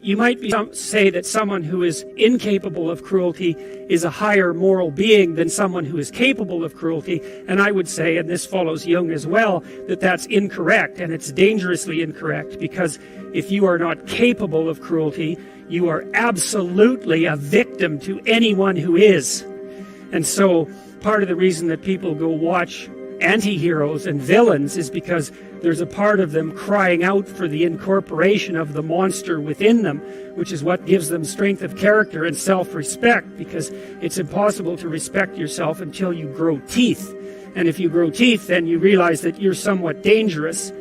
You might say that someone who is incapable of cruelty is a higher moral being than someone who is capable of cruelty, and I would say, and this follows Jung as well, that that's incorrect, and it's dangerously incorrect, because if you are not capable of cruelty, you are absolutely a victim to anyone who is. And so part of the reason that people go watch anti-heroes and villains is because there's a part of them crying out for the incorporation of the monster within them, which is what gives them strength of character and self-respect, because it's impossible to respect yourself until you grow teeth. And if you grow teeth, then you realize that you're somewhat dangerous,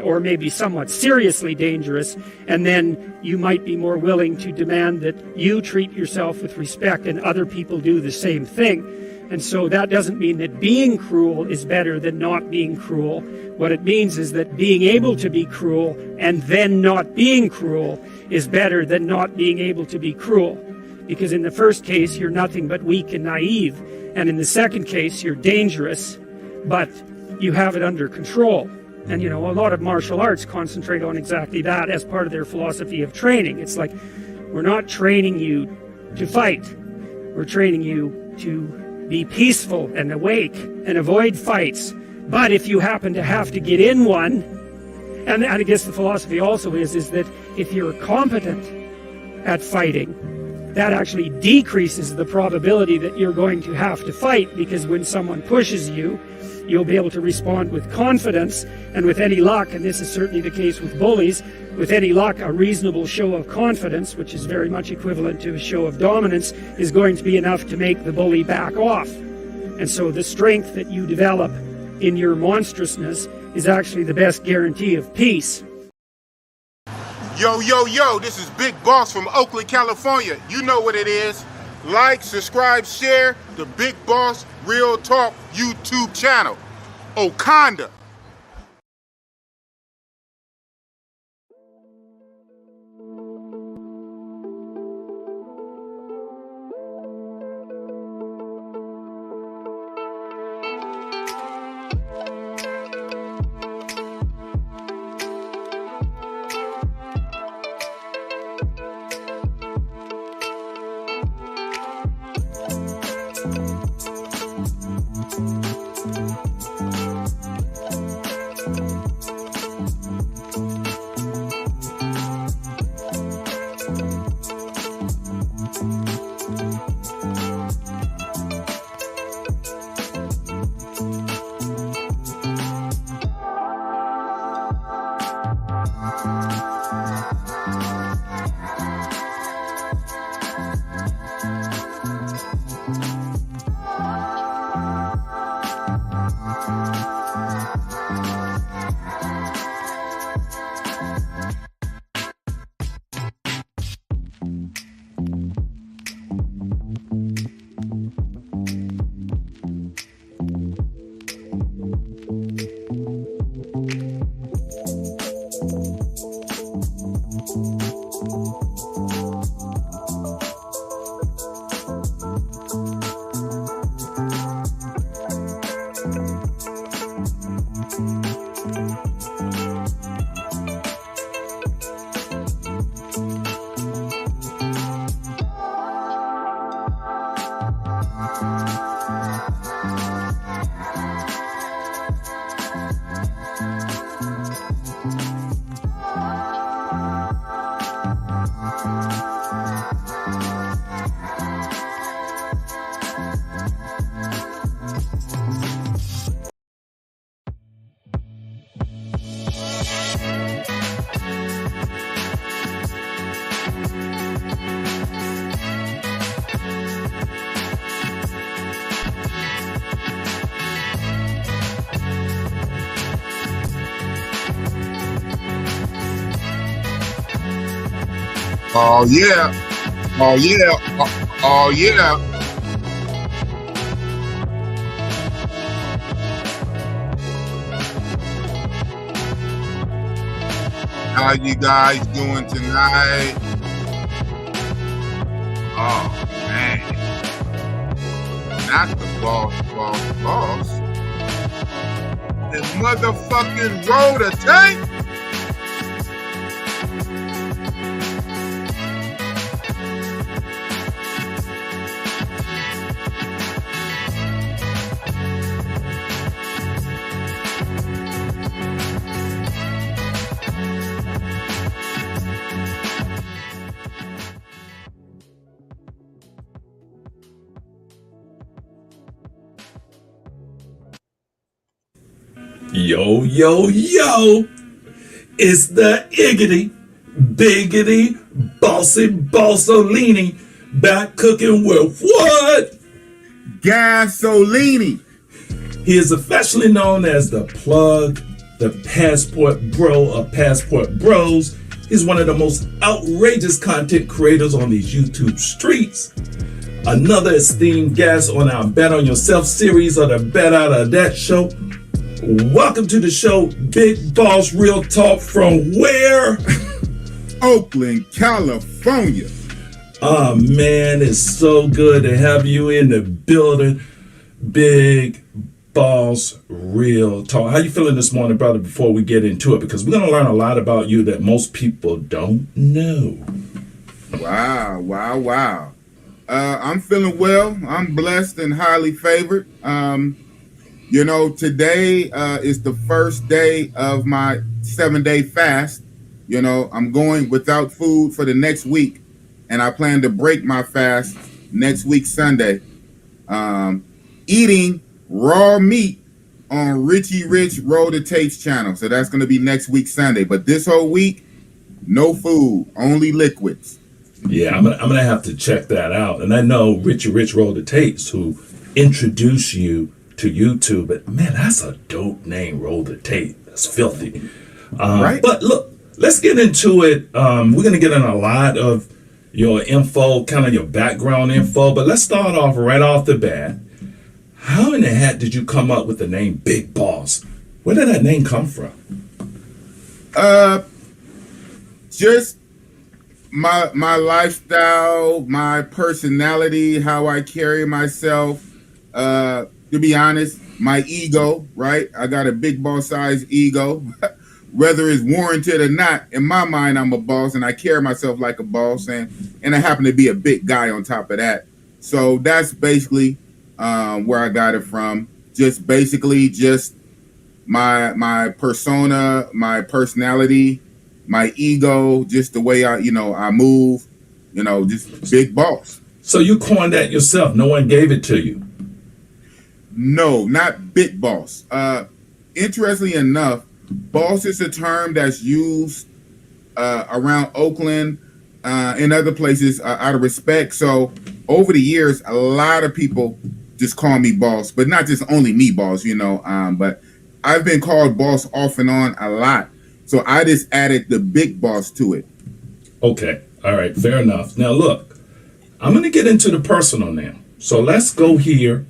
or maybe somewhat seriously dangerous, and then you might be more willing to demand that you treat yourself with respect and other people do the same thing. And so that doesn't mean that being cruel is better than not being cruel. What it means is that being able to be cruel and then not being cruel is better than not being able to be cruel. Because in the first case, you're nothing but weak and naive. And in the second case, you're dangerous, but you have it under control. And, you know, a lot of martial arts concentrate on exactly that as part of their philosophy of training. It's like, we're not training you to fight. We're training you to be peaceful and awake and avoid fights. But if you happen to have to get in one, and I guess the philosophy also is that if you're competent at fighting, that actually decreases the probability that you're going to have to fight, because when someone pushes you, you'll be able to respond with confidence, and with any luck, and this is certainly the case with bullies, with any luck, a reasonable show of confidence, which is very much equivalent to a show of dominance, is going to be enough to make the bully back off. And so the strength that you develop in your monstrousness is actually the best guarantee of peace. Yo, yo, yo, this is Big Boss from Oakland, California. You know what it is. Like, subscribe, share the Big Boss Real Talk YouTube channel. Wakanda. Oh yeah, oh yeah, oh yeah. How you guys doing tonight? Oh man, not the boss. The motherfucking road tank. Yo, yo, yo! It's the Iggitty, Biggitty, Bosso-Leeny, back cooking with what? Gas-0-Leeny. He is affectionately known as the Plug, the Passport Bro of Passport Bros. He's one of the most outrageous content creators on these YouTube streets. Another esteemed guest on our Bet on Yourself series of the Bet Out of That show. Welcome to the show, Big Boss Real Talk from where? Oakland, California. Oh man, it's so good to have you in the building. Big Boss Real Talk. How you feeling this morning, brother, before we get into it? Because we're going to learn a lot about you that most people don't know. Wow. I'm feeling well. I'm blessed and highly favored. Today is the first day of my 7-day fast. I'm going without food for the next week, and I plan to break my fast next week, Sunday. Eating raw meat on Richie Rich Roll the Tapes channel. So that's going to be next week, Sunday. But this whole week, no food, only liquids. Yeah, I'm gonna have to check that out. And I know Richie Rich Roll the Tapes, who introduced you to YouTube. But man, that's a dope name, Roll the Tape. That's filthy. Right. But look, let's get into it. We're gonna get in a lot of your info, kind of your background info. But let's start off right off the bat. How in the heck did you come up with the name Big Boss? Where did that name come from? Just my lifestyle, my personality, how I carry myself. To be honest, my ego, right? I got a big boss size ego. Whether it's warranted or not, in my mind, I'm a boss and I carry myself like a boss, and I happen to be a big guy on top of that. So that's basically where I got it from. Just my persona, my personality, my ego, just the way I move, just big boss. So you coined that yourself. No one gave it to you. No, not big boss. Interestingly enough, boss is a term that's used around Oakland and other places out of respect. So over the years, a lot of people just call me boss, but not just only me boss, but I've been called boss off and on a lot. So I just added the big boss to it. Okay. All right. Fair enough. Now, look, I'm going to get into the personal now. So let's go here.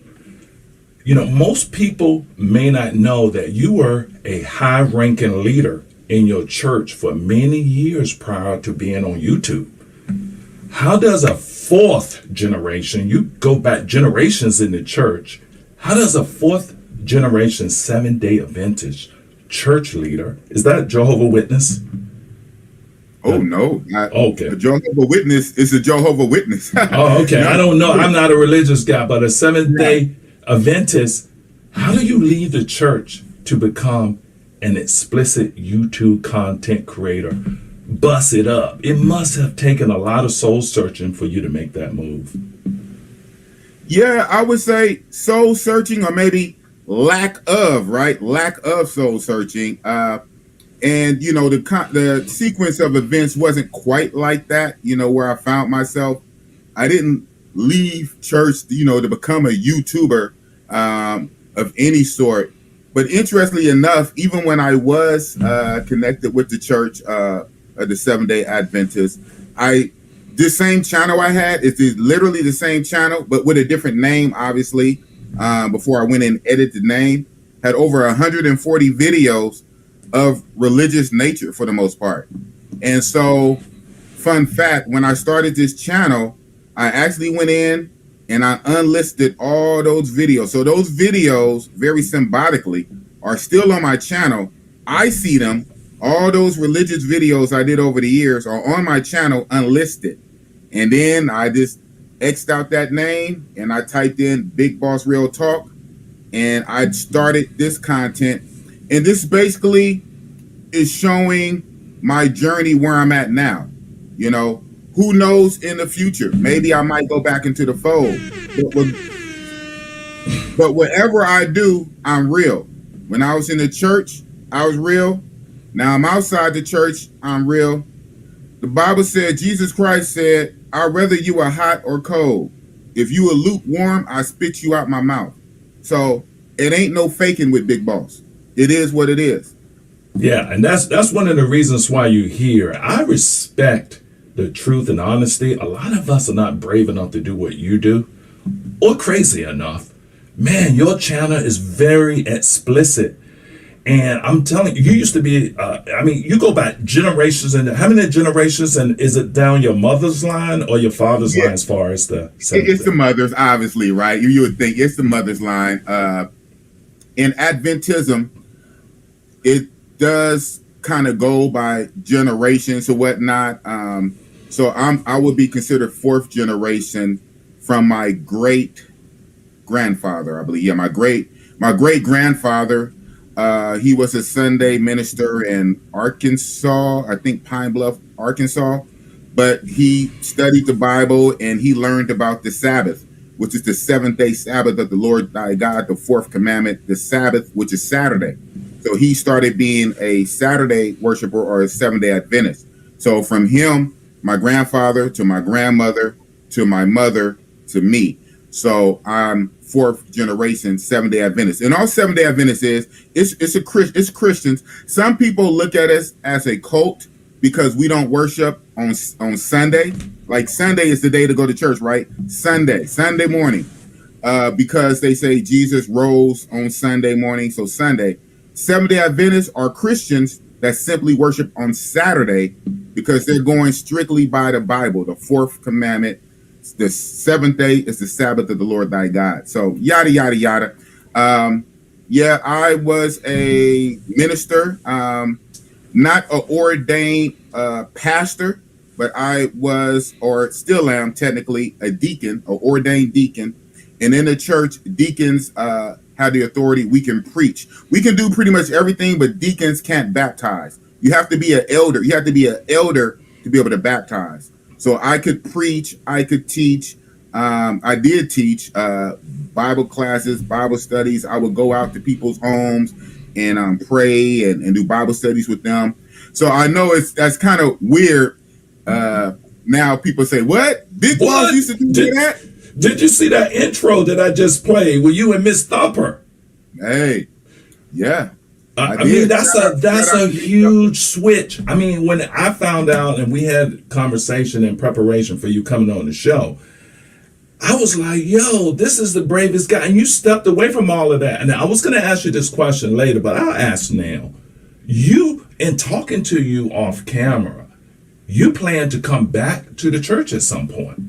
Most people may not know that you were a high-ranking leader in your church for many years prior to being on YouTube. How does a fourth generation, you go back generations in the church, how does a fourth generation 7-day Adventist church leader, is that a Jehovah's Witness? Oh, no. Okay. A Jehovah's Witness is a Jehovah's Witness. Oh, okay. I don't know. I'm not a religious guy, but a 7-day Adventist, how do you leave the church to become an explicit YouTube content creator? Bust it up. It must have taken a lot of soul searching for you to make that move. Yeah, I would say soul searching, or maybe lack of soul searching. And the sequence of events wasn't quite like that, where I found myself. I didn't leave church, to become a YouTuber of any sort. But interestingly enough, even when I was connected with the church of the 7-day Adventist, this same channel I had is literally the same channel, but with a different name, obviously. Before I went and edited the name, had over 140 videos of religious nature for the most part. And so, fun fact, when I started this channel, I actually went in and I unlisted all those videos. So those videos, very symbolically, are still on my channel. I see them. All those religious videos I did over the years are on my channel unlisted. And then I just X'd out that name and I typed in Big Boss Real Talk, and I started this content. And this basically is showing my journey where I'm at now. Who knows in the future? Maybe I might go back into the fold. But whatever I do, I'm real. When I was in the church, I was real. Now I'm outside the church, I'm real. The Bible said, Jesus Christ said, I'd rather you are hot or cold. If you are lukewarm, I spit you out my mouth. So it ain't no faking with Big Boss. It is what it is. Yeah, and that's one of the reasons why you're here. I respect the truth and honesty. A lot of us are not brave enough to do what you do, or crazy enough. Man, your channel is very explicit. And I'm telling you, you used to be, you go back generations, and how many generations, and is it down your mother's line or your father's line as far as the... It's the mother's, obviously, right? You would think it's the mother's line. In Adventism, it does kind of go by generations or whatnot. So I would be considered fourth generation from my great grandfather, I believe. Yeah, my great grandfather. He was a Sunday minister in Arkansas, I think Pine Bluff, Arkansas. But he studied the Bible and he learned about the Sabbath, which is the seventh-day Sabbath of the Lord thy God, the fourth commandment, the Sabbath, which is Saturday. So he started being a Saturday worshiper or a seventh-day Adventist. So from him, my grandfather to my grandmother to my mother to me. So I'm fourth generation Seventh-day Adventist. And all Seventh-day Adventist it's Christians. Some people look at us as a cult because we don't worship on Sunday. Like Sunday is the day to go to church, right? Sunday morning. Because they say Jesus rose on Sunday morning, so Sunday. Seventh-day Adventists are Christians that simply worship on Saturday because they're going strictly by the Bible, the fourth commandment. The seventh day is the Sabbath of the Lord thy God. So yada, yada, yada. Yeah, I was a minister, not an ordained pastor, but I was, or still am technically, a deacon, an ordained deacon. And in the church, deacons have the authority. We can preach. We can do pretty much everything, but deacons can't baptize. You have to be an elder. You have to be an elder to be able to baptize. So I could preach, I could teach. I did teach Bible classes, Bible studies. I would go out to people's homes and pray and do Bible studies with them. So I know that's kind of weird. Now people say, what? Big Boss used to do that? Did you see that intro that I just played with you and Miss Thumper? Hey, yeah. I mean, that's a huge switch. I mean, when I found out and we had conversation in preparation for you coming on the show, I was like, yo, this is the bravest guy. And you stepped away from all of that. And I was going to ask you this question later, but I'll ask now. You, in talking to you off camera, you plan to come back to the church at some point.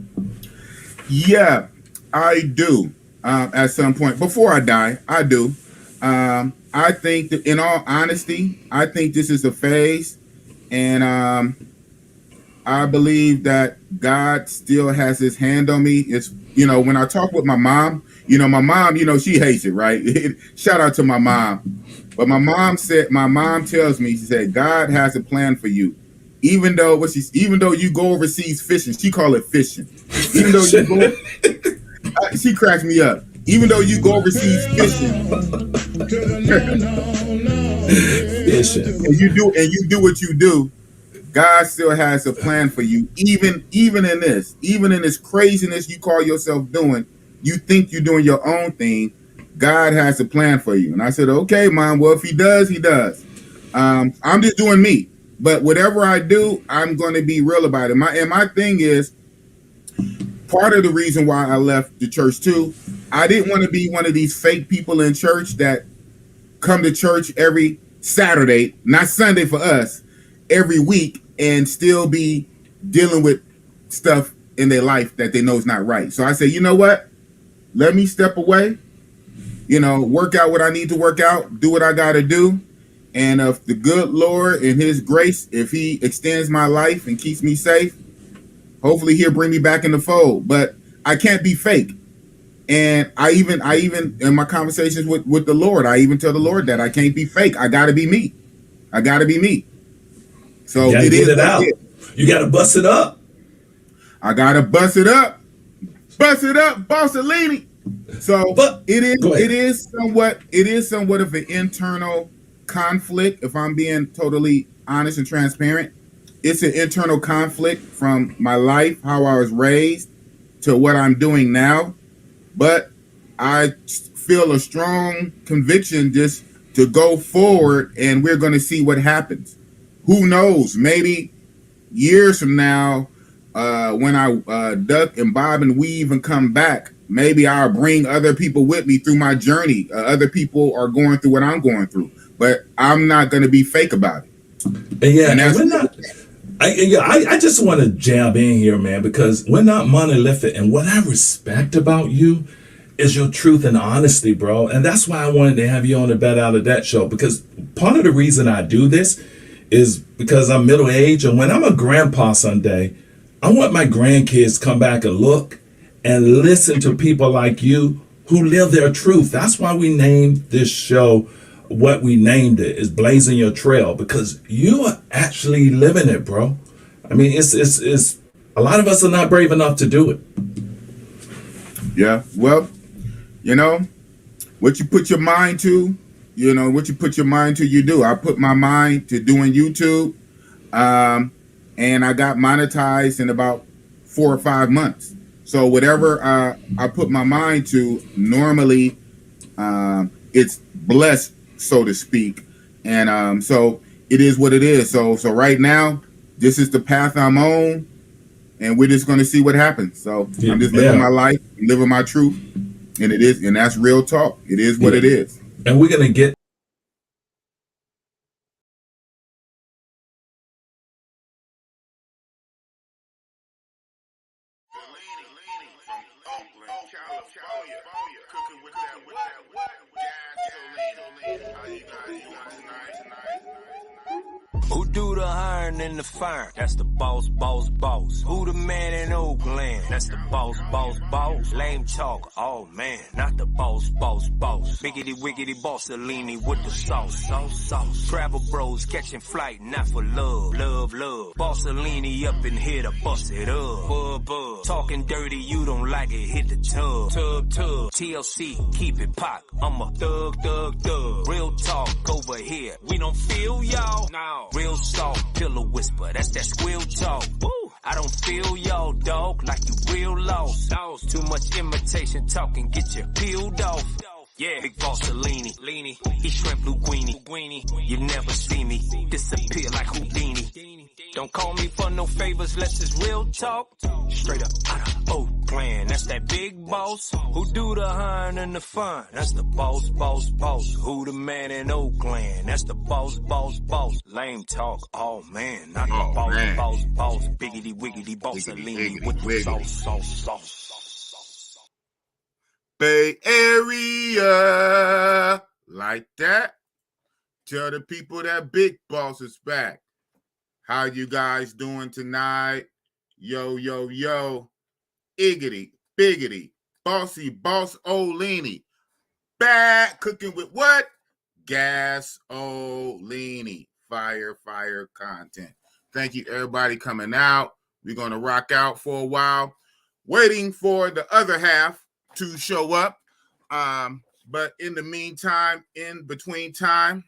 Yeah, I do. At some point. Before I die, I do. I think that, in all honesty, I think this is a phase, and I believe that God still has his hand on me. It's, when I talk with my mom, my mom, she hates it, right? Shout out to my mom. But my mom tells me, she said, God has a plan for you. Even though you go overseas fishing, she call it fishing. Even though you go, she cracks me up. Even though you go overseas fishing, and you do what you do, God still has a plan for you. Even in this craziness you call yourself doing, you think you're doing your own thing. God has a plan for you. And I said, okay, Mom. Well, if he does, he does. I'm just doing me. But whatever I do, I'm going to be real about it. My thing is, part of the reason why I left the church too, I didn't want to be one of these fake people in church that come to church every Saturday, not Sunday for us, every week, and still be dealing with stuff in their life that they know is not right. So I say, you know what? Let me step away, work out what I need to work out, do what I got to do. And if the good Lord in his grace, if he extends my life and keeps me safe, hopefully he'll bring me back in the fold. But I can't be fake. And I even in my conversations with the Lord, I even tell the Lord that I can't be fake. I got to be me. I got to be me. So it is it out. You got to bust it up. I got to bust it up. Bust it up, Boss-a-Leeny. So But go it ahead. is somewhat of an internal conflict. If I'm being totally honest and transparent, it's an internal conflict from my life, how I was raised, to what I'm doing now. But I feel a strong conviction just to go forward, and we're going to see what happens. Who knows? Maybe years from now, when I duck and bob and weave and come back, maybe I'll bring other people with me through my journey. Other people are going through what I'm going through, but I'm not going to be fake about it. Yeah, And and that's we're not. I just want to jab in here, man, because we're not monolithic. And what I respect about you is your truth and honesty, bro. And that's why I wanted to have you on the Bet Out of That show, because part of the reason I do this is because I'm middle aged. And when I'm a grandpa someday, I want my grandkids to come back and look and listen to people like you who live their truth. That's why we named this show what we named it, is Blazing Your Trail, because you are actually living it, bro. I mean, it's a lot of us are not brave enough to do it. Yeah. Well, you know, what you put your mind to, what you put your mind to, you do. I put my mind to doing YouTube, and I got monetized in about 4 or 5 months. So whatever I put my mind to, normally it's blessed, so to speak. And so it is what it is. So right now, this is the path I'm on, and we're just going to see what happens. So I'm just living my life, living my truth, and that's real talk. It is what it is. And we're gonna get Cooking with that gas-o-leeny. How you guys doing tonight? Who do the hiring and the firing? That's the boss, boss, boss. Who the man in Oakland? That's the boss, boss, boss. Lame talk, oh man, not the boss, boss, boss. Biggitty, wiggity, boss-a-leeny with the sauce, sauce, sauce. Travel bros catching flight, not for love, love, love. Boss-a-leeny up in here to bust it up. Bub, bub. Talking dirty, you don't like it, hit the tub. Tub, tub. TLC, keep it pop. I'm a thug, thug, thug. Real talk over here. We don't feel y'all. No. Real soft, pillow whisper, that's that squeal talk. Woo! I don't feel y'all, dog, like you real lost. Too much imitation talking, get you peeled off. Yeah, big boss-a-leeny, leany. He shrimp linguine. You never see me disappear like Houdini. Don't call me for no favors, less it's real talk. Straight up out of Oakland, that's that big boss. Who do the hiring and the fun? That's the boss, boss, boss. Who the man in Oakland? That's the boss, boss, boss. Lame talk, oh man, not the boss, man. boss, boss. Biggity, wiggity, boss-a-leeny with the sauce, sauce, sauce. Bay Area, like that. Tell the people that Big Boss is back. How you guys doing tonight? Yo, yo, yo. Iggitty, Biggitty, Bossy, Boss-o-Leeny. Back cooking with what? Gas-o-Leeny. Fire content. Thank you, everybody coming out. We're going to rock out for a while. Waiting for the other half to show up. But in the meantime, in between time,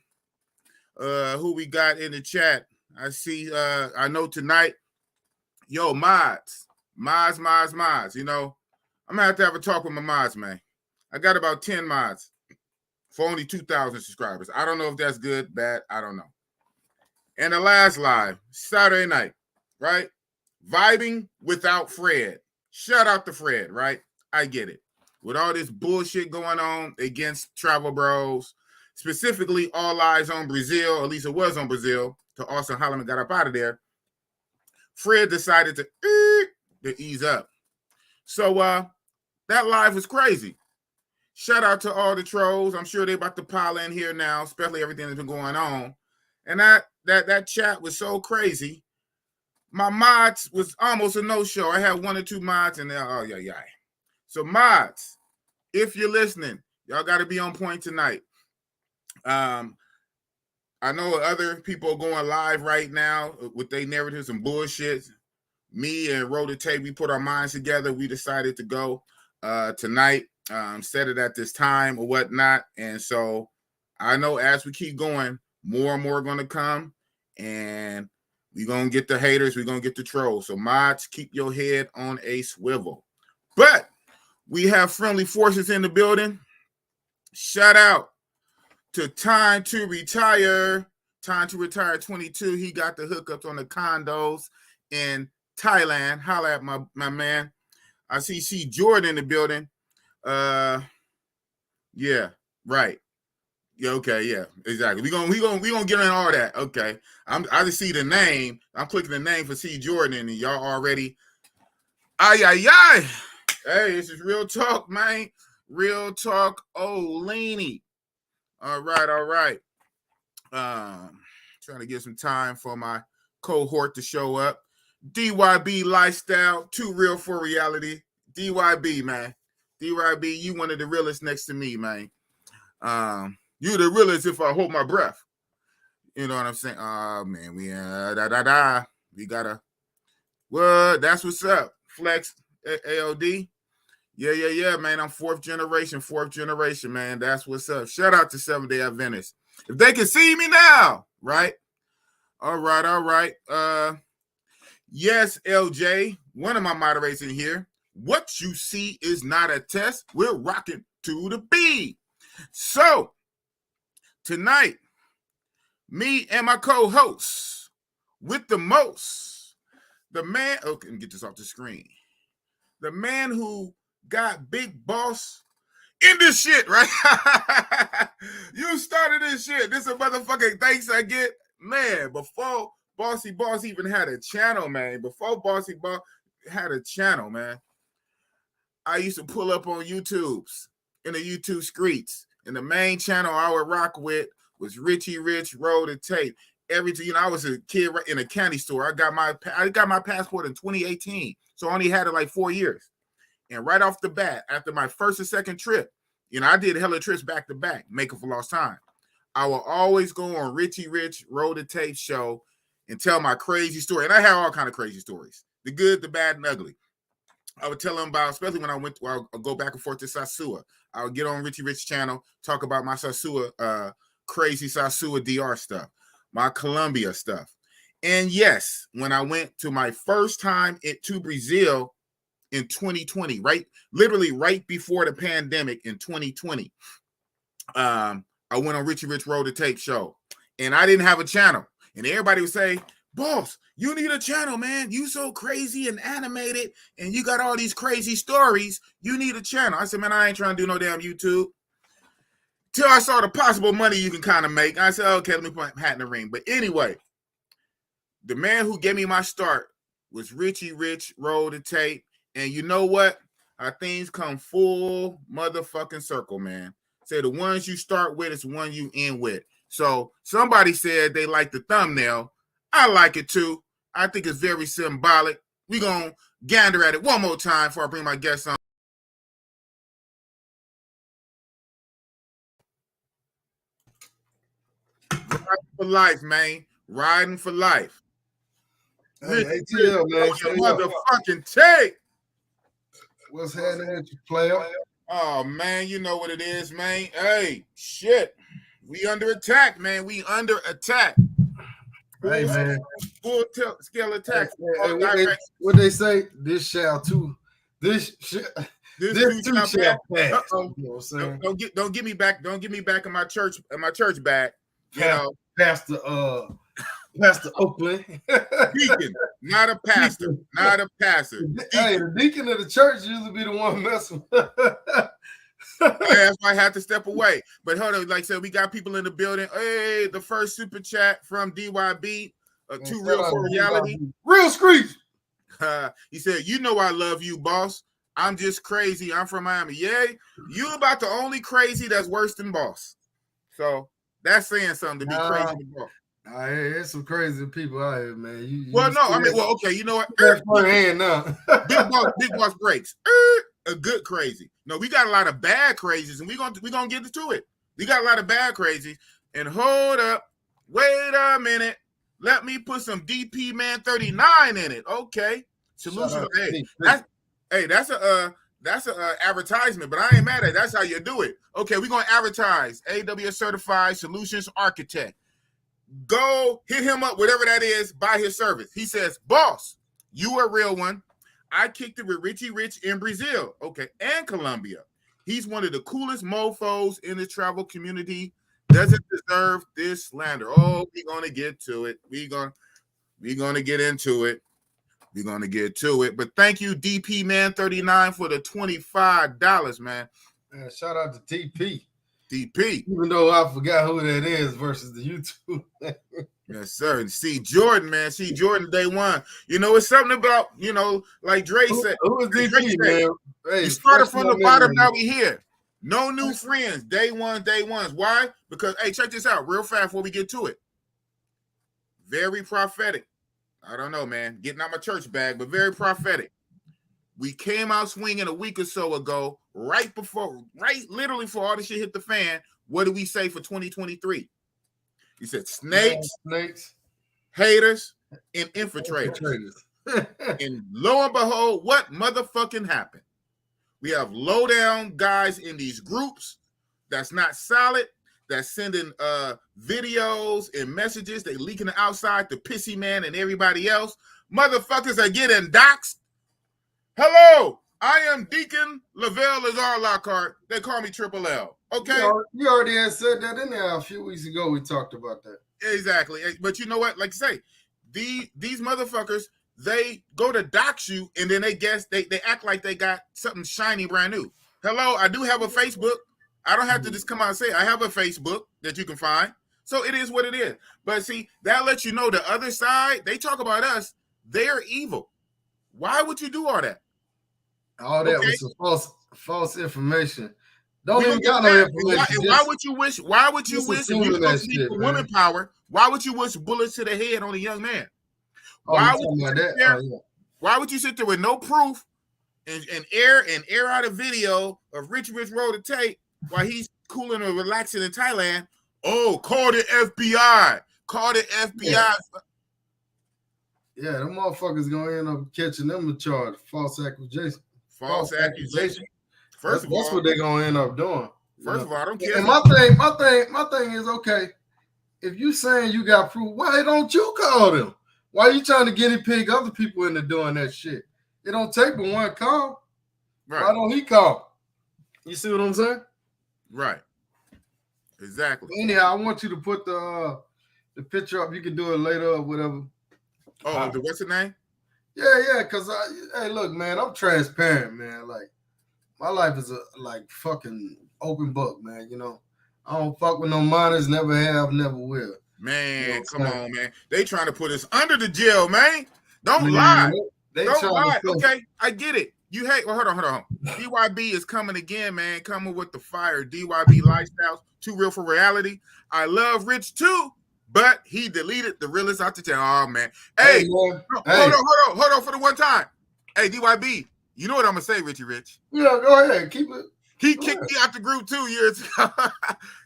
who we got in the chat? I see, I know tonight, yo, mods. You know, I'm going to have a talk with my mods, man. I got about 10 mods for only 2,000 subscribers. I don't know if that's good, bad, I don't know. And the last live, Saturday night, right? Vibing without Fred. Shout out to Fred, right? I get it. With all this bullshit going on against travel bros, specifically all eyes on Brazil, at least it was on Brazil, till Austin Holloman got up out of there. Fred decided to ease up. So that live was crazy. Shout out to all the trolls. I'm sure they're about to pile in here now, especially everything that's been going on. And that chat was so crazy. My mods was almost a no-show. I had 1 or 2 mods, and they're oh yeah. So mods, if you're listening, y'all got to be on point tonight. I know other people are going live right now with their narratives and bullshit. Me and Rhoda Tate, we put our minds together. We decided to go tonight set it at this time or whatnot. And so I know as we keep going, more and more are going to come, and we're going to get the haters, we're going to get the trolls. So mods, keep your head on a swivel. But we have friendly forces in the building. Shout out to Time to Retire. Time to Retire 22. He got the hookups on the condos in Thailand. Holla at my man. I see Jordan in the building. Yeah, right. Yeah, okay, yeah, exactly. We gonna get in all that. Okay. I just see the name. I'm clicking the name for C Jordan, and y'all already. Ay. Hey, this is real talk, man. Real talk, Leeny. All right. Trying to get some time for my cohort to show up. DYB lifestyle, too real for reality. DYB, man. DYB, you one of the realest next to me, man. You the realest if I hold my breath. You know what I'm saying? Man, we gotta. Well, that's what's up. Flex AOD. Yeah, man. I'm fourth generation, man. That's what's up. Shout out to 7-Day Adventist. If they can see me now, right? All right. Yes, LJ, one of my moderators in here. What you see is not a test. We're rocking to the beat. So, tonight, me and my co-hosts with the most, the man, okay, let me get this off the screen. The man who got Big Boss in this shit, right? You started this shit. This is a motherfucking thanks I get. Man, before Bossy Boss even had a channel, man. Before Bossy Boss had a channel, man. I used to pull up on YouTubes, in the YouTube streets. And the main channel I would rock with was Richie Rich Roll the Tape. Everything, I was a kid in a candy store. I got my passport in 2018. So I only had it like 4 years. And right off the bat, after my first and second trip, I did hella trips back to back, making for lost time. I will always go on Richie Rich Roll the Tape show and tell my crazy story. And I have all kind of crazy stories. The good, the bad, and ugly. I would tell them about, especially when I'll go back and forth to Sasua. I would get on Richie Rich channel, talk about my Sasua, crazy Sasua DR stuff, my Colombia stuff. And yes, when I went to my first time to Brazil in 2020, literally right before the pandemic in 2020, I went on Richie Rich Roll the Tape show, and I didn't have a channel. And everybody would say, boss, you need a channel, man. You so crazy and animated, and you got all these crazy stories. You need a channel. I said, man, I ain't trying to do no damn YouTube. Till I saw the possible money you can kind of make. I said, okay, let me put my hat in the ring. But anyway, the man who gave me my start was Richie Rich Roll the Tape. And you know what? Our things come full motherfucking circle, man. Say the ones you start with is the one you end with. So somebody said they like the thumbnail. I like it too. I think it's very symbolic. We're going to gander at it one more time before I bring my guests on. Riding for life, man. Riding for life. Hey, ATL, man. Motherfucking tape. What's happening with you, player? Oh, man, you know what it is, man. Hey, shit. We under attack, man. We under attack. Hey, man. Full scale attack. Hey, what they say? This shall too. This too shall pass. You know what I'm saying? Don't get me back. Don't get me back in my church bag. You know, Pastor Oakland. Deacon, not a pastor. Not a pastor. Hey, the deacon of the church usually be the one messing. That's why I had to step away. But hold on, like I said, we got people in the building. Hey, the first super chat from DYB, too real for reality. Real screech. He said, you know I love you, boss. I'm just crazy. I'm from Miami. Yeah, you about the only crazy that's worse than boss. So that's saying something to be crazy than boss. There's some crazy people out here, man. Okay, you know what? Big boss breaks. A good crazy. No, we got a lot of bad crazies, and we're gonna get into it. We got a lot of bad crazies. And hold up, wait a minute. Let me put some DP Man 39 in it. Okay. Solution. That's That's an advertisement, but I ain't mad at it. That's how you do it. Okay, we're going to advertise. AWS Certified Solutions Architect. Go hit him up, whatever that is, buy his service. He says, boss, you a real one. I kicked it with Richie Rich in Brazil, okay, and Colombia. He's one of the coolest mofos in the travel community. Doesn't deserve this slander. Oh, we're going to get to it. We're going to get into it. We're going to get to it. But thank you, DP Man 39 for the $25, man. Shout out to DP. DP. Even though I forgot who that is versus the YouTube. Yes, sir. And C. Jordan, man. C. Jordan, day one. You know, it's something about, you know, like Dre said. Who is DP, man? Hey, he started from the bottom, now we here. No new friends. Day ones. Why? Because, hey, check this out real fast before we get to it. Very prophetic. I don't know, man. Getting out my church bag, but very prophetic. We came out swinging a week or so ago, right literally before all this shit hit the fan. What did we say for 2023? He said snakes, haters, and infiltrators. And lo and behold, what motherfucking happened? We have low down guys in these groups that's not solid, that's sending videos and messages. They leaking it outside to Pissy Man and everybody else. Motherfuckers are getting doxxed. Hello, I am Deacon Lavelle Lazar Lockhart. They call me Triple L. Okay? You already had said that in there a few weeks ago. We talked about that. Exactly. But you know what? Like I say, these motherfuckers, they go to dox you, and then they act like they got something shiny brand new. Hello, I do have a Facebook. I don't have to just come out and say I have a Facebook that you can find. So it is what it is. But see, that lets you know the other side, they talk about us, they're evil. Why would you do all that? All that was some false information. Don't even got no information. Why would you wish if you don't need women power, why would you wish bullets to the head on a young man? Why would you sit there with no proof and air out a video of Rich roll the tape while he's cooling or relaxing in Thailand? Oh, call the FBI. Call the FBI. Yeah, them motherfuckers gonna end up catching them a charge. False accusation. False accusation. First of all, that's what they're gonna end up doing. First of all, I don't care. And my thing is, okay, if you saying you got proof, why don't you call them? Why are you trying to guinea pig other people into doing that shit? It don't take but one call. Right. Why don't he call? You see what I'm saying? Right. Exactly. Anyhow, I want you to put the picture up. You can do it later or whatever. Oh, what's the name? Yeah, because hey, look, man, I'm transparent, man. Like, my life is a fucking open book, man. You know, I don't fuck with no minors, never have, never will. Man, you know come on, man. They trying to put us under the jail, man. Don't lie. Don't lie. Okay, I get it. You hate. Well, hold on. DYB is coming again, man. Coming with the fire. DYB Lifestyles. Too real for reality. I love Rich too, but he deleted the realest out the channel. Oh man. Hey, hold on for the one time. Hey, DYB. You know what I'm gonna say, Richie Rich? Yeah, go ahead. Keep it. He kicked me out the group 2 years ago.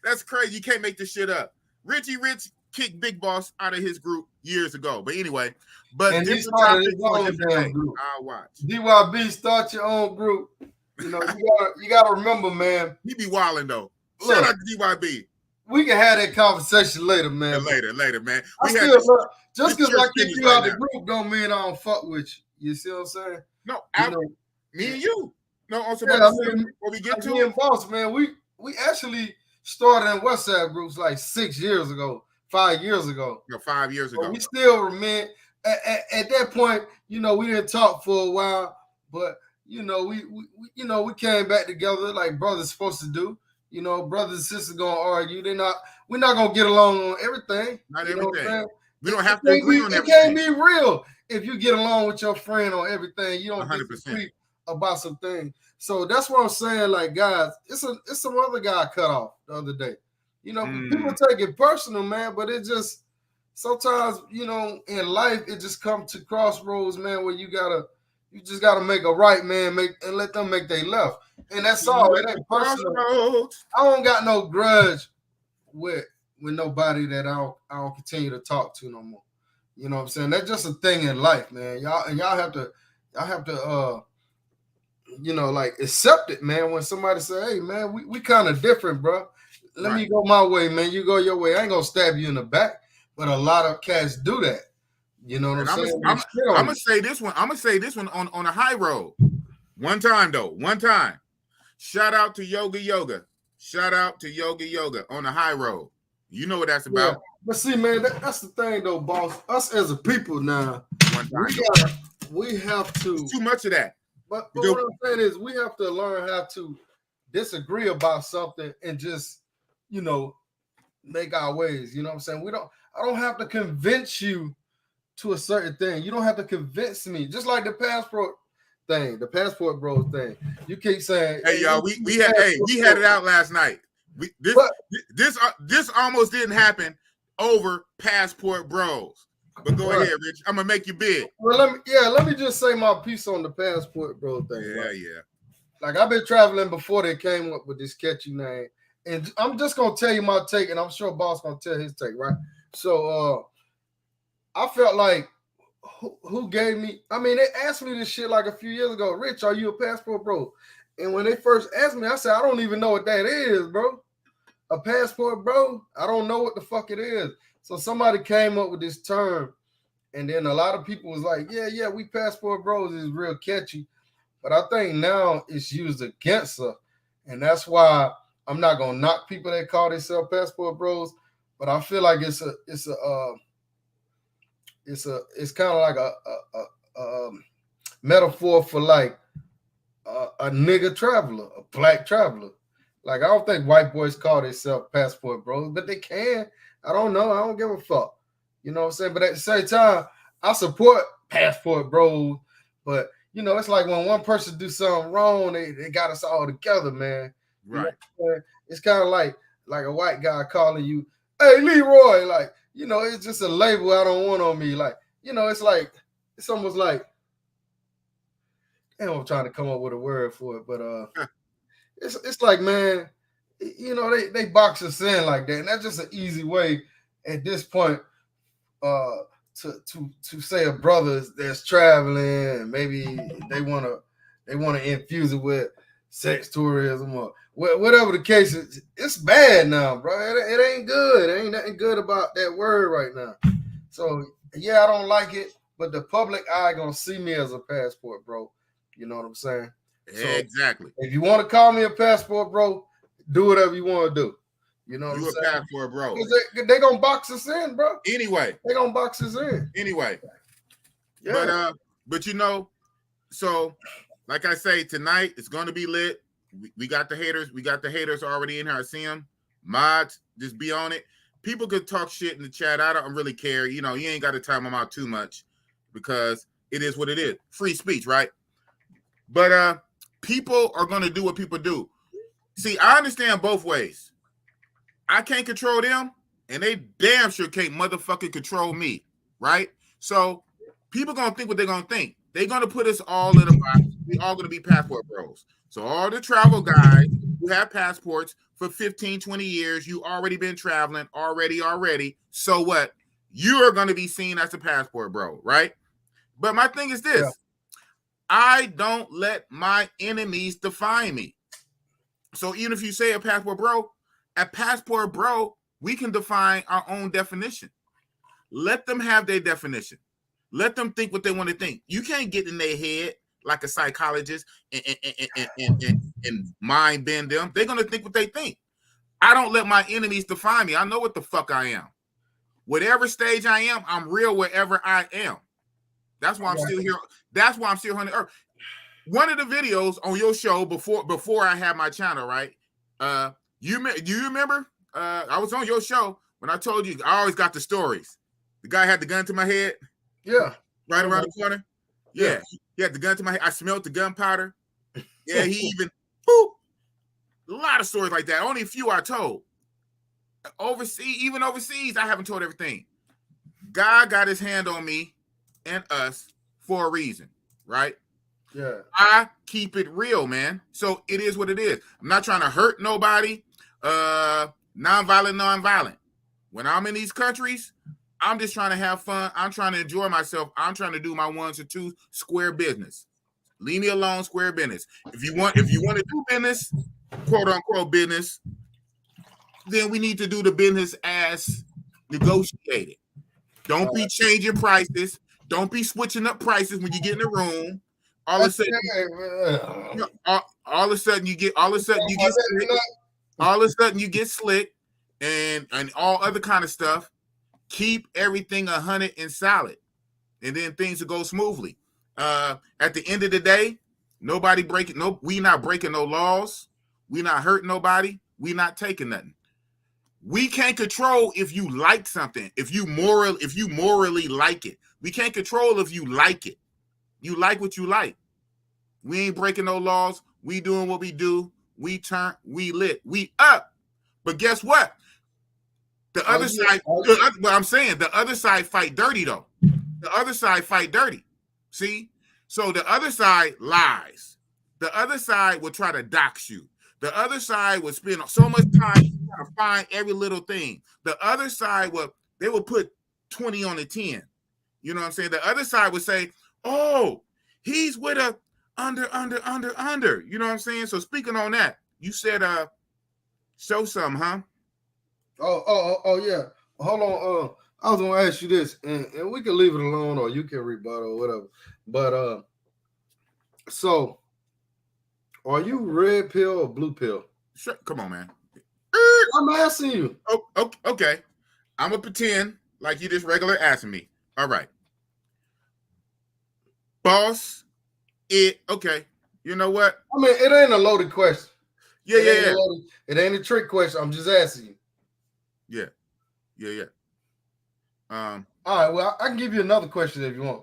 That's crazy. You can't make this shit up. Richie Rich kicked Big Boss out of his group years ago. But anyway, and he started his own damn group. I'll watch. DYB, start your own group. You know, you gotta remember, man. He be wilding though. Look, shout out to DYB. We can have that conversation later, man. Yeah, later, man. Just because I kick you out the group don't mean I don't fuck with you. You see what I'm saying? No, me and you. No, also when we get to it, boss, man, we actually started in WhatsApp groups like 6 years ago, 5 years ago. No, 5 years ago. But we still remain at that point. You know, we didn't talk for a while, but you know, we came back together like brothers supposed to do. You know, brothers and sisters gonna argue. We're not gonna get along on everything. Not everything. We don't have to agree on everything. It can't be real if you get along with your friend on everything. You don't 100% about some things. So that's what I'm saying. Like, guys, it's some other guy cut off the other day. You know, people take it personal, man, but it just sometimes, you know, in life it just comes to crossroads, man, where you just gotta make a right, man, and let them make their left. And that's all. It ain't personal. I don't got no grudge with nobody that I don't continue to talk to no more. You know what I'm saying? That's just a thing in life, man. Y'all have to like accept it, man. When somebody say, hey, man, we kind of different, bro. Let me go my way, man. You go your way. I ain't gonna stab you in the back. But a lot of cats do that. You know what I'm saying? I'm gonna say this one. I'm gonna say this one on a high road. One time. Shout out to Yoga. Shout out to Yoga on the high road. You know what that's about. Yeah. But see, man, that's the thing, though, boss. Us as a people now, we have to. It's too much of that. But what I'm saying is, we have to learn how to disagree about something and just, make our ways. You know what I'm saying? I don't have to convince you to a certain thing. You don't have to convince me. Just like the passport thing, the passport bros thing. You keep saying, "Hey, y'all, we had it out last night." This almost didn't happen over passport bros. But go ahead, Rich. I'm gonna make you big. Well, let me just say my piece on the passport bro thing. Yeah, right? yeah. Like, I've been traveling before they came up with this catchy name, and I'm just gonna tell you my take, and I'm sure Boss gonna tell his take, right? So, I felt like who gave me? I mean, they asked me this shit like a few years ago. Rich, are you a passport bro? And when they first asked me, I said, I don't even know what that is, bro. A passport bro? I don't know what the fuck it is. So somebody came up with this term, and then a lot of people was like, yeah, we passport bros is real catchy. But I think now it's used against us. And that's why I'm not gonna knock people that call themselves passport bros, but I feel like it's kind of like a metaphor for like a nigga traveler, a black traveler. Like, I don't think white boys call themselves passport bros, but they can. I don't know. I don't give a fuck. You know what I'm saying? But at the same time, I support passport bros. But, it's like when one person do something wrong, they got us all together, man. Right. It's kind of like a white guy calling you, hey, Leroy. Like, it's just a label I don't want on me. Like, it's almost like, damn, I'm trying to come up with a word for it. But it's like, man, they box us in like that, and that's just an easy way at this point to say a brother that's traveling, and maybe they want to infuse it with sex tourism or whatever the case is. It's bad now, bro. It ain't good. It ain't nothing good about that word right now. So yeah, I don't like it, but the public eye gonna see me as a passport bro. You know what I'm saying? So exactly. If you want to call me a passport bro, do whatever you want to do. You know what I'm saying? You a passport bro. They gonna box us in, bro. Anyway. They gonna box us in. Anyway. Yeah. But so like I say, tonight it's gonna be lit. We got the haters. We got the haters already in here. I see them. Mods, just be on it. People could talk shit in the chat. I don't really care. You ain't got to time them out too much because it is what it is. Free speech, right? But people are going to do what people do. See, I understand both ways. I can't control them, and they damn sure can't motherfucking control me, right? So people going to think what they're going to think. They're going to put us all in a box. We all going to be passport bros. So all the travel guys who have passports for 15, 20 years, you already been traveling already. So what? You are going to be seen as a passport bro, right? But my thing is this. Yeah. I don't let my enemies define me. So even if you say a passport bro, we can define our own definition. Let them have their definition. Let them think what they want to think. You can't get in their head like a psychologist and mind bend them. They're going to think what they think. I don't let my enemies define me. I know what the fuck I am. Whatever stage I am, I'm real wherever I am. That's why I'm still here. That's why I'm still on the earth. One of the videos on your show before I had my channel, right? Do you remember? I was on your show when I told you I always got the stories. The guy had the gun to my head. Yeah. Right around the corner. Yeah. He had the gun to my head. I smelled the gunpowder. Yeah, he even boop. A lot of stories like that. Only a few I told. Overseas, I haven't told everything. God got his hand on me and us for a reason, right? Yeah. I keep it real, man. So it is what it is. I'm not trying to hurt nobody. Non-violent. When I'm in these countries, I'm just trying to have fun. I'm trying to enjoy myself. I'm trying to do my 1 or 2 square business. Leave me alone, square business. If you want to do business, quote unquote business, then we need to do the business as negotiated. Don't be changing prices. Don't be switching up prices when you get in the room. All of a sudden you get slick and all other kind of stuff. Keep everything 100 and solid, and then things will go smoothly. At the end of the day, we not breaking no laws. We not hurting nobody. We not taking nothing. We can't control if you like something, if you morally like it. We can't control if you like it. You like what you like. We ain't breaking no laws. We doing what we do. We turn, we lit, we up. But guess what? The other side, but I'm saying the other side fight dirty though. The other side fight dirty. See? So the other side lies. The other side will try to dox you. The other side will spend so much time trying to find every little thing. The other side will put 20 on the 10. You know what I'm saying? The other side would say, oh, he's with a under. You know what I'm saying? So speaking on that, you said show some, huh? Oh yeah. Hold on. I was gonna ask you this, and we can leave it alone, or you can rebuttal or whatever. But so are you red pill or blue pill? Sure. Come on, man. I'm asking you. Oh, okay. I'm gonna pretend like you just regular asking me. All right. Boss, okay. You know what? I mean, it ain't a loaded question. Yeah. It ain't a trick question. I'm just asking you. Yeah. All right. Well, I can give you another question if you want.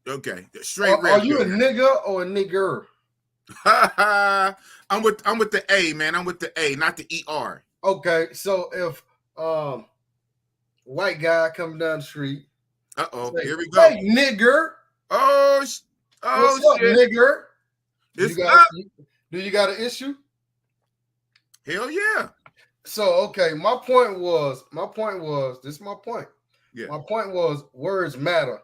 Okay. Straight. Are you a nigga or a nigger? I'm with the A, man. I'm with the A, not the ER. Okay. So if white guy coming down the street. Here we go. Hey, nigger. Oh what's up, shit. Nigger? Do you got an issue? Hell yeah. So okay, my point was, this is my point. Yeah. My point was words matter.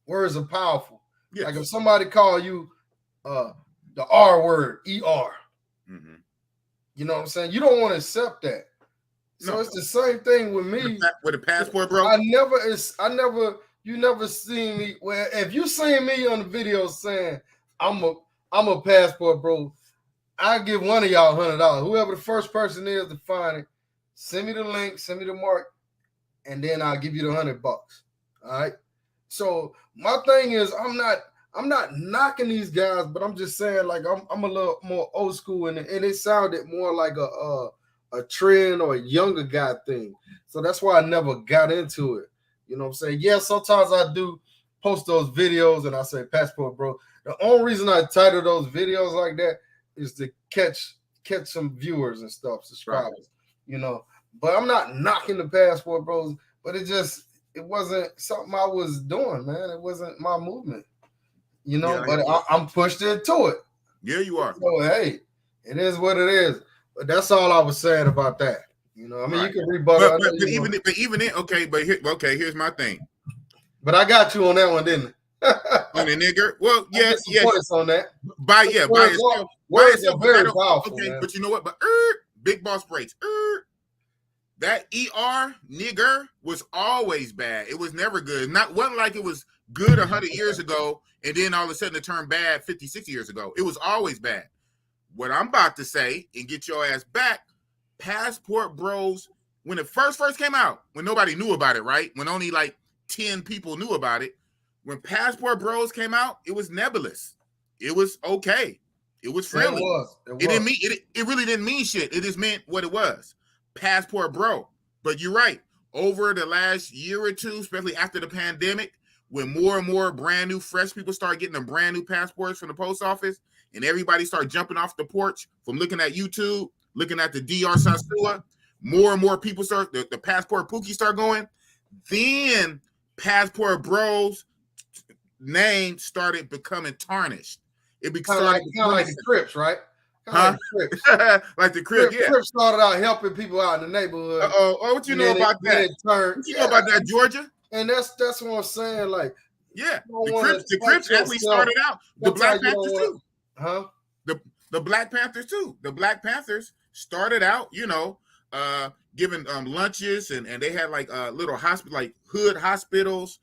Words are powerful. Yes. Like if somebody call you the R word, ER. Mm-hmm. You know what I'm saying? You don't want to accept that. So it's the same thing with me. With a passport, bro. You never seen me. Well, if you seen me on the video saying I'm a passport, bro, I give one of y'all $100. Whoever the first person is to find it, send me the link, send me the mark, and then I'll give you the $100. All right. So my thing is, I'm not knocking these guys, but I'm just saying, like, I'm a little more old school, and it sounded more like a trend or a younger guy thing. So that's why I never got into it. You know what I'm saying? Yeah, sometimes I do post those videos and I say passport, bro. The only reason I title those videos like that is to catch some viewers and stuff, subscribers, right. You know. But I'm not knocking the passport, bros. But it wasn't something I was doing, man. It wasn't my movement, you know. Yeah, but I'm pushed into it. Yeah, you are. So hey, it is what it is. But that's all I was saying about that. You know, I mean, right. You can rebuttal. But even then, okay. But here's my thing. But I got you on that one, didn't I? On the nigger. Well, yeah. On that. By itself. Words are very powerful. Okay, man. But you know what? But big boss breaks. That ER nigger was always bad. It was never good. Wasn't like it was good 100 years ago, and then all of a sudden it turned bad 50, 60 years ago. It was always bad. What I'm about to say, and get your ass back, passport bros, when it first came out, when nobody knew about it, right? When only like 10 people knew about it. When passport bros came out, it was nebulous. It was okay. It was friendly. It didn't mean it really didn't mean shit. It just meant what it was. Passport bro. But you're right. Over the last year or two, especially after the pandemic, when more and more brand new fresh people start getting them brand new passports from the post office, and everybody start jumping off the porch from looking at YouTube, looking at the DR Sansua, more and more people start the passport pookie start going, then passport bros name started becoming tarnished. It became like the Crips, right? Huh? Like the Crips, yeah. Crips started out helping people out in the neighborhood. What you know about that? What you know about that, Georgia? And that's what I'm saying. Like, yeah, the Crips actually started out the Black Panthers too. Huh? The Black Panthers too. The Black Panthers started out, giving lunches and they had like little hospital, like hood hospitals,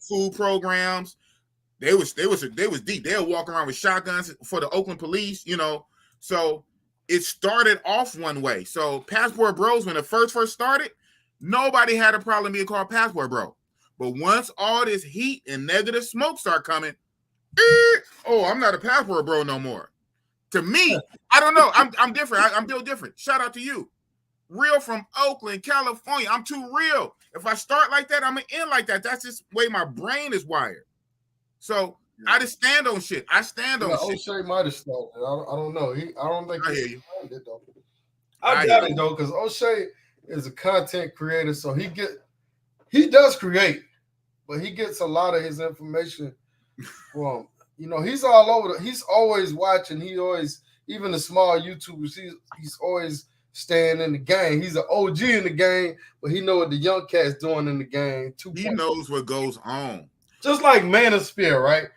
food programs. They was deep. They were walking around with shotguns for the Oakland police, So it started off one way. So Passport Bros, when it first started, nobody had a problem being called Passport Bro. But once all this heat and negative smoke start coming, I'm not a Passport Bro no more. To me, I don't know. I'm different. I'm built different. Shout out to you. Real from Oakland, California. I'm too real. If I start like that, I'm going to end like that. That's just the way my brain is wired. So I just stand on shit. I stand on shit. O'Shea might have started. I don't know. I don't think I hear you. It, though. I got it though, because O'Shea is a content creator, so he does create, but he gets a lot of his information from. He's all over. He's always watching. He always, even the small YouTubers, he's always staying in the game. He's an OG in the game, but he know what the young cats doing in the game too. He knows what goes on. Just like Manosphere, right?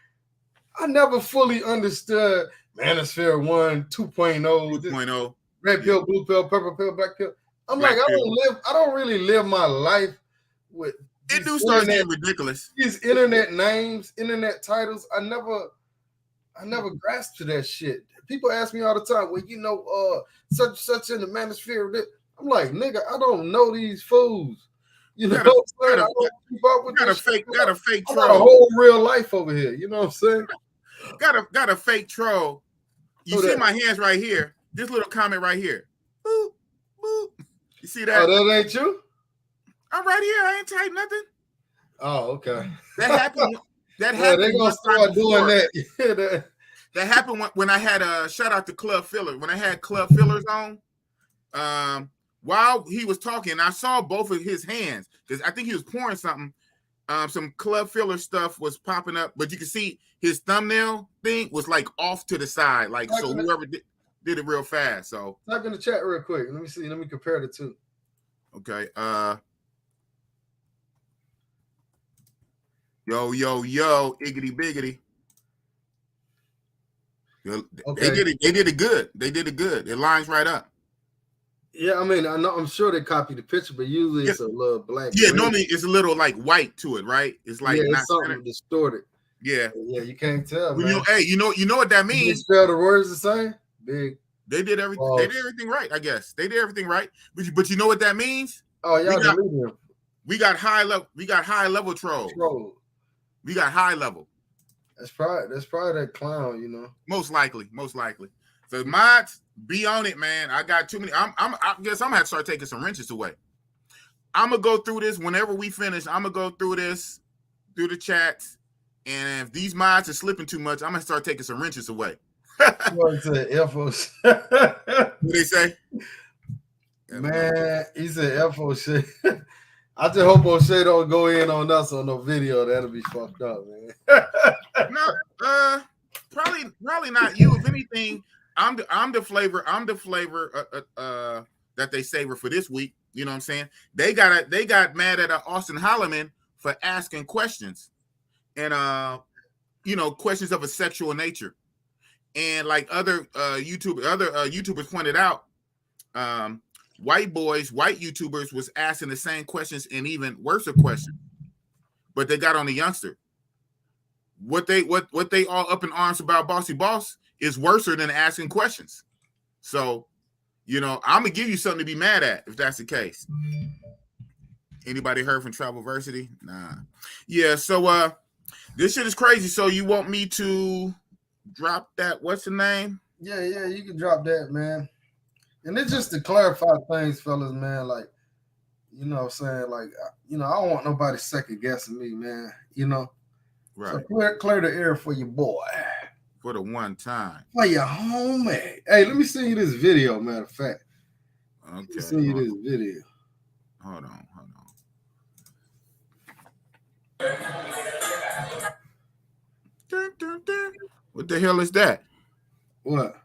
I never fully understood Manosphere 1, 2.0, 2.0, red pill, blue pill, purple pill, black pill. I'm like, I don't really live my life with. It do start getting ridiculous. These internet names, internet titles, I never grasped to that shit. People ask me all the time, well, such in the Manosphere. I'm like, nigga, I don't know these fools. I don't keep up with got a fake troll. I got a whole real life over here. You know what I'm saying? Got a fake troll. You see my hands right here. This little comment right here. Boop, boop. You see that? Oh, that ain't you? I'm right here. I ain't typed nothing. Oh, okay. That happened. They're gonna start doing that. That happened when I had a shout out to Club Filler. When I had Club Fillers on, while he was talking, I saw both of his hands because I think he was pouring something. Some Club Filler stuff was popping up, but you can see his thumbnail thing was like off to the side, like so whoever did it real fast. So type in the chat real quick. Let me see. Let me compare the two. Okay. Yo, Iggitty Biggitty. Okay. They did it good. It lines right up. Yeah, I mean, I'm sure they copied the picture, but usually it's a little black. Yeah, normally it's a little like white to it, right? It's like it's something distorted. Yeah. Yeah, you can't tell. Man. You know what that means? They spell the words the same. Big. They did everything. Balls. They did everything right, I guess. They did everything right. But you know what that means? Oh, y'all we got high level. We got high level trolls. We got high level. That's probably that clown, Most likely. So mods, be on it, man. I got too many. I guess I'm gonna have to start taking some wrenches away. I'm gonna go through this whenever we finish. I'm gonna go through this, through the chats, and if these mods are slipping too much, I'm gonna start taking some wrenches away. What they say? Man, he said F O'Shea. I just hope O'Shea don't go in on us on no video. That'll be fucked up, man. No, probably not you. If anything, I'm the flavor that they savor for this week. You know what I'm saying? They got mad at Austin Holloman for asking questions, and questions of a sexual nature, and like other YouTubers pointed out, white YouTubers was asking the same questions and even worse questions, but they got on the youngster. What they all up in arms about Bossy Boss is worse than asking questions. So, I'm gonna give you something to be mad at if that's the case. Anybody heard from Travelversity? Nah. Yeah. So, this shit is crazy. So you want me to drop that? What's the name? Yeah, you can drop that, man. And it's just to clarify things, fellas, man. Like, what I'm saying? Like, I don't want nobody second guessing me, man. Right. So clear the air for your boy. For the one time. For your homie. Hey, let me send you this video, matter of fact. Okay. Let me send you this video. Hold on. Dun, dun, dun. What the hell is that? What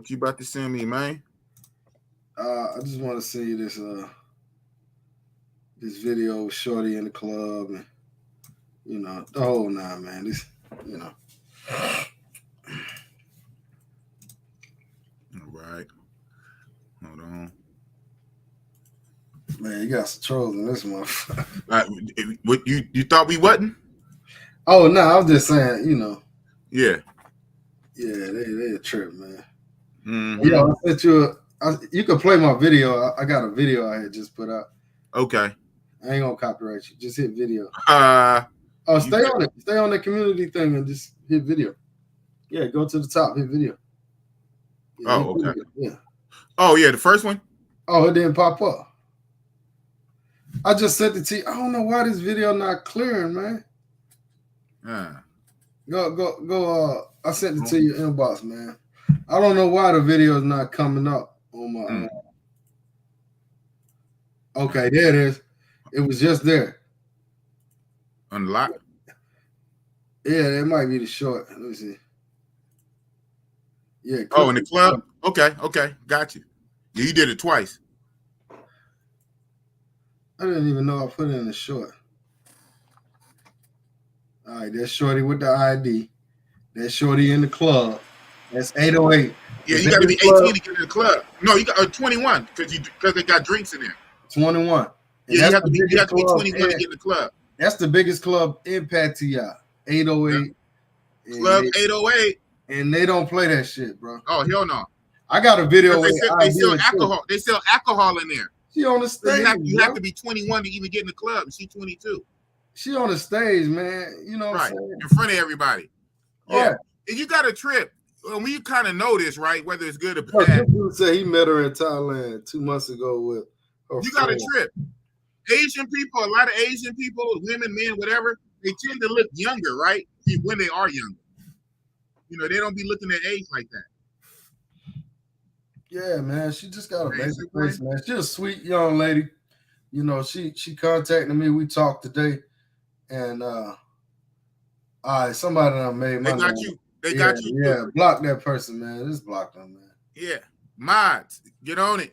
you about to send me, man? I just want to send you this video with Shorty in the club and the whole nine, man. This, Yeah, you got some trolls in this motherfucker. What you thought we wasn't? Oh no, I was just saying, you know. Yeah. Yeah, they a trip, man. Mm-hmm. Yeah, I sent you you can play my video. I got a video I had just put out. Okay. I ain't gonna copyright you. Just hit video. Stay on it. Stay on the community thing and just hit video. Yeah, go to the top, hit video. Yeah, okay. Video. Yeah. Oh yeah, the first one. Oh, it didn't pop up. I just sent it to you. I don't know why this video not clearing, man. Go. I sent it to your inbox, man. I don't know why the video is not coming up on my. Okay, there it is. It was just there. Unlock. Yeah, that might be the short. Let me see. Yeah. Oh, in the club. Okay, got you. Yeah, you did it twice. I didn't even know I put it in the short. All right, that's Shorty with the ID. That's Shorty in the club. That's 808. Yeah, you got to be 18 to get in the club. No, you got 21 because they got drinks in there. 21. Yeah, you have to be 21 to get in the club. That's the biggest club in Pattaya. 808. Yeah. Club 808. And they don't play that shit, bro. Oh, hell no. I got a video where they sell alcohol. They sell alcohol in there. She on the stage. You have to be 21 to even get in the club. And she's 22. She on the stage, man. You know what I'm saying? In front of everybody. Yeah. Right. And you got a trip. And we kind of know this, right? Whether it's good or bad. Dude said he met her in Thailand 2 months ago with her You friend. got a trip. Asian people, a lot of Asian people, women, men, whatever, they tend to look younger, right? When they are younger. You know, they don't be looking at age like that. Yeah, man. She just got a basic face, man. She's a sweet young lady. You know, she contacted me. We talked today. And all right, somebody done made my got you. They got you. Yeah, block that person, man. Just block them, man. Yeah. Mods, get on it.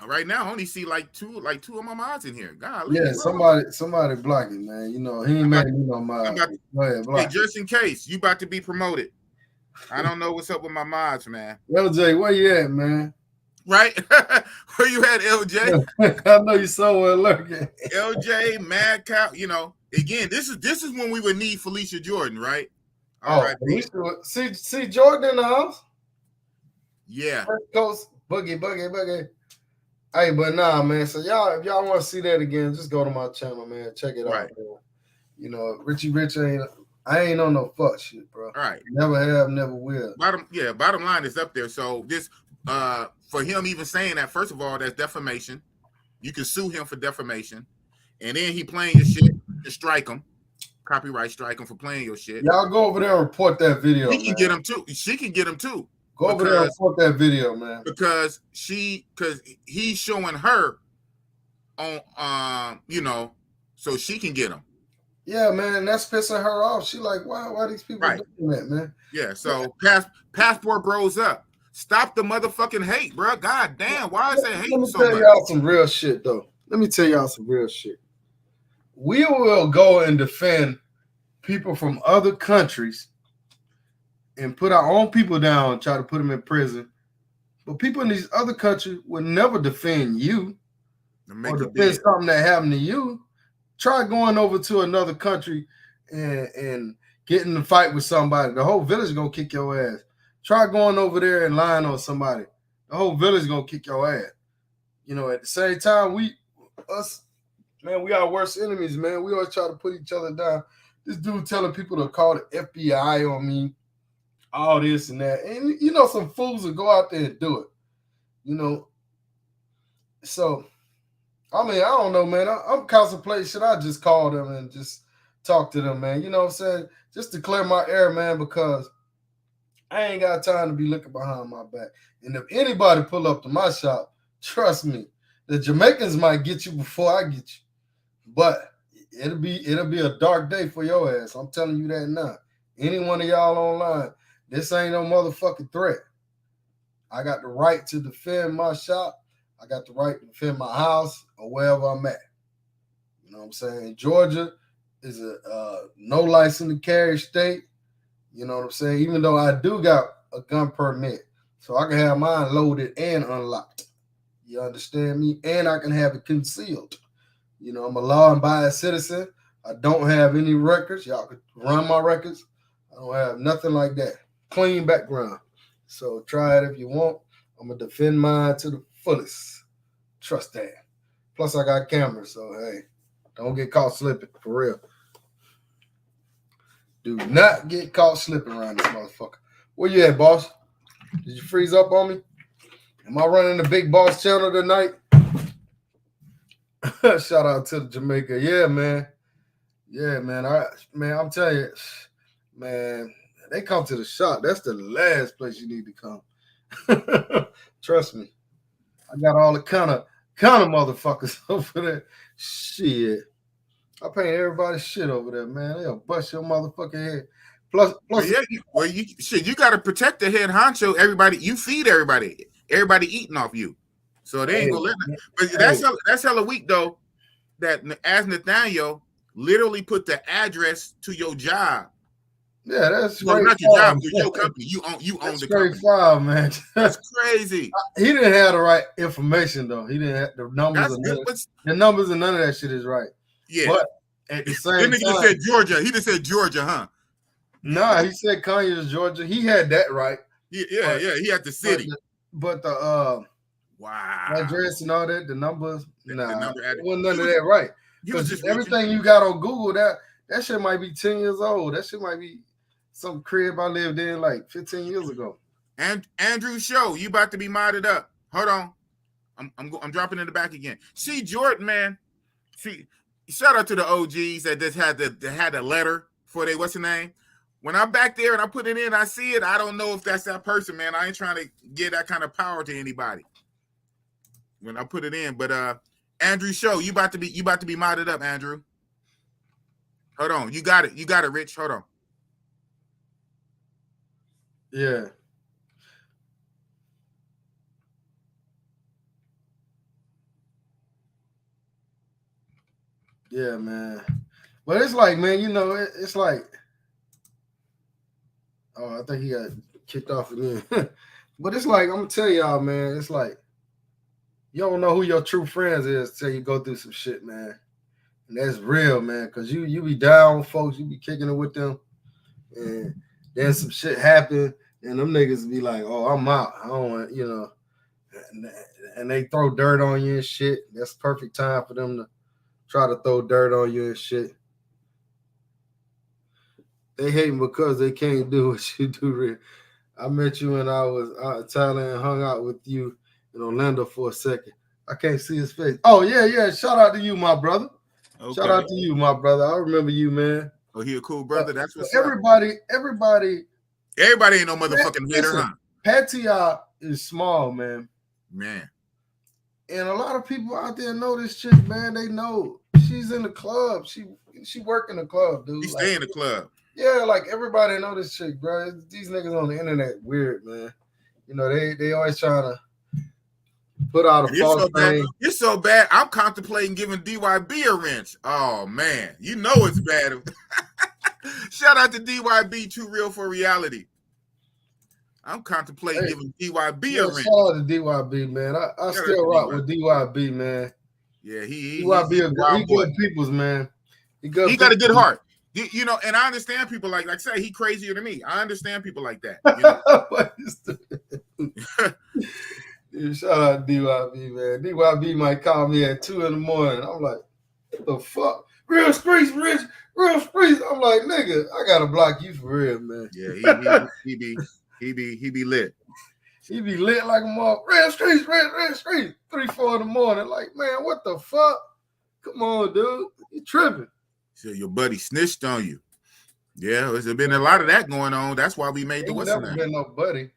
Right now, I only see like two of my mods in here. God, yeah, somebody block it, man. You know, he ain't made me no mod. Go ahead, block. Hey, just in case you about to be promoted. I don't know what's up with my mods, man. LJ, where you at, man? Right? Where you at, LJ? I know you somewhere lurking. LJ, Mad Cow, you know. Again, this is when we would need Felicia Jordan, right? All right. See Jordan in the house? Yeah. West Coast boogie. Hey, but nah, man. So if y'all want to see that again, just go to my channel, man. Check it out. Man. You know, Richie Rich I ain't on no fuck shit, bro. All right. Never have, never will. Bottom line is up there. So this for him even saying that, first of all, that's defamation. You can sue him for defamation. And then he playing your shit, you strike him. Copyright strike him for playing your shit. Y'all go over there and report that video. He can get him too. She can get him too. Go over there and report that video, man. Because he's showing her on you know, so she can get him. Yeah, man, that's pissing her off. She like, why these people doing that, man? Yeah, so passport bros up. Stop the motherfucking hate, bro. God damn, why is that hate so much? Let me tell y'all some real shit, though. We will go and defend people from other countries and put our own people down and try to put them in prison. But people in these other countries would never defend you or defend something that happened to you. Try going over to another country and getting in a fight with somebody. The whole village is going to kick your ass. Try going over there and lying on somebody. The whole village is going to kick your ass. You know, at the same time, we are worst enemies, man. We always try to put each other down. This dude telling people to call the FBI on me, all this and that. And, you know, some fools will go out there and do it. You know, so, I mean, I don't know, man. I'm contemplating, should I just call them and just talk to them, man? You know what I'm saying? Just to clear my air, man, because I ain't got time to be looking behind my back. And if anybody pull up to my shop, trust me, the Jamaicans might get you before I get you. But it'll be a dark day for your ass. I'm telling you that now. Any one of y'all online, this ain't no motherfucking threat. I got the right to defend my shop. I got the right to defend my house or wherever I'm at. You know what I'm saying? Georgia is a no license to carry state. You know what I'm saying? Even though I do got a gun permit, so I can have mine loaded and unlocked. You understand me? And I can have it concealed. You know, I'm a law-abiding citizen. I don't have any records. Y'all could run my records. I don't have nothing like that. Clean background. So try it if you want. I'm going to defend mine to the fullest. Trust that. Plus, I got cameras. So, hey, don't get caught slipping. For real. Do not get caught slipping around this motherfucker. Where you at, boss? Did you freeze up on me? Am I running the Big Boss channel tonight? Shout out to Jamaica. Yeah, man. Yeah, man. I'm telling you, man, they come to the shop. That's the last place you need to come. Trust me. I got all the kind of motherfuckers over there. Shit. I paint everybody's shit over there, man. They'll bust your motherfucking head. Plus, yeah, you got to protect the head honcho. Everybody, you feed everybody. Everybody eating off you, so they ain't gonna let that. But that's hella weak though. That as Nathaniel literally put the address to your job. Yeah, that's not your job, but your company. You own the company. File, man. That's crazy. He didn't have the right information though. He didn't have the numbers. The numbers and none of that shit is right. Yeah, but at the same time, just said Georgia. He just said Georgia, huh? Nah, he said Kanye's Georgia. He had that right. Yeah. He had the city. But the address and all that, the numbers, wasn't none of that right. Because everything you got on Google, that shit might be 10 years old. That shit might be some crib I lived in like 15 years ago. And Andrew Show, you about to be modded up. Hold on. I'm dropping in the back again. See, Jordan, man. See, shout out to the OGs that just had the letter for what's the name? When I'm back there and I put it in, I see it. I don't know if that's that person, man. I ain't trying to give that kind of power to anybody when I put it in. But Andrew Show, you about to be modded up, Andrew. Hold on. You got it, Rich. Hold on. Yeah. Yeah, man. But it's like, man, you know, it's like, oh, I think he got kicked off again. But it's like, I'm gonna tell y'all, man, it's like you don't know who your true friends is till you go through some shit, man. And that's real, man, because you be down with folks, you be kicking it with them, and then some shit happen, and them niggas be like, oh, I'm out. I don't want, you know, and they throw dirt on you and shit. That's perfect time for them to try to throw dirt on you and shit. They hating because they can't do what you do, Rick. I met you when I was out in Thailand and hung out with you in Orlando for a second. I can't see his face. Oh, yeah. Shout out to you, my brother. Okay. Shout out to you, my brother. I remember you, man. Oh, he a cool brother. That's what's everybody ain't no motherfucking hater, huh? Patia is small, man. Man. And a lot of people out there know this chick, man. They know she's in the club. She work in the club, dude. She stay in the club. Yeah, like everybody know this chick, bro. These niggas on the internet weird, man. You know, they always trying to put out a false thing. It's so bad. I'm contemplating giving DYB a wrench. Oh man, you know it's bad. Shout out to DYB, Too Real for Reality. I'm contemplating giving DYB a wrench. Shout out to DYB, man. I still rock with DYB, man. Yeah, DYB he good people's, man. He got a good heart. You know, and I understand people like I say, he crazier than me. I understand people like that. You know? Dude, shout out to DYB, man. DYB might call me at 2 a.m. I'm like, what the fuck? Real streets, Rich. Real streets. I'm like, nigga, I gotta block you for real, man. Yeah, he be lit. He be lit like a mother. Real streets, real streets. 3, 4 a.m. Like, man, what the fuck? Come on, dude. You tripping. So your buddy snitched on you. Yeah, there's been a lot of that going on. That's why we made the what's never been no buddy.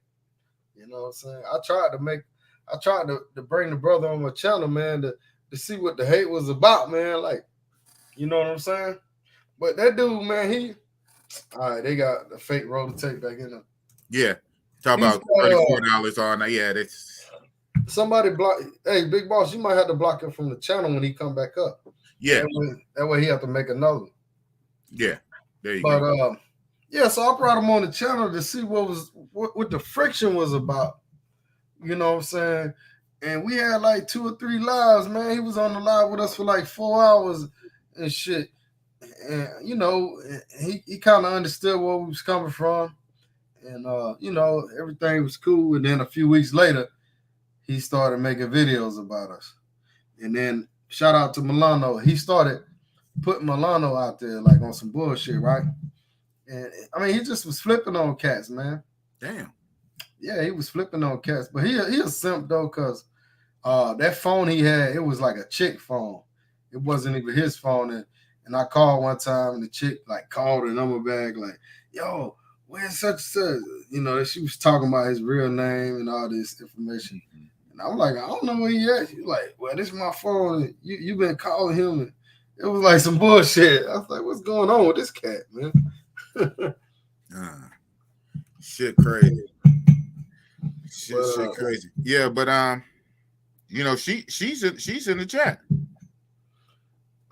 You know what I'm saying? I tried to bring the brother on my channel, man, to see what the hate was about, man. Like, you know what I'm saying? But that dude, man, all right, they got the fake roll tape back in there. Yeah. Talk about $34 on that. Yeah, that's somebody block. Hey, Big Boss, you might have to block him from the channel when he come back up. Yeah. That way he have to make another. Yeah. There you go. But yeah, so I brought him on the channel to see what the friction was about. You know what I'm saying? And we had like 2 or 3 lives, man. He was on the live with us for like 4 hours and shit. And you know, he kind of understood where we was coming from. And you know, everything was cool. And then a few weeks later, he started making videos about us. And then shout out to Milano. He started putting Milano out there like on some bullshit, right? And I mean, he just was flipping on cats, man. Damn. Yeah, he was flipping on cats. But he a simp though, because that phone he had, it was like a chick phone. It wasn't even his phone. And I called one time and the chick like called her number back, like, yo, where's such and such? You know, she was talking about his real name and all this information. And I'm like, I don't know where he at. She's like, well, this is my phone. You been calling him. And it was like some bullshit. I was like, what's going on with this cat, man? Shit crazy. Shit crazy. Yeah, but you know, she's in the chat.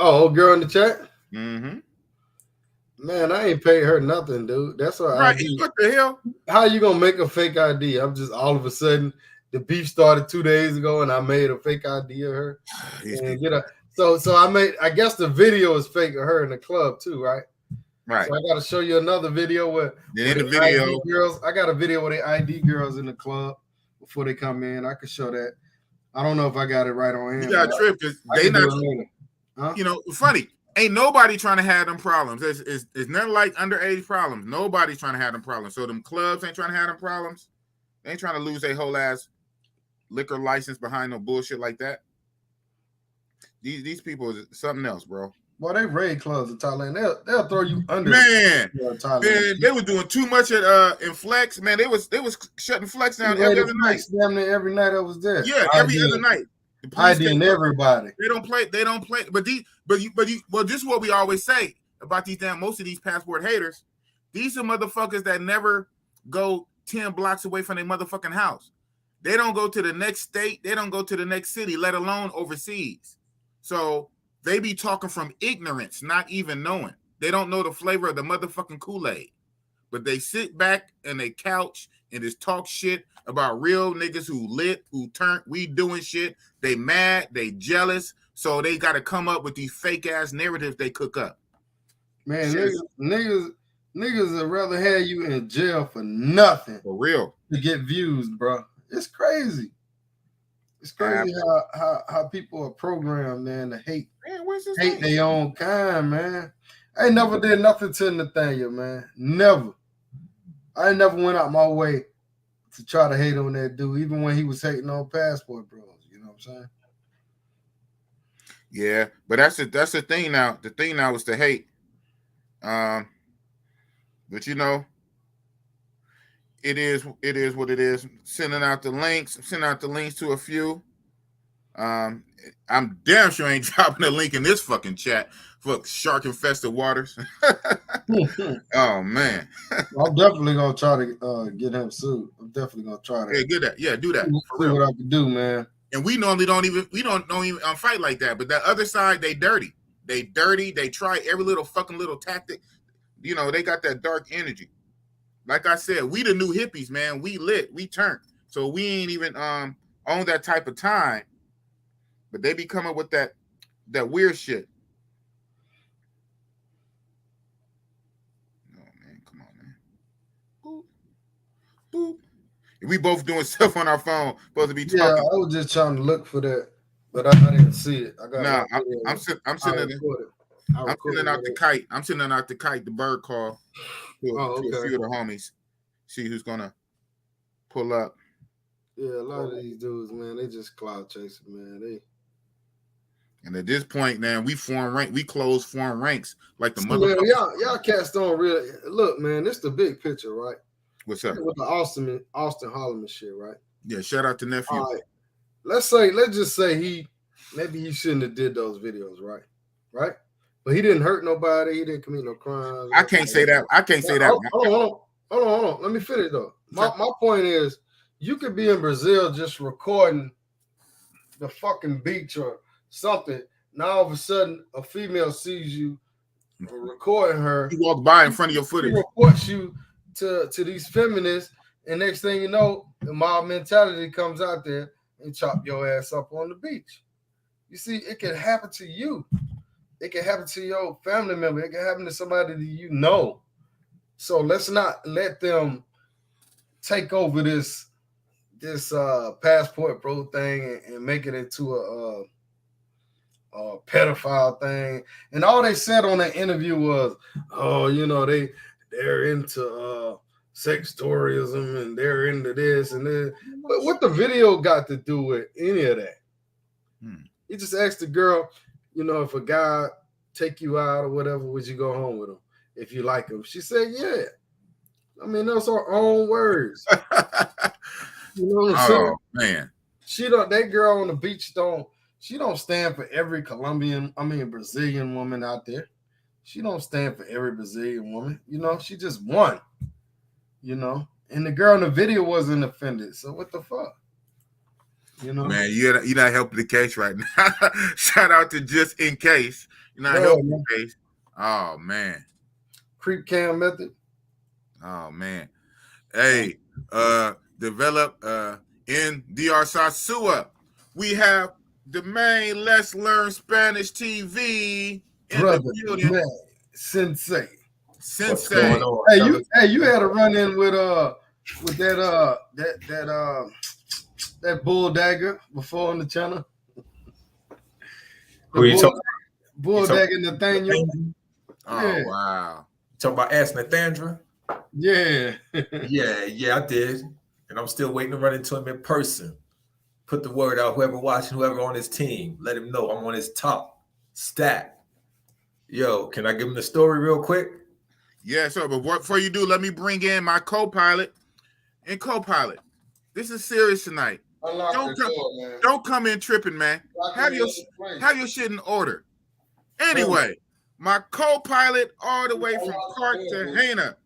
Oh, girl in the chat? Mm-hmm. Man, I ain't paid her nothing, dude. That's her right. ID. What the hell? How you gonna make a fake ID? I'm just all of a sudden the beef started 2 days ago and I made a fake ID of her. And so I guess the video is fake of her in the club too, right? Right. So I gotta show you another video where in the video ID girls. I got a video with the ID girls in the club before they come in. I could show that. I don't know if I got it right on hand. You got a trip because they not. Huh? You know, funny. Ain't nobody trying to have them problems. It's nothing like underage problems. Nobody's trying to have them problems. So them clubs ain't trying to have them problems. They ain't trying to lose their whole ass liquor license behind no bullshit like that. These people is something else, bro. Well, they raid clubs in Thailand. They'll throw you under. Man, they were doing too much at in Flex. Man, they was shutting Flex down every other night. Damn near every night I was there. Yeah, every other night. IDing everybody. They don't play. But this is what we always say about most of these passport haters. These are motherfuckers that never go 10 blocks away from their motherfucking house. They don't go to the next state. They don't go to the next city, let alone overseas. So they be talking from ignorance, not even knowing. They don't know the flavor of the motherfucking Kool-Aid. But they sit back and they couch and just talk shit about real niggas who lit, who turned, we doing shit. They mad, they jealous, so they got to come up with these fake ass narratives they cook up. Man, niggas would rather have you in jail for nothing. For real. To get views, bro. It's crazy. It's crazy how people are programmed, man, to hate their own kind, man. I ain't never did nothing to Nathaniel, man. Never. I never went out my way to try to hate on that dude, even when he was hating on Passport Bros. You know what I'm saying? Yeah, but that's the thing now. The thing now is to hate. But you know, it is what it is. Sending out the links to a few. I'm damn sure ain't dropping a link in this fucking chat for shark infested waters. Oh man. I'm definitely gonna try to get him sued. I'm definitely gonna try to. Yeah, get that. Yeah, do that. See what I can do, man. And we normally don't even fight like that. But that other side, they dirty. They try every little tactic. You know, they got that dark energy. Like I said, we the new hippies, man. We lit, we turned. So we ain't even on that type of time. But they be coming with that weird shit. Oh man, come on, man. Boop. Boop. We both doing stuff on our phone, supposed to be talking. Yeah, I was just trying to look for that, but I didn't see it. I'm sending out the kite. I'm sending out the kite, the bird call to a few of the homies. See who's gonna pull up. Yeah, a lot of these dudes, man, they just cloud chasing, man. And at this point, man, we close form ranks like the motherfucker. Y'all cats don't really look, man. This the big picture, right? What's up? With the Austin Holloman shit, right? Yeah, shout out to nephew. All right. Let's just say maybe he shouldn't have did those videos, right? Right? But he didn't hurt nobody. He didn't commit no crimes. I can't say that. I can't say that. Hold on. Let me finish though. My point is, you could be in Brazil just recording the fucking beach or something. Now all of a sudden, a female sees you recording her. You walk by in front of your footage. She reports you to these feminists, and next thing you know, the mob mentality comes out there. and chop your ass up on the beach. You see, it can happen to you. It can happen to your family member. It can happen to somebody that you know. So let's not let them take over this passport bro thing and make it into a pedophile thing. And all they said on that interview was, oh, you know, they're into sex tourism and they're into this and this. But what the video got to do with any of that? He just asked the girl, you know, if a guy take you out or whatever, would you go home with him if you like him? She said, yeah. I mean, those are her own words. You know what I'm saying? Man. That girl on the beach she don't stand for every Brazilian woman out there. She don't stand for every Brazilian woman. You know, she just one. You know, and the girl in the video wasn't offended. So what the fuck? You know, man, you're not helping the case right now. Shout out to Just In Case. You're not helping the case. Oh man. Creep cam method. Oh man. Hey, develop in DR Sasua. We have the main Let's Learn Spanish TV in the building. Man, Sensei. Hey, you had a run in with that bull dagger before on the channel. Who you talking? Bull dagger Nathaniel. Oh yeah. Wow. Talking about Ask Nathandra? Yeah. yeah, I did. And I'm still waiting to run into him in person. Put the word out, whoever watching, whoever on his team, let him know I'm on his top stack. Yo, can I give him the story real quick? Yeah, sir. But before you do, let me bring in my co-pilot. And co-pilot, this is serious tonight. Don't come in tripping, man. Have your shit in order. Anyway, my co-pilot all the way from Cartagena.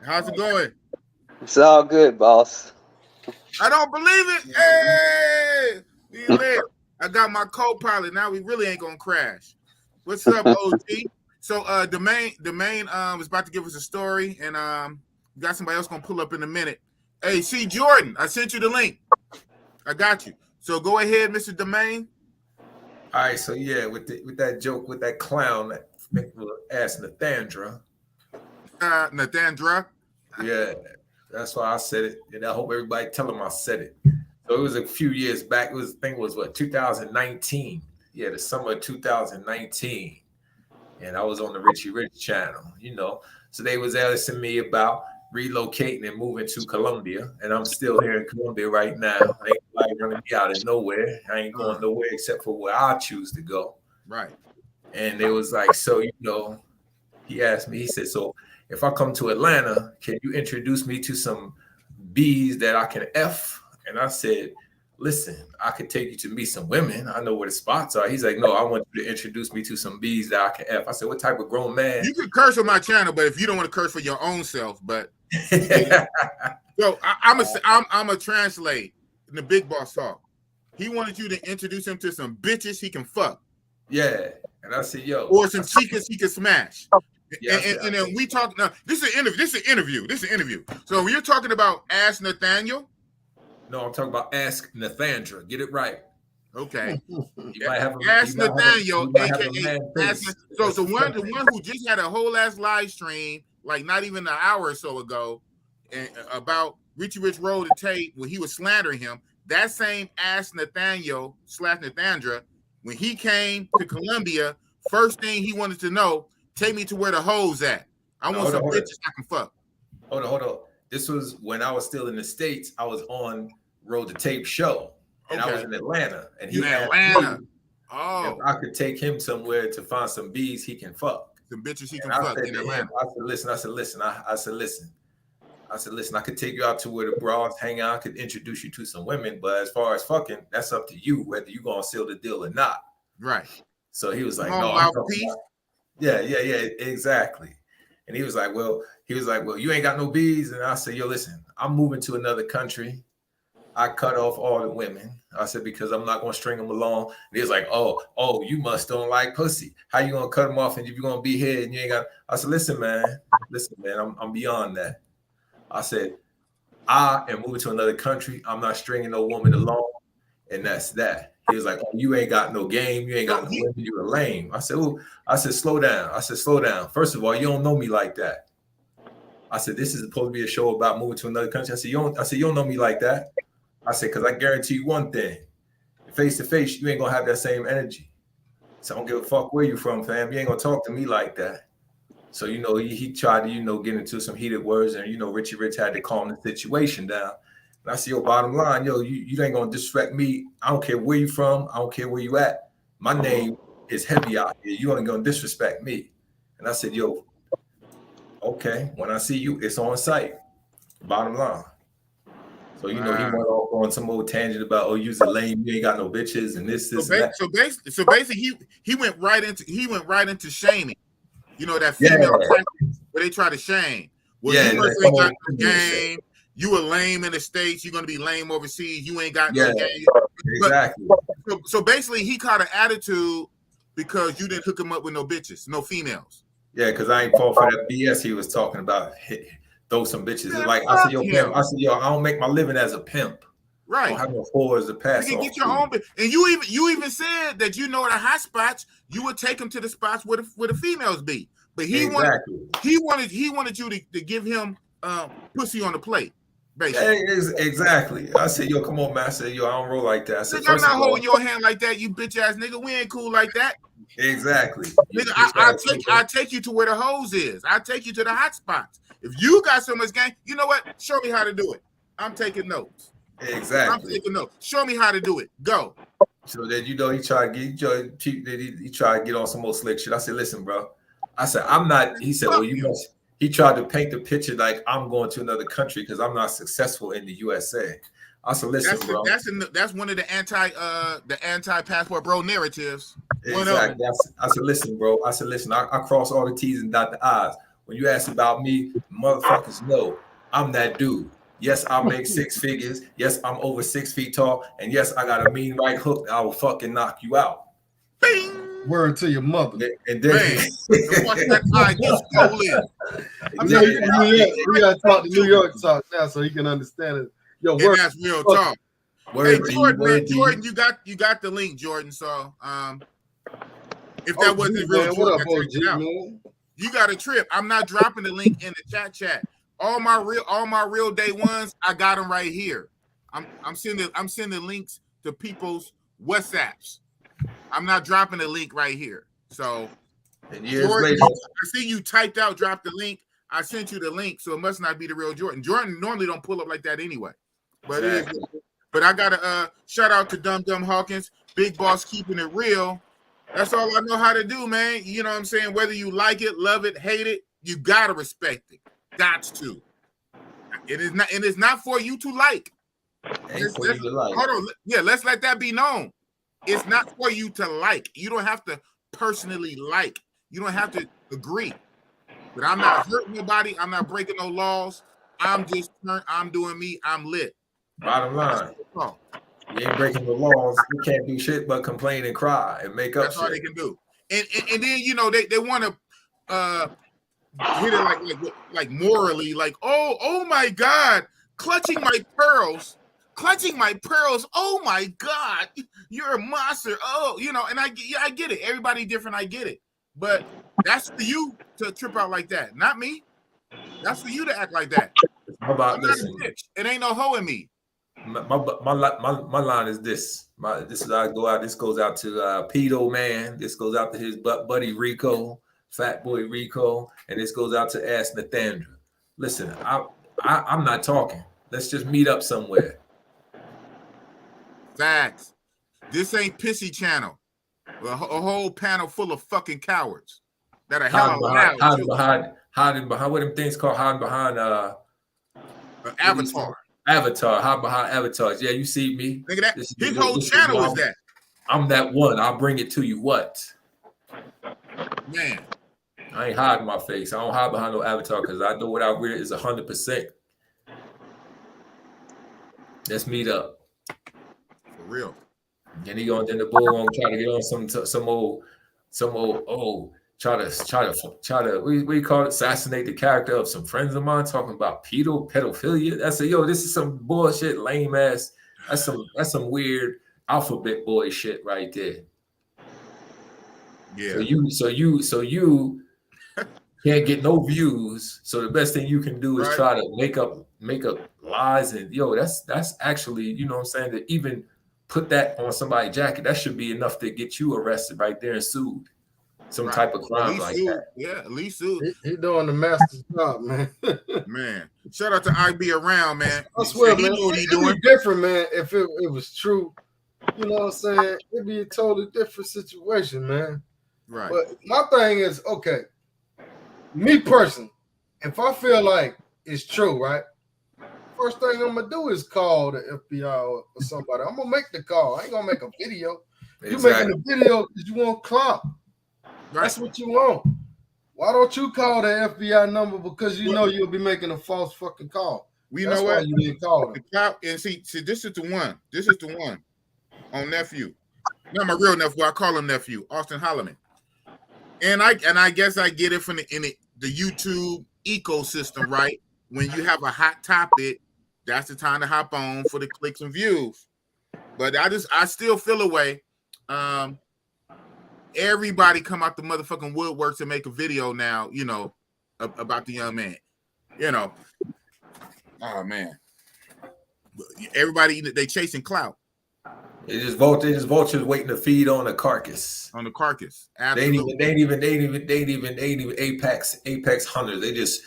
How's it going? It's all good, boss. I don't believe it. Hey, I got my co-pilot. Now we really ain't gonna crash. What's up, OG? So the main is about to give us a story, and we got somebody else gonna pull up in a minute. Hey, C. Jordan, I sent you the link. I got you. So go ahead, Mr. Domain. All right, so yeah, with that joke with that clown that asked Nathandra. Nathandra. Yeah, that's why I said it, and I hope everybody tell him I said it. So it was a few years back. I think it was 2019. Yeah, the summer of 2019. And I was on the Richie Rich channel, you know. So they was asking me about relocating and moving to Colombia. And I'm still here in Colombia right now. Ain't nobody running me out of nowhere. I ain't going nowhere except for where I choose to go. Right. And they was like, so, you know, he asked me, he said, so if I come to Atlanta, can you introduce me to some bees that I can F? And I said, listen, I could take you to meet some women. I know where the spots are. He's like, no, I want you to introduce me to some bees that I can F. I said, what type of grown man? You can curse on my channel, but if you don't want to curse for your own self, but so I'm a translate in the Big Boss talk. He wanted you to introduce him to some bitches he can fuck. Yeah. And I said, yo. Or some chicas he can smash. Yeah, and then we talk now. This is an interview. So when you're talking about Ask Nathaniel. No, I'm talking about Ask Nathandra. Get it right. Okay. Ask Nathaniel, aka so the one who just had a whole ass live stream, like not even an hour or so ago, about Richie Rich Roll the tape when he was slandering him. That same Ask Nathaniel / Nathandra, when he came to Colombia, first thing he wanted to know, take me to where the hoes at. I want some bitches I can fuck. Hold on. This was when I was still in the States. I was on Road to Tape show, and I was in Atlanta. And he asked me if I could take him somewhere to find some bees he can fuck. Some bitches he can fuck in Atlanta. I said, listen. I could take you out to where the bras hang out. I could introduce you to some women, but as far as fucking, that's up to you, whether you gonna seal the deal or not. Right. So he was like, yeah, exactly. And he was like, well, you ain't got no bees. And I said, yo, listen, I'm moving to another country. I cut off all the women. I said, because I'm not going to string them along. And he was like, oh, you must don't like pussy. How you going to cut them off and if you're going to be here and you ain't got, I said, listen, man, I'm beyond that. I said, I am moving to another country. I'm not stringing no woman along, and that's that. He was like, "Oh, you ain't got no game. You ain't got no women. You a lame." I said, "Oh," I said, "Slow down." I said, "Slow down. First of all, you don't know me like that." I said, "This is supposed to be a show about moving to another country." I said, "You don't know me like that." I said, "Because I guarantee you one thing: face to face, you ain't gonna have that same energy. So I don't give a fuck where you from, fam. You ain't gonna talk to me like that." So he tried to get into some heated words, and Richie Rich had to calm the situation down. And I said, "Yo, bottom line, you ain't gonna disrespect me. I don't care where you from. I don't care where you at. My name is heavy out here. You ain't gonna disrespect me." And I said, "Yo, okay. When I see you, it's on site. Bottom line." So he went off on some old tangent about, "Oh, you's a lame. You ain't got no bitches and this and that." So basically, he went right into shaming. That female tactics where they try to shame. Well, you ain't got no game. You a lame in the States. You're gonna be lame overseas. You ain't got no game. Exactly. So basically, he caught an attitude because you didn't hook him up with no bitches, no females. Yeah, because I ain't fall for that BS he was talking about. Throw some bitches. Man, like I said, "Yo, pimp." I said, "Yo, I don't make my living as a pimp. Right. I don't have no whores to pass You can off get your own, and you even said that the hot spots you would take him to the spots where the females be. But he wanted you to give him pussy on the plate, basically. Exactly. I said, "Yo, come on, man." I said, "Yo, I don't roll like that." I said, "I'm not holding your hand like that, you bitch ass nigga. We ain't cool like that." Exactly. Nigga, I take you to where the hose is. I take you to the hot spots. If you got so much game, you know what? Show me how to do it. I'm taking notes. Exactly. I'm taking notes. Show me how to do it. Go. So then he tried to get on some more slick shit. I said, "Listen, bro." I said, "I'm not." He said, "Well, you must." He tried to paint the picture like I'm going to another country because I'm not successful in the USA. I said, "Listen, bro." That's one of the anti-passport bro narratives. Exactly. I said, "Listen, bro." I said, "Listen, I cross all the T's and dot the I's. When you ask about me, motherfuckers know I'm that dude. Yes, I make 6 figures. Yes, I'm over 6 feet tall. And yes, I got a mean right hook that I will fucking knock you out." Bing! Word to your mother. And then watch that eye get stolen. We gotta talk to New York talk now so he can understand it. Yo, and that's real talk. Hey, Jordan, you got the link, Jordan. So if that wasn't real, Jordan, man? You got a trip. I'm not dropping the link in the chat. All my real day ones, I got them right here. I'm sending links to people's WhatsApps. I'm not dropping the link right here. So Jordan, I see you typed out, drop the link. I sent you the link, so it must not be the real Jordan. Jordan normally don't pull up like that anyway. But but I gotta shout out to Dum Dum Hawkins, Big Boss keeping it real. That's all I know how to do, man. You know what I'm saying? Whether you like it, love it, hate it, you gotta respect it. Got to. It's not for you to like. Hold on. Yeah, let's let that be known. It's not for you to like. You don't have to personally like. You don't have to agree. But I'm not hurting nobody. I'm not breaking no laws. I'm doing me. I'm lit. Bottom line. You ain't breaking the laws. You can't do shit but complain and cry and make up That's shit. all they can do. And then they want to hit it like morally, like oh my God, clutching my pearls. Oh my God, you're a monster. Oh, and I get it. Everybody different. I get it. But that's for you to trip out like that, not me. That's for you to act like that. How about this? It ain't no hoe in me. My line is this. This is how I go out. This goes out to Pedo Man. This goes out to his buddy Rico, Fat Boy Rico, and this goes out to Ass Nathandra. Listen, I'm not talking. Let's just meet up somewhere. Facts. This ain't Pissy Channel. A whole panel full of fucking cowards that are hella loud. Hiding behind what them things called? Hiding behind Avatar. Hide behind avatars. Yeah, you see me. Look at that. His whole channel is that. I'm that one. I'll bring it to you. What? Man. I ain't hiding my face. I don't hide behind no avatar because I know what I wear is 100%. Let's meet up. For real. Then the bull gonna try to get on some old try to we call it assassinate the character of some friends of mine talking about pedophilia. I said, yo, this is some bullshit, lame ass. That's some weird alphabet boy shit right there. Yeah. So you can't get no views. So the best thing you can do is try to make up lies, and yo, that's actually, you know what I'm saying, to even put that on somebody's jacket, that should be enough to get you arrested right there and sued. Some type of crime like that. Yeah, at least sued. He doing the master's job, man. Man, shout out to IB Around, man. I swear, man, it'd be different, man. If it was true, you know what I'm saying? It'd be a totally different situation, man. Right. But my thing is, okay, me personally, if I feel like it's true, right? First thing I'm gonna do is call the FBI or somebody. I'm gonna make the call. I ain't gonna make a video. Exactly. You making a video because you want clout. Right. That's what you want. Why don't you call the FBI number? Because you know you'll be making a false fucking call. Know what? You didn't call them. And see, this is the one. This is the one on nephew. Not my real nephew. I call him nephew, Austin Holloman. And I guess I get it from the YouTube ecosystem, right? When you have a hot topic, that's the time to hop on for the clicks and views. But I still feel a way. Everybody come out the motherfucking woodworks to make a video now, you know, about the young man. You know, oh man, everybody they chasing clout. They just vultures waiting to feed on the carcass. On the carcass. Absolutely. They ain't even apex hunters. They just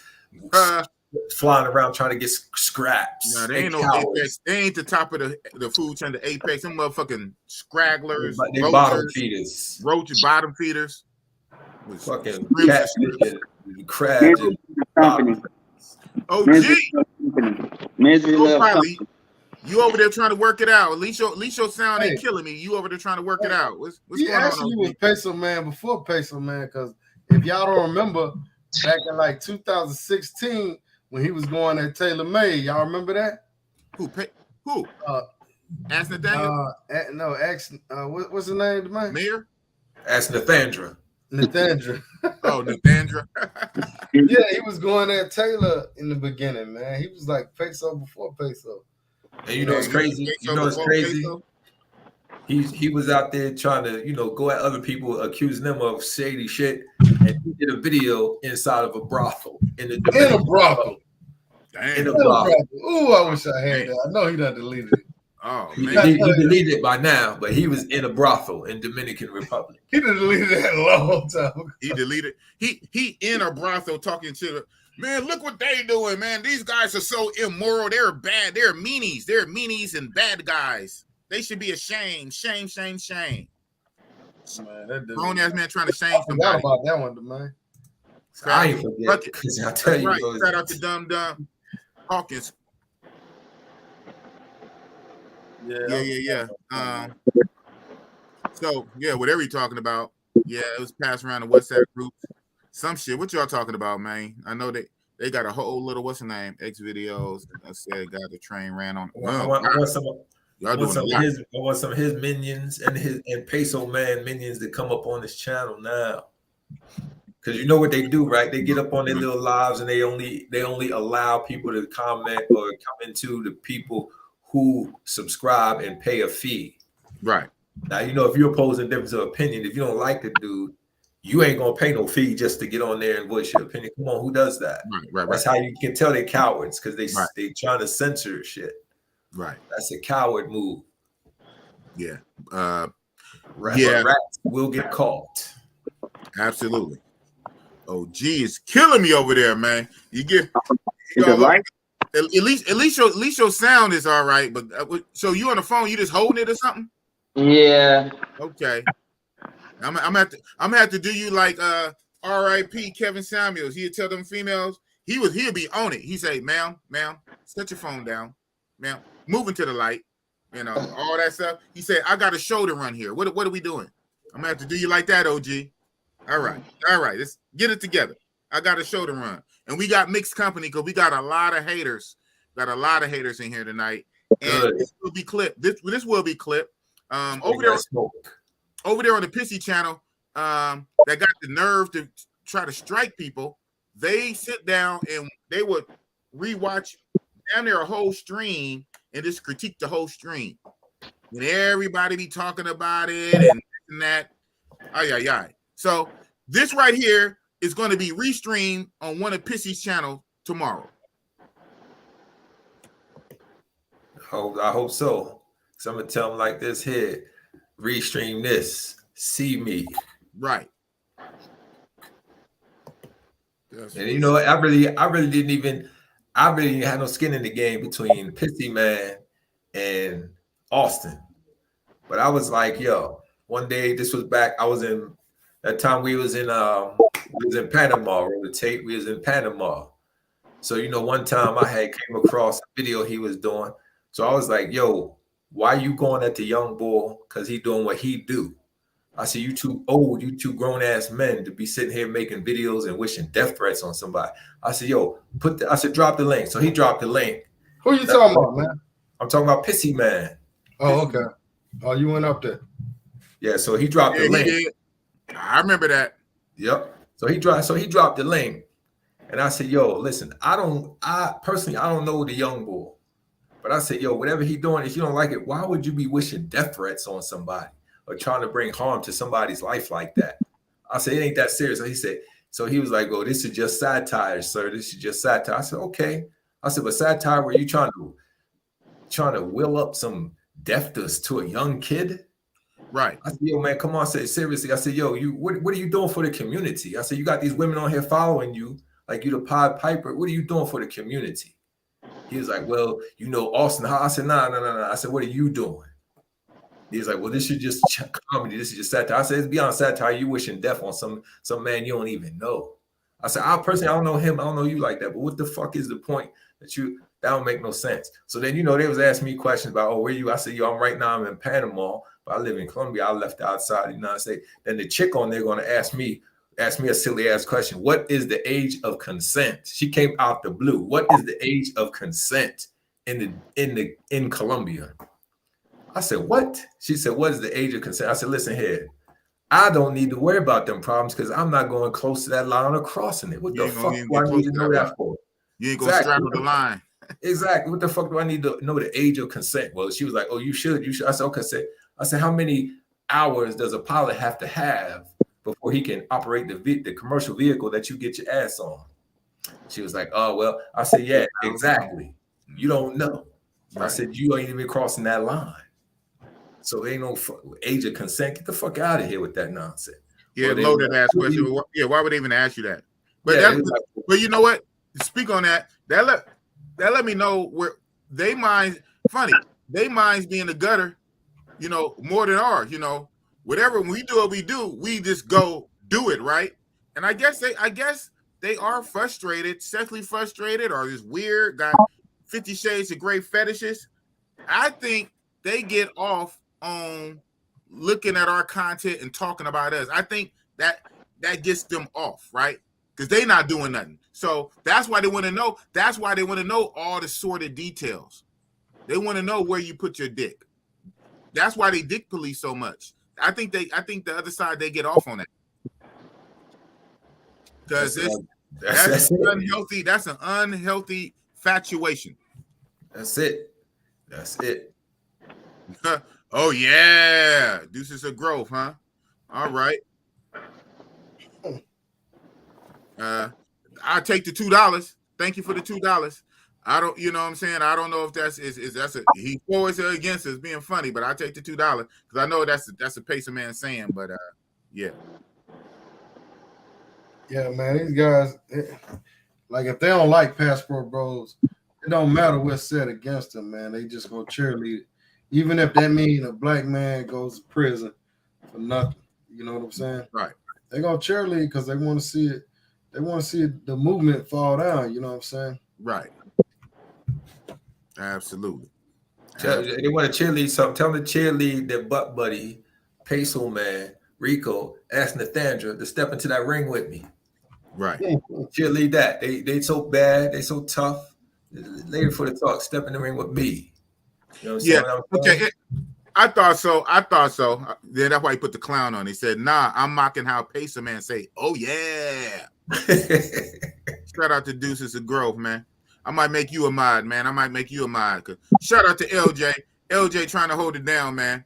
flying around trying to get scraps. No, they ain't no apex. They ain't the top of the food chain, the apex. Them motherfucking scragglers. They bottom feeders. Roaches, bottom feeders. Fucking catfish, crabs. Oh, gee. You over there trying to work it out. At least your sound ain't killing me. You over there trying to work it out. What's going on? Actually was Peso Man before Peso Man, because if y'all don't remember, back in like 2016 when he was going at Taylor May, y'all remember that? Who? Ask Nathaniel? No, what's the name, man? Mayor? Ask Nathandra. Oh, Nathandra. Yeah, he was going at Taylor in the beginning, man. He was like Peso before Peso. And you know it's crazy. You know it's crazy. He was out there trying to, you know, go at other people, accusing them of shady shit, and he did a video inside of a brothel in a brothel. Damn. Ooh, I wish I had that. I know he done deleted it. Oh man, he deleted it by now, but he was in a brothel in Dominican Republic. He deleted that a long time. He deleted. He in a brothel talking to. Man, look what they doing, man. These guys are so immoral. They're bad. They're meanies. They're meanies and bad guys. They should be ashamed. Shame. Man, that grown ass man trying to shame somebody. I forgot about that one, man. I ain't forget, because I tell you, right. Shout out to Dumb Hawkins. Yeah. So yeah, whatever you're talking about. Yeah, it was passed around the WhatsApp group. Some shit. What y'all talking about, man? I know they got a whole little what's the name X videos. I said got the train ran on. I want some of his minions and Peso Man minions to come up on this channel now. Because you know what they do, right? They get up on their little lives and they only allow people to comment or come into the people who subscribe and pay a fee. Right. Now, you know, if you're opposing difference of opinion, if you don't like the dude, you ain't gonna pay no fee just to get on there and voice your opinion. Come on, who does that? Right. That's how you can tell they're cowards, because they trying to censor shit. Right. That's a coward move. Yeah. Rats will get caught. Absolutely. Oh, gee, it's killing me over there, man. You get right. At least your sound is all right. But so you on the phone? You just holding it or something? Yeah. Okay. I'm gonna have to do you like R.I.P. Kevin Samuels. He'd tell them females he'll be on it. He say, ma'am, set your phone down, ma'am, moving to the light, you know, all that stuff. He said, I got a show to run here. What are we doing? I'm gonna have to do you like that, OG. All right. Let's get it together. I got a show to run, and we got mixed company because we got a lot of haters. Got a lot of haters in here tonight, and this will be clipped. This will be clipped. Over there on the Pissy channel, that got the nerve to try to strike people, they sit down and they would rewatch down there a whole stream and just critique the whole stream. And everybody be talking about it and that. Ay. So this right here is going to be restreamed on one of Pissy's channels tomorrow. I hope so. So I'm gonna tell them like this here, restream this, see me. Right. And you know, I really didn't have no skin in the game between Pissy Man and Austin. But I was like, yo, one day, this was back, I was in that time we was in Panama, we was in Panama. So you know, one time I had came across a video he was doing. So I was like, yo, why you going at the young boy? Because he doing what he do. I said, you too old, you two grown ass men to be sitting here making videos and wishing death threats on somebody. I said, yo, I said, drop the link. So he dropped the link. Who you talking about, man? I'm talking about Pissy Man. Oh, okay. Oh, you went up there. Yeah, so he dropped the link. I remember that. Yep. So he dropped the link. And I said, yo, listen, I personally don't know the young boy. But I said, yo, whatever he doing, if you don't like it, why would you be wishing death threats on somebody or trying to bring harm to somebody's life like that? I said, it ain't that serious. So he was like, oh, this is just satire, sir. This is just satire. I said, okay. I said, but satire, were you trying to will up some death to a young kid? Right. I said, yo, man, come on. I said, seriously. I said, yo, what are you doing for the community? I said, you got these women on here following you, like you the Pied Piper. What are you doing for the community? He was like, well, you know, Austin. I said, no. I said, what are you doing? He was like, well, this is just comedy. This is just satire. I said, it's beyond satire. You wishing death on some man you don't even know. I said, I don't know him. I don't know you like that. But what the fuck is the point that don't make no sense? So then, you know, they was asking me questions about, oh, where you? I said, yo, right now I'm in Panama, but I live in Colombia. I left outside the United States. Then the chick on there going to ask me a silly ass question. What is the age of consent? She came out the blue. What is the age of consent in Colombia? I said, what? She said, what is the age of consent? I said, listen here. I don't need to worry about them problems because I'm not going close to that line or crossing it. What the fuck do I need to know that for? You ain't gonna straddle the line. Exactly. What the fuck do I need to know the age of consent? Well, she was like, oh, you should. I said, okay. I said, how many hours does a pilot have to have before he can operate the commercial vehicle that you get your ass on? She was like, oh, well, I said, yeah, exactly. You don't know. Right. I said, you ain't even crossing that line. So ain't no age of consent. Get the fuck out of here with that nonsense. Yeah, loaded ass question. Yeah, why would they even ask you that? But but you know what? Speak on that. That let me know where they minds. Funny, they minds being the gutter. You know, more than ours. You know, whatever when we do what we do, we just go do it, right? And I guess they are frustrated, sexually frustrated, or this weird got 50 Shades of Grey fetishes. I think they get off on looking at our content and talking about us. I think that gets them off, right? Because they're not doing nothing. So that's why they want to know. That's why they want to know all the sordid details. They want to know where you put your dick. That's why they dick police so much. I think the other side, they get off on that. Because that's unhealthy. That's an unhealthy fatuation. That's it. Oh yeah, deuces of growth, huh? All right. I'll take the $2. Thank you for the $2. I don't, you know what I'm saying? I don't know if that's he for us or against us being funny, but I'll take the $2 because I know that's a pace of man saying, but yeah. Yeah, man, these guys, like if they don't like Passport Bros, it don't matter what's said against them, man. They just go cheerlead. Even if that means a black man goes to prison for nothing. You know what I'm saying? Right. They're going to cheerlead because they want to see it. They want to see the movement fall down. You know what I'm saying? Right. Absolutely. They want to cheerlead something. Tell them to cheerlead their butt buddy, Peso Man, Rico, ask Nathandra to step into that ring with me. Right. Cheerlead that. They so bad. They so tough. Later for the talk, step in the ring with me. You know what I'm saying? Okay. I thought so. Then that's why he put the clown on. He said, "Nah, I'm mocking how Pacer Man say, oh yeah." Shout out to Deuces of Growth, man. I might make you a mod, man. Shout out to LJ. LJ trying to hold it down, man.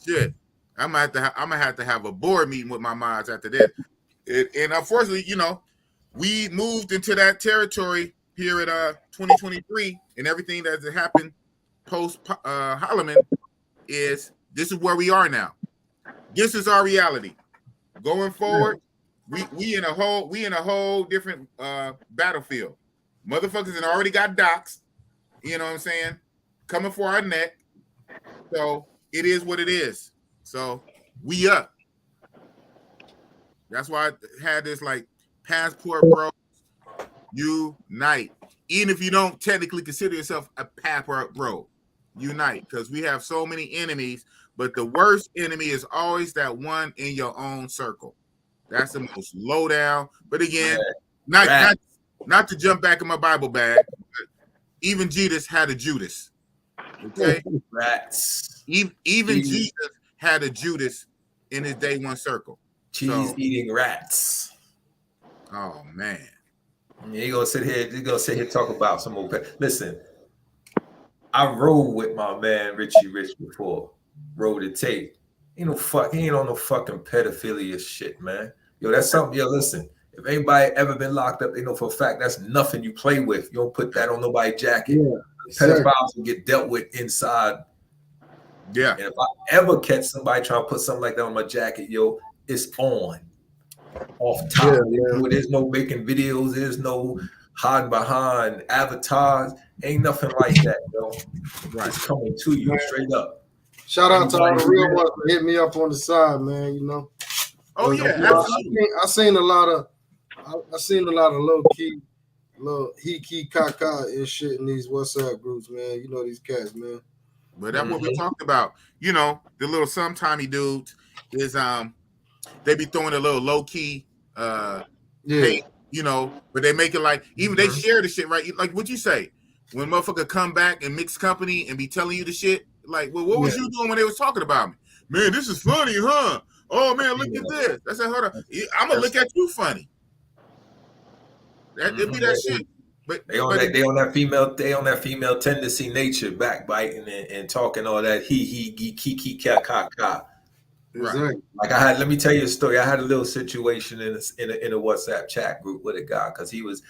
Shit. I'm gonna have to have a board meeting with my mods after this. And unfortunately, we moved into that territory here at 2023, and everything that has happened post Holloman this is where we are now. This is our reality. Going forward, we in a whole different battlefield. Motherfuckers have already got docs, you know what I'm saying, coming for our neck. So it is what it is. So we up. That's why I had this like passport bro. Unite. Even if you don't technically consider yourself a passport bro, unite, because we have so many enemies, but the worst enemy is always that one in your own circle. That's the most low down. But again, not to jump back in my Bible bag, even Jesus had a Judas. Okay? Rats. Even Jesus had a Judas in his day one circle. Cheese eating rats. Oh man. You're gonna sit here talk about some more. Listen, I rode with my man Richie Rich before. Rode the tape. He ain't on no fucking pedophilia shit, man. Yo, that's something. Yo, listen. If anybody ever been locked up, they know for a fact that's nothing you play with. You don't put that on nobody's jacket. Yeah, pedophiles will get dealt with inside. Yeah. And if I ever catch somebody trying to put something like that on my jacket, yo, it's on. Off top. Yeah. There's no making videos. There's no hiding behind avatars. Ain't nothing like that, yo. Right. It's coming to you straight up. Shout out to all the real ones that hit me up on the side, man. Oh yeah, I seen a lot of low key kaka and shit in these WhatsApp groups, man. These cats, man. But that's what we talked about. The little sometimey dudes is they be throwing a little low key hate, but they make it like even they share the shit, right? Like what you say when motherfucker come back and mix company and be telling you the shit. Like, well, what was you doing when they was talking about me? Man, this is funny, huh? Oh man, look at this. I said, hold on, I'm gonna look at you funny. It'd be that shit. But they on that female tendency nature, backbiting and talking all that he ka. Right. Like let me tell you a story. I had a little situation in a WhatsApp chat group with a guy because he was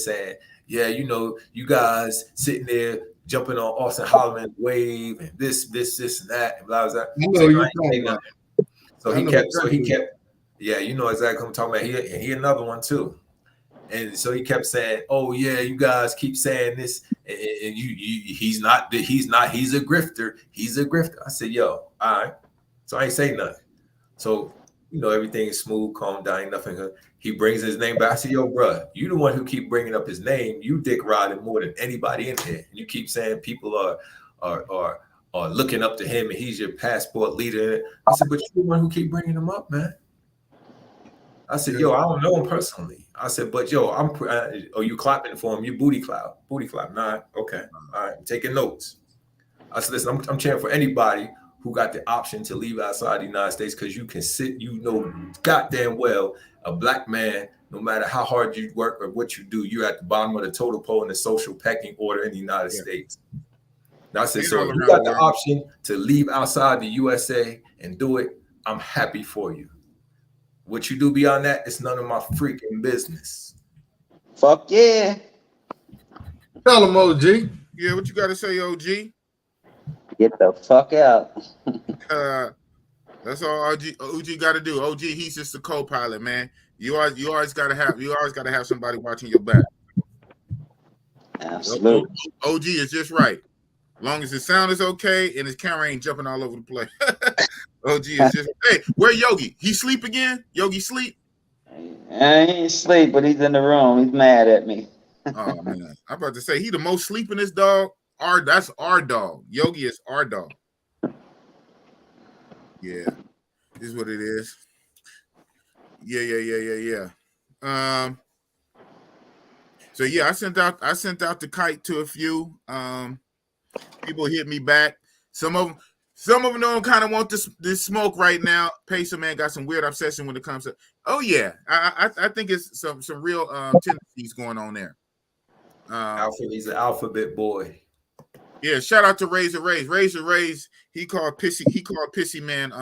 saying, yeah, you guys sitting there jumping on Austin Holloman's wave and this and that and blah blah blah. So he kept, yeah, you know exactly what I'm talking about. He another one too. And so he kept saying, "Oh yeah, you guys keep saying this, and he's a grifter. He's a grifter." I said, "Yo, all right." So I ain't say nothing. So everything is smooth, calm down, ain't nothing. He brings his name back. I said, "Yo, bro, you the one who keep bringing up his name. You dick riding more than anybody in here. You keep saying people are looking up to him, and he's your passport leader." I said, "But you're the one who keep bringing him up, man." I said, "Yo, I don't know him personally." I said, "But yo, you clapping for him? You booty clap. Nah, okay, all right, I'm taking notes." I said, "Listen, I'm cheering for anybody who got the option to leave outside the United States because you can sit, goddamn well, a black man, no matter how hard you work or what you do, you're at the bottom of the totem pole in the social pecking order in the United States." And I said, "So if you got the option to leave outside the USA and do it, I'm happy for you. What you do beyond that, it's none of my freaking business." Fuck yeah. Tell him, OG. Yeah, what you got to say, OG? Get the fuck out. That's all OG got to do. OG, he's just a co-pilot, man. You always got to have somebody watching your back. Absolutely. OG is just right. Long as the sound is okay and his camera ain't jumping all over the place. OG is just, hey, where Yogi? He sleep again? Yogi sleep? He ain't sleep, but he's in the room. He's mad at me. Oh man, I'm about to say he the most sleepingest dog. That's our dog. Yogi is our dog. Yeah, this is what it is. Yeah. So yeah, I sent out the kite to a few. People hit me back. Some of them don't kind of want this smoke right now. Pacer man got some weird obsession when it comes to. Oh yeah, I think it's some real tendencies going on there. He's an alphabet boy. Yeah, shout out to Razor Rays. Razor Rays, he called Pissy Man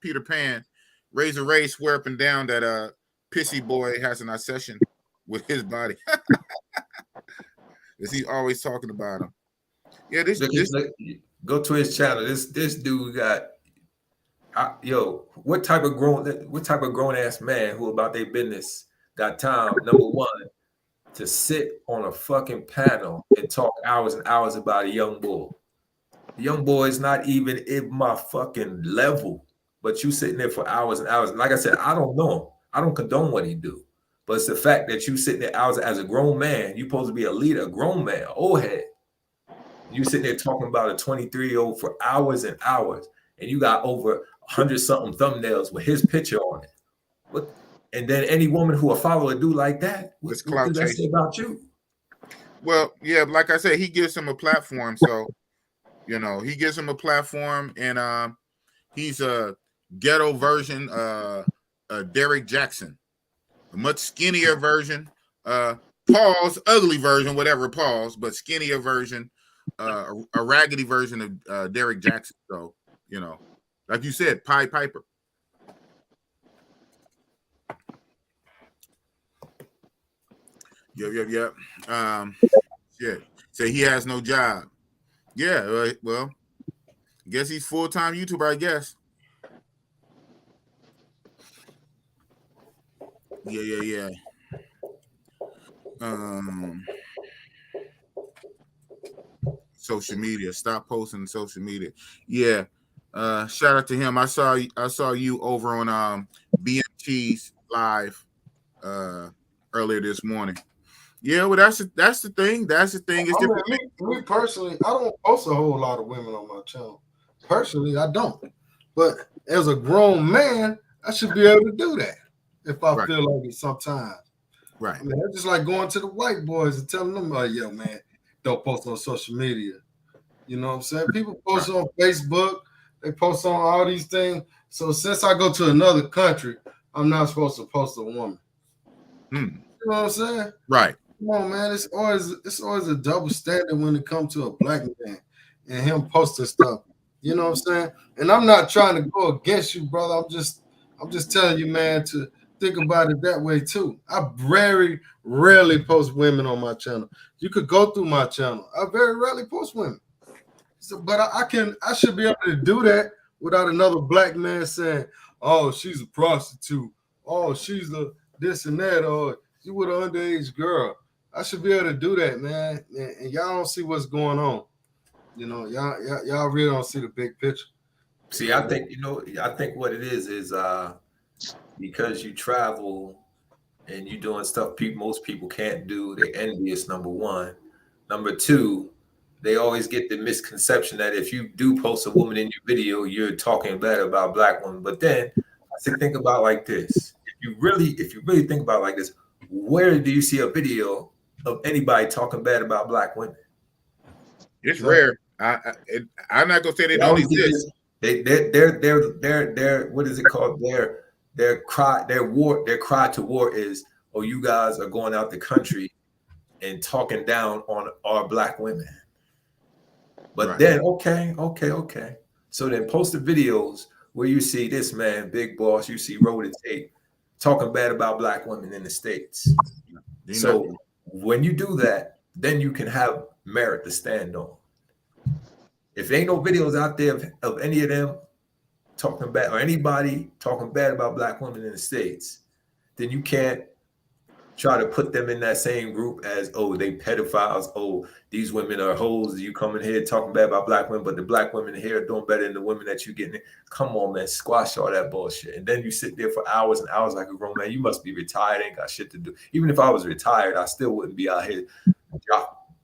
Peter Pan. Razor Rays swear up and down that Pissy boy has an obsession with his body. Is he always talking about him? Yeah, this go to his channel. This dude got what type of grown ass man who about their business got time, number one, to sit on a fucking panel and talk hours and hours about a young boy. The young boy is not even in my fucking level, but you sitting there for hours and hours. And like I said, I don't know him. I don't condone what he do. But it's the fact that you sitting there hours as a grown man, you're supposed to be a leader, a grown man, old head. You sitting there talking about a 23-year-old for hours and hours, and you got over 100-something thumbnails with his picture on it. What? And then any woman who will follow a dude like that, what does that say about you? Well, yeah, like I said, he gives him a platform. So, he gives him a platform, and he's a ghetto version, Derek Jackson, a much skinnier version, Paul's ugly version, whatever Paul's, but skinnier version, a raggedy version of Derek Jackson. So, like you said, Pied Piper. Yep. Yeah. Say he has no job. Yeah. Well, I guess he's full-time YouTuber, I guess. Yeah. Social media. Stop posting social media. Yeah. Shout out to him. I saw you over on BMT's live earlier this morning. Yeah, well, that's the thing. That's the thing. It's me personally, I don't post a whole lot of women on my channel. Personally, I don't. But as a grown man, I should be able to do that if I feel like it sometimes. Right. I mean, it's just like going to the white boys and telling them, like, yo, man, don't post on social media. You know what I'm saying? People post on Facebook. They post on all these things. So since I go to another country, I'm not supposed to post a woman. You know what I'm saying? Right. Come on, man. It's always a double standard when it comes to a black man and him posting stuff. You know what I'm saying? And I'm not trying to go against you, brother. I'm just telling you, man, to think about it that way too. I very rarely post women on my channel. You could go through my channel. I very rarely post women. So, but I should be able to do that without another black man saying, "Oh, she's a prostitute. Oh, she's a this and that. Or she with an underage girl." I should be able to do that, man. And y'all don't see what's going on. Y'all really don't see the big picture. See, I think what it is because you travel and you doing stuff most people can't do. They're envious, number one. Number two, they always get the misconception that if you do post a woman in your video, you're talking bad about black women. But then I say, think about it like this. If you really think about it like this, where do you see a video of anybody talking bad about black women? It's rare. I'm not gonna say they don't exist. They're what is it called? Their cry to war is, oh, you guys are going out the country and talking down on our black women. But then okay. So then post the videos where you see this man, Big Boss, you see Roll the Tape talking bad about black women in the States. So when you do that, then you can have merit to stand on. If there ain't no videos out there of any of them talking bad or anybody talking bad about black women in the States, then you can't try to put them in that same group as, oh, they pedophiles. Oh, these women are hoes. You coming here talking bad about black women, but the black women here are doing better than the women that you getting. Come on, man, squash all that bullshit. And then you sit there for hours and hours like a grown man. You must be retired, ain't got shit to do. Even if I was retired, I still wouldn't be out here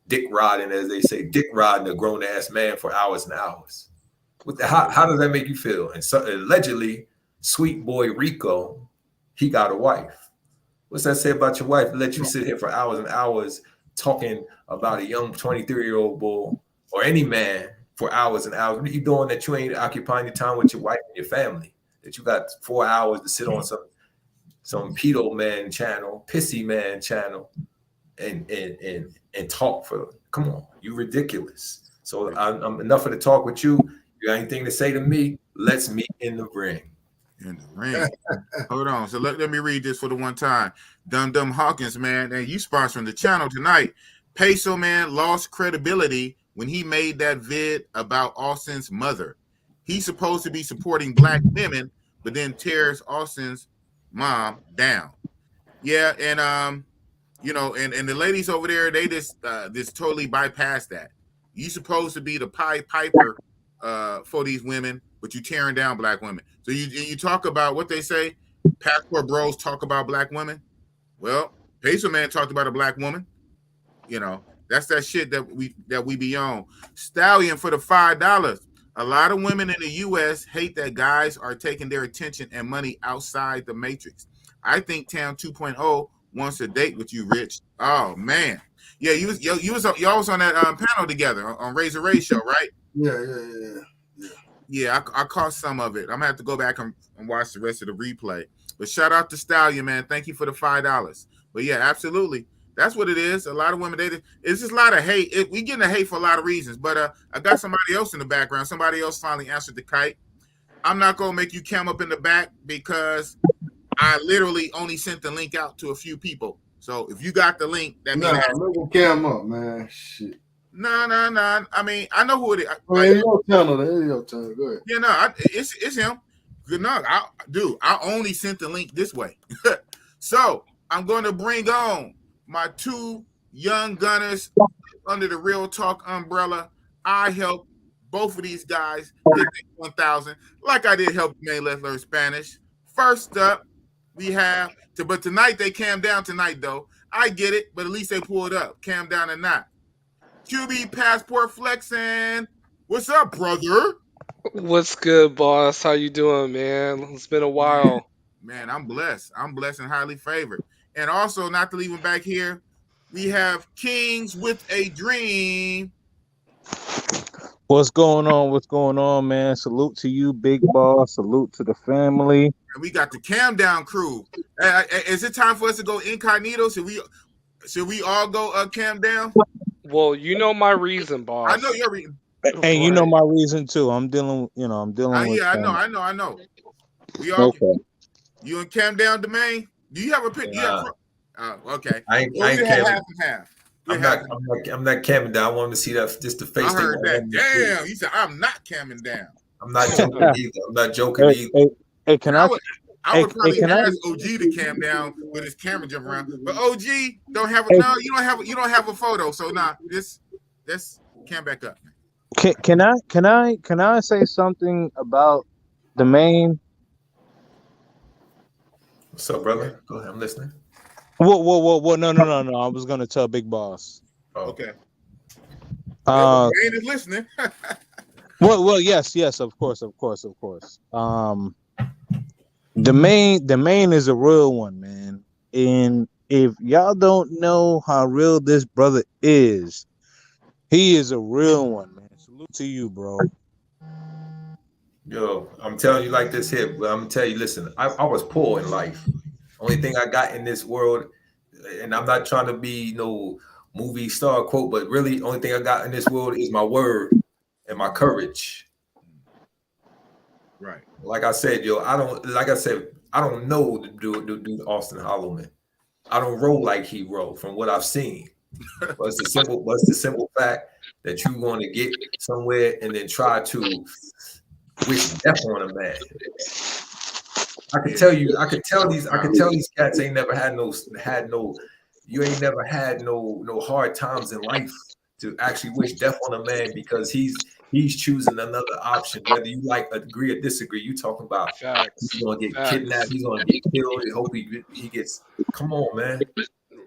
dick riding, as they say, dick riding a grown ass man for hours and hours. How does that make you feel? And so allegedly, sweet boy Rico, he got a wife. What's that say about your wife? Let you sit here for hours and hours talking about a young 23-year-old boy or any man for hours and hours. What are you doing that you ain't occupying your time with your wife and your family? That you got 4 hours to sit on some pedo man channel, pissy man channel, and talk for. Come on, you ridiculous. So I'm enough of the talk with you. You got anything to say to me? Let's meet in the ring. In the ring. Hold on. So let me read this for the one time. Dum Hawkins, man, and you sponsoring the channel tonight. Peso man lost credibility when he made that vid about Austin's mother. He's supposed to be supporting black women, but then tears Austin's mom down. Yeah, and you know, and the ladies over there, they just totally bypass that. You supposed to be the Pied Piper for these women, but you tearing down black women. So you talk about what they say, passport bros talk about black women. Well, Peso man talked about a black woman. You know, that's that shit that we be on. Stallion for the $5. A lot of women in the U.S. hate that guys are taking their attention and money outside the matrix. I think Town 2.0 wants to date with you, Rich. Oh man, yeah, y'all was on that panel together on Razor Ray show, right? Yeah. I caught some of it. I'm gonna have to go back and watch the rest of the replay. But shout out to Stallion, man. Thank you for the $5. But yeah, absolutely. That's what it is. A lot of women, it's just a lot of hate. We getting the hate for a lot of reasons. But I got somebody else in the background. Somebody else finally answered the kite. I'm not gonna make you cam up in the back because I literally only sent the link out to a few people. So if you got the link, that means look cam up, man. Shit. No. I mean, I know who it is. It's your channel. It's your channel. Go ahead. Yeah, no, it's him. Good enough. I only sent the link this way. So I'm going to bring on my two young gunners under the Real Talk umbrella. I helped both of these guys get 1,000, like I did help May Let's learn Spanish. First up, we have but tonight they cam down tonight though. I get it, but at least they pulled up. Cam down or not. QB passport flexing. What's up, brother? What's good, boss? How you doing, man? It's been a while. Man, I'm blessed. I'm blessed and highly favored. And also, not to leave him back here, we have Kings with a Dream. What's going on? What's going on, man? Salute to you, big boss. Salute to the family. And we got the Cam Down crew. Is it time for us to go incognito? Should we all go Cam Down? Well, you know my reason, boss. I know your reason. And you know my reason too. I'm dealing with. Yeah, I know. We all okay. You and Cam Down domain? Do you have a pick? Okay. I ain't half and half. I'm not camming down. I wanted to see that just the face. I heard that. Damn, you said I'm not camming down. I'm not joking either. I'm not joking either. Hey, can I would probably ask OG to cam down with his camera jump around, but OG don't have you don't have a photo, so this cam back up. Can I say something about the main? What's up, brother? Go ahead, I'm listening. Whoa! No! I was gonna tell Big Boss. Oh. Okay. Main is listening. well, yes, of course. The main is a real one, man. And if y'all don't know how real this brother is, he is a real one, man. Salute to you, bro. Yo, I'm telling you like this here, but I'm gonna tell you, listen, I was poor in life. Only thing I got in this world, and I'm not trying to be no movie star quote, but really only thing I got in this world is my word and my courage. Right. Like I said, I don't know the dude Austin Hollowman. I don't roll like he rolled from what I've seen. But it's the simple fact that you're going to get somewhere and then try to wish death on a man. I can tell these cats ain't never had no you ain't never had no hard times in life to actually wish death on a man because he's choosing another option, whether you agree or disagree. You talking about he's gonna get kidnapped, he's gonna get killed. I hope he gets. Come on, man,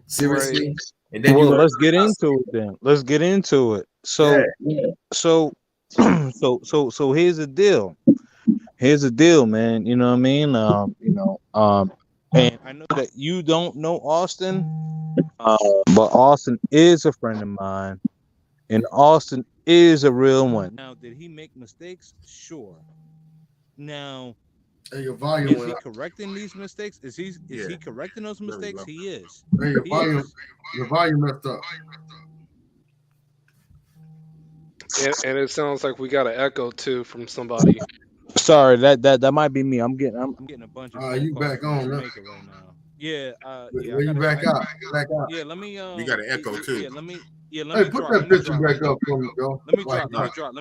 seriously. Right. And then let's get into it. Then let's get into it. So here's the deal. Here's the deal, man. You know what I mean? And I know that you don't know Austin, but Austin is a friend of mine, and Austin is a real one. Now, did he make mistakes? Sure. Now, Hey, your volume is went he up. correcting these mistakes? Is he correcting those Very mistakes? low. He is. Hey, He is. your volume messed up. And it sounds like we got an echo too from somebody. Sorry, that might be me. I'm getting a bunch of phone You calls back from on now. Jamaica right now. Yeah, yeah, Where you back out? Back out. yeah, let me We got an echo too. yeah, let me Hey, put that picture back up for me, bro. let me Like, drop.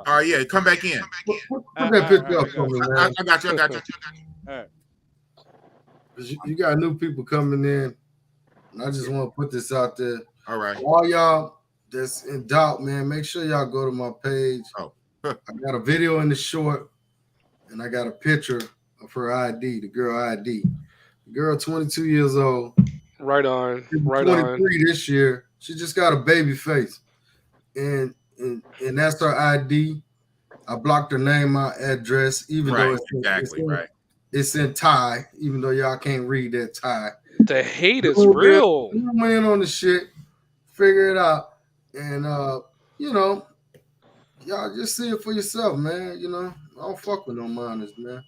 All right, yeah, come back in. put that picture up for me, man. I got you. All right. 'Cause you got new people coming in. And I just want to put this out there. All right. All y'all that's in doubt, man, make sure y'all go to my page. Oh. I got a video in the short, and I got a picture of her ID, the girl ID. The girl, 22 years old. Right on. She'll be Right 23 on. this year. She just got a baby face. And that's her ID. I blocked her name, my address, even though it's in Thai, even though y'all can't read that Thai. The hate is real. Zoom in on the shit, figure it out, and you know, y'all just see it for yourself, man. You know, I don't fuck with no minors, man.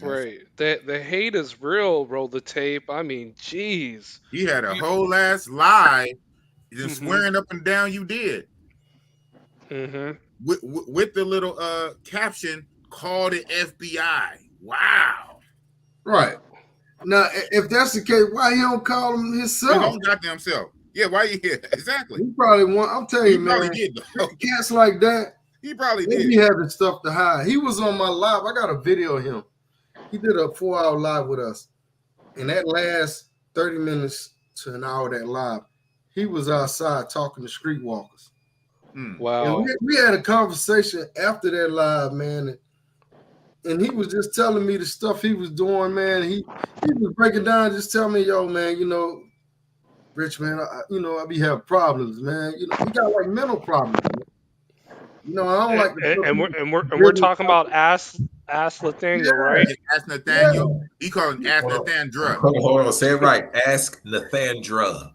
Right. The hate is real, roll the tape. I mean, jeez. He had a whole ass lie, just swearing up and down you did. With the little caption, call the FBI. Wow. Right. Now, if that's the case, why he don't call him himself? His own goddamn self. Yeah, why you here? Exactly. He probably want. I'm telling you, man. He did, cats like that. He probably did. He having stuff to hide. He was on my live. I got a video of him. He did a 4-hour live with us. And that last 30 minutes to an hour that live, he was outside talking to streetwalkers. Wow. And we had a conversation after that live, man. And he was just telling me the stuff he was doing, man. He was breaking down, just telling me, yo, man, you know, Rich, man, I be having problems, man. You know, he got like mental problems, man. You know, I don't like to we're talking about Ask Nathaniel, right? Ask Nathaniel. Yeah. He called him Ask Nathandra. Hold on, say it right. Ask Nathandra.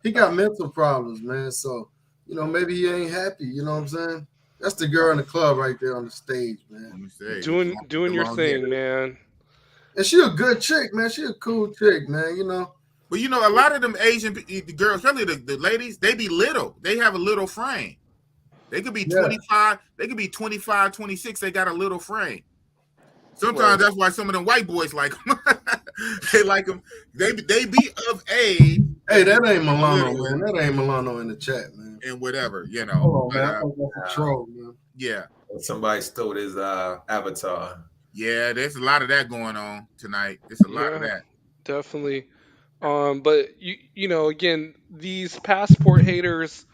He got mental problems, man. So, you know, maybe he ain't happy. You know what I'm saying? That's the girl in the club right there on the stage, man. Doing your thing, man. And she a good chick, man. She a cool chick, man. You know. But you know, a lot of them Asian girls, especially the ladies, they be little. They have a little frame. They could be 25. They could be 25, 26. They got a little frame. Sometimes that's why some of them white boys like them. They like them. They be of age. Hey, that ain't Milano, man. That ain't Milano in the chat, man. And whatever, you know. Hold on, man. Control, man. Yeah. Somebody stole his avatar. Yeah, there's a lot of that going on tonight. There's a lot of that. Definitely. But you know, again, these passport haters,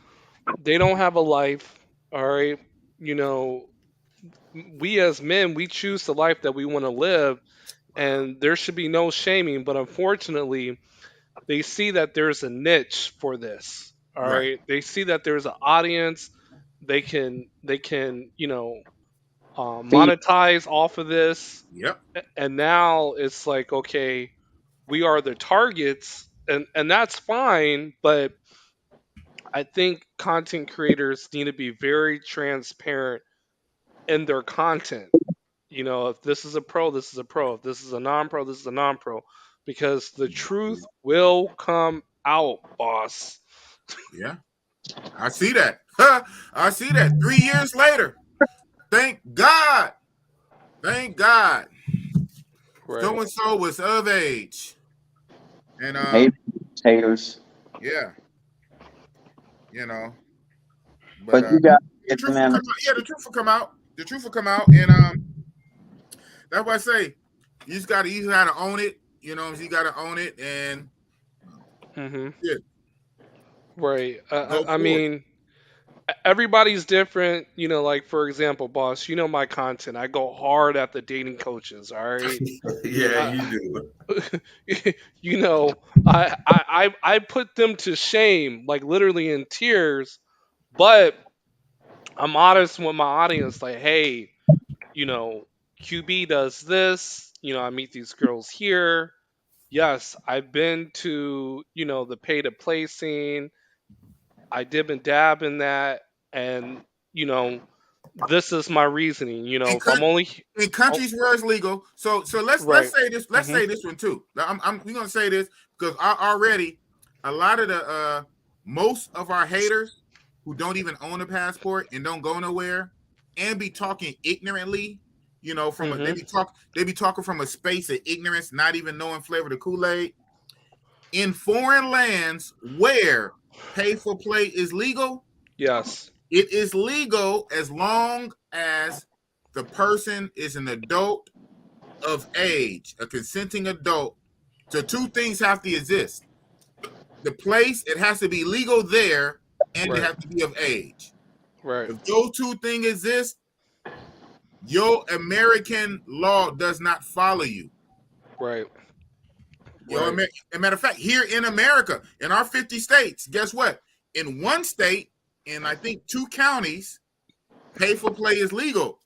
they don't have a life. All right. You know, we as men, we choose the life that we want to live, and there should be no shaming. But unfortunately, they see that there's a niche for this. All right. They see that there's an audience. They can, you know, monetize off of this. Yep. And now it's like, okay, we are the targets, and that's fine. But I think content creators need to be very transparent in their content. You know, if this is a pro, this is a pro. If this is a non-pro, this is a non-pro. Because the truth will come out, boss. Yeah. I see that. I see that 3 years later. Thank God. Thank God. Right. So and so was of age. And haters. Yeah. You know. But you got the truth will come out. Yeah, the truth will come out. The truth will come out. And that's why I say you gotta own it. You know, you gotta own it and yeah. Right. I mean, everybody's different. You know, like for example, boss, you know my content. I go hard at the dating coaches. All right. Yeah, you do. You know, I put them to shame, like literally in tears. But I'm honest with my audience. Like, hey, you know, QB does this. You know, I meet these girls here. Yes, I've been to, you know, the pay to play scene. I dib and dab in that. and this is my reasoning. In, If I'm only in countries where it's legal, so let's right. say this. Let's say this one too. We're gonna say this because already a lot of the most of our haters who don't even own a passport and don't go nowhere and be talking ignorantly, from they be talking from a space of ignorance, not even knowing flavor of Kool-Aid. In foreign lands where pay for play is legal, Yes, it is legal as long as the person is an adult of age, a consenting adult. So two things have to exist. The place, it has to be legal there, and right. it has to be of age. Right. If those two things exist, your American law does not follow you. Right. As a matter of fact, here in America, in our 50 states, guess what? In one state, in I think 2 counties, pay for play is legal.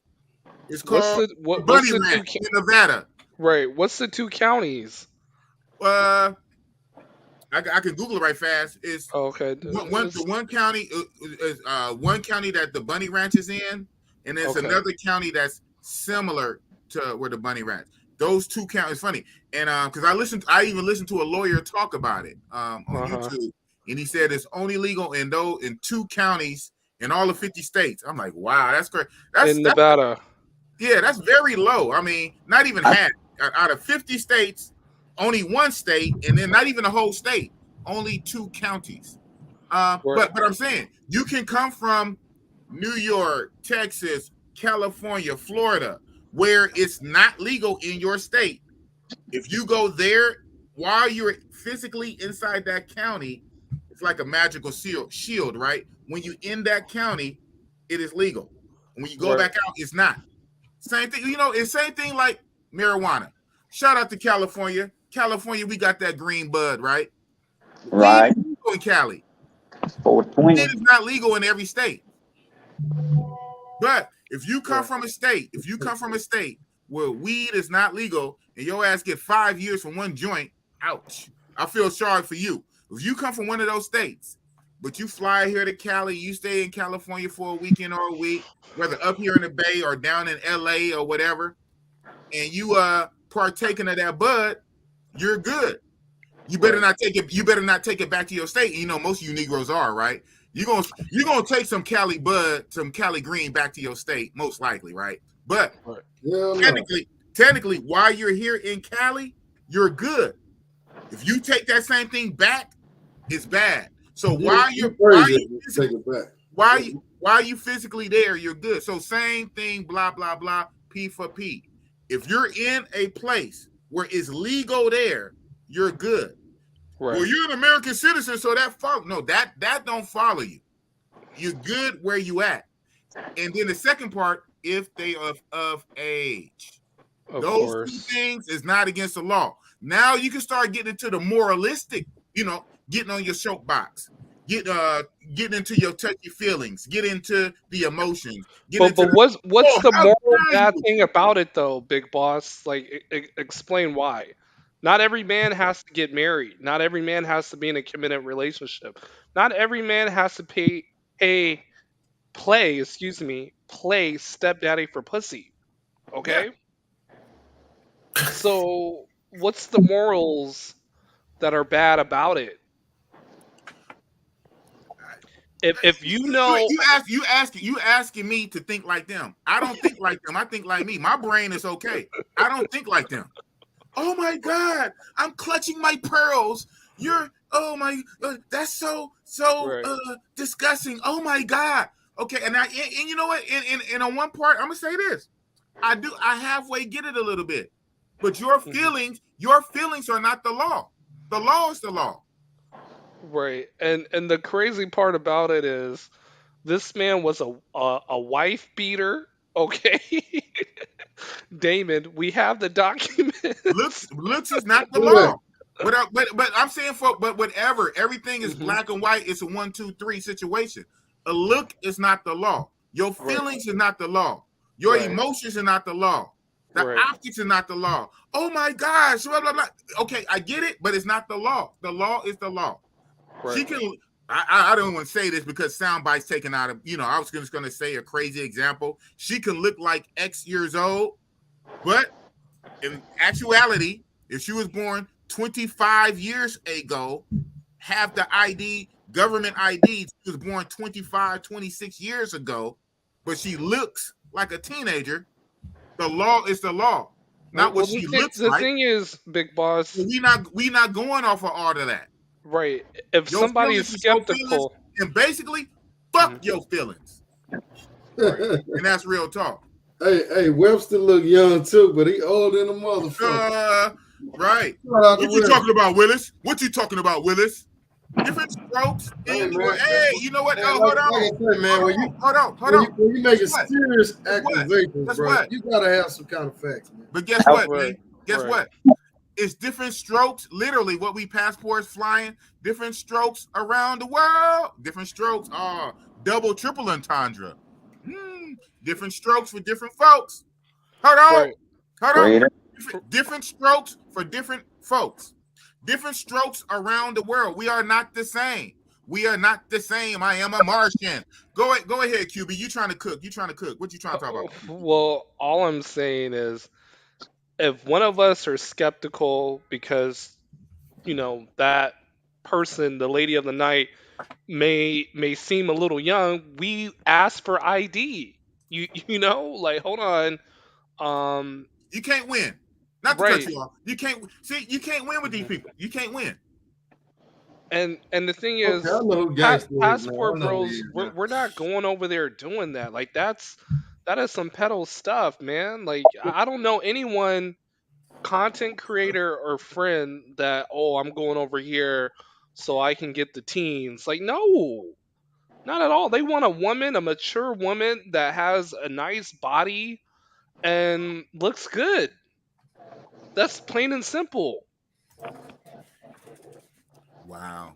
It's called Bunny Ranch in Nevada. Right. What's the 2 counties? I can Google it right fast. It's okay. The one county is one county that the Bunny Ranch is in, and there's another county that's similar to where the Bunny Ranch. Those 2 counties. Funny, and because I even listened to a lawyer talk about it on YouTube, and he said it's only legal in 2 counties in all of 50 states. I'm like, wow, that's great. That's Nevada. That's very low. I mean, not even half. Out of 50 states, only 1 state, and then not even a whole state, only 2 counties. But I'm saying you can come from New York, Texas, California, Florida, where it's not legal in your state. If you go there while you're physically inside that county, it's like a magical shield, right? When you in that county, it is legal. When you go back out, it's not. Same thing, it's same thing like marijuana. Shout out to California. California, we got that green bud, right? Right. Weed is legal in Cali. 420. It is not legal in every state. But if you come from a state, where weed is not legal and your ass get 5 years from 1 joint, ouch. I feel sorry for you. If you come from one of those states, but you fly here to Cali, you stay in California for a weekend or a week, whether up here in the Bay or down in LA or whatever, and you partaking of that bud, you're good. You better not take it. You better not take it back to your state. Most of you Negroes are, right? You're gonna take some Cali bud, some Cali green back to your state, most likely, right? But technically, while you're here in Cali, you're good. If you take that same thing back, it's bad. So while you physically there, you're good. So same thing, blah blah blah, P for P. If you're in a place where it's legal there, you're good. Right. Well, you're an American citizen, so that don't follow you. You're good where you at. And then the second part, if they are of age. Those 2 things is not against the law. Now you can start getting into the moralistic, getting on your soapbox, getting into your touchy feelings, get into the emotions. But what's the moral bad thing about it though, Big Boss? Like, explain why. Not every man has to get married. Not every man has to be in a committed relationship. Not every man has to play stepdaddy for pussy. Okay? Yeah. So what's the morals that are bad about it? If you asking me to think like them. I don't think like them. I think like me. My brain is okay. I don't think like them. Oh my God, I'm clutching my pearls. That's so disgusting. Oh my God. Okay, and you know what? And on one part, I'm gonna say this. I halfway get it a little bit. But your feelings are not the law. The law is the law. Right. And the crazy part about it is this man was a wife beater. Okay. Damon, we have the document. Looks is not the law. But I'm saying but whatever, everything is black and white. It's a 1, 2, 3 situation. A look is not the law. Your feelings is not the law. Your emotions are not the law. The optics are not the law. Oh my gosh, blah, blah, blah. Okay, I get it, but it's not the law. The law is the law. Right. I don't want to say this because sound bites taken out of, I was just going to say a crazy example. She can look like X years old, but in actuality, if she was born 25 years ago, have the ID, government ID, she was born 25, 26 years ago, but she looks like a teenager, the law is the law. Not what she looks like. The thing is, Big Boss, we not going off of all of that. Right. If somebody is skeptical, and basically fuck your feelings. Right. And that's real talk. Hey, Webster look young too, but he old in a motherfucker. Right. What you talking about, Willis? What you talking about, Willis? Different strokes. Hey, you know what? Hold on. When you make a serious accusation, bro, you gotta have some kind of facts, man. But guess what, man? Guess what? It's different strokes, literally what we passports flying, different strokes around the world. Different strokes are double, triple entendre. Different strokes for different folks. Hold on. Different strokes for different folks. Different strokes around the world. We are not the same. We are not the same. I am a Martian. Go ahead, QB. You trying to cook. What you trying to talk about? Well, all I'm saying is if one of us are skeptical because, that person, the lady of the night, may seem a little young, we ask for ID. Hold on. You can't win. Not to cut you off. You can't win with these people. You can't win. And the thing is, passport bros, we're not going over there doing that. Like that is some pedo stuff, man. Like I don't know anyone, content creator or friend, that I'm going over here so I can get the teens. Like no, not at all. They want a mature woman that has a nice body and looks good. That's plain and simple. Wow.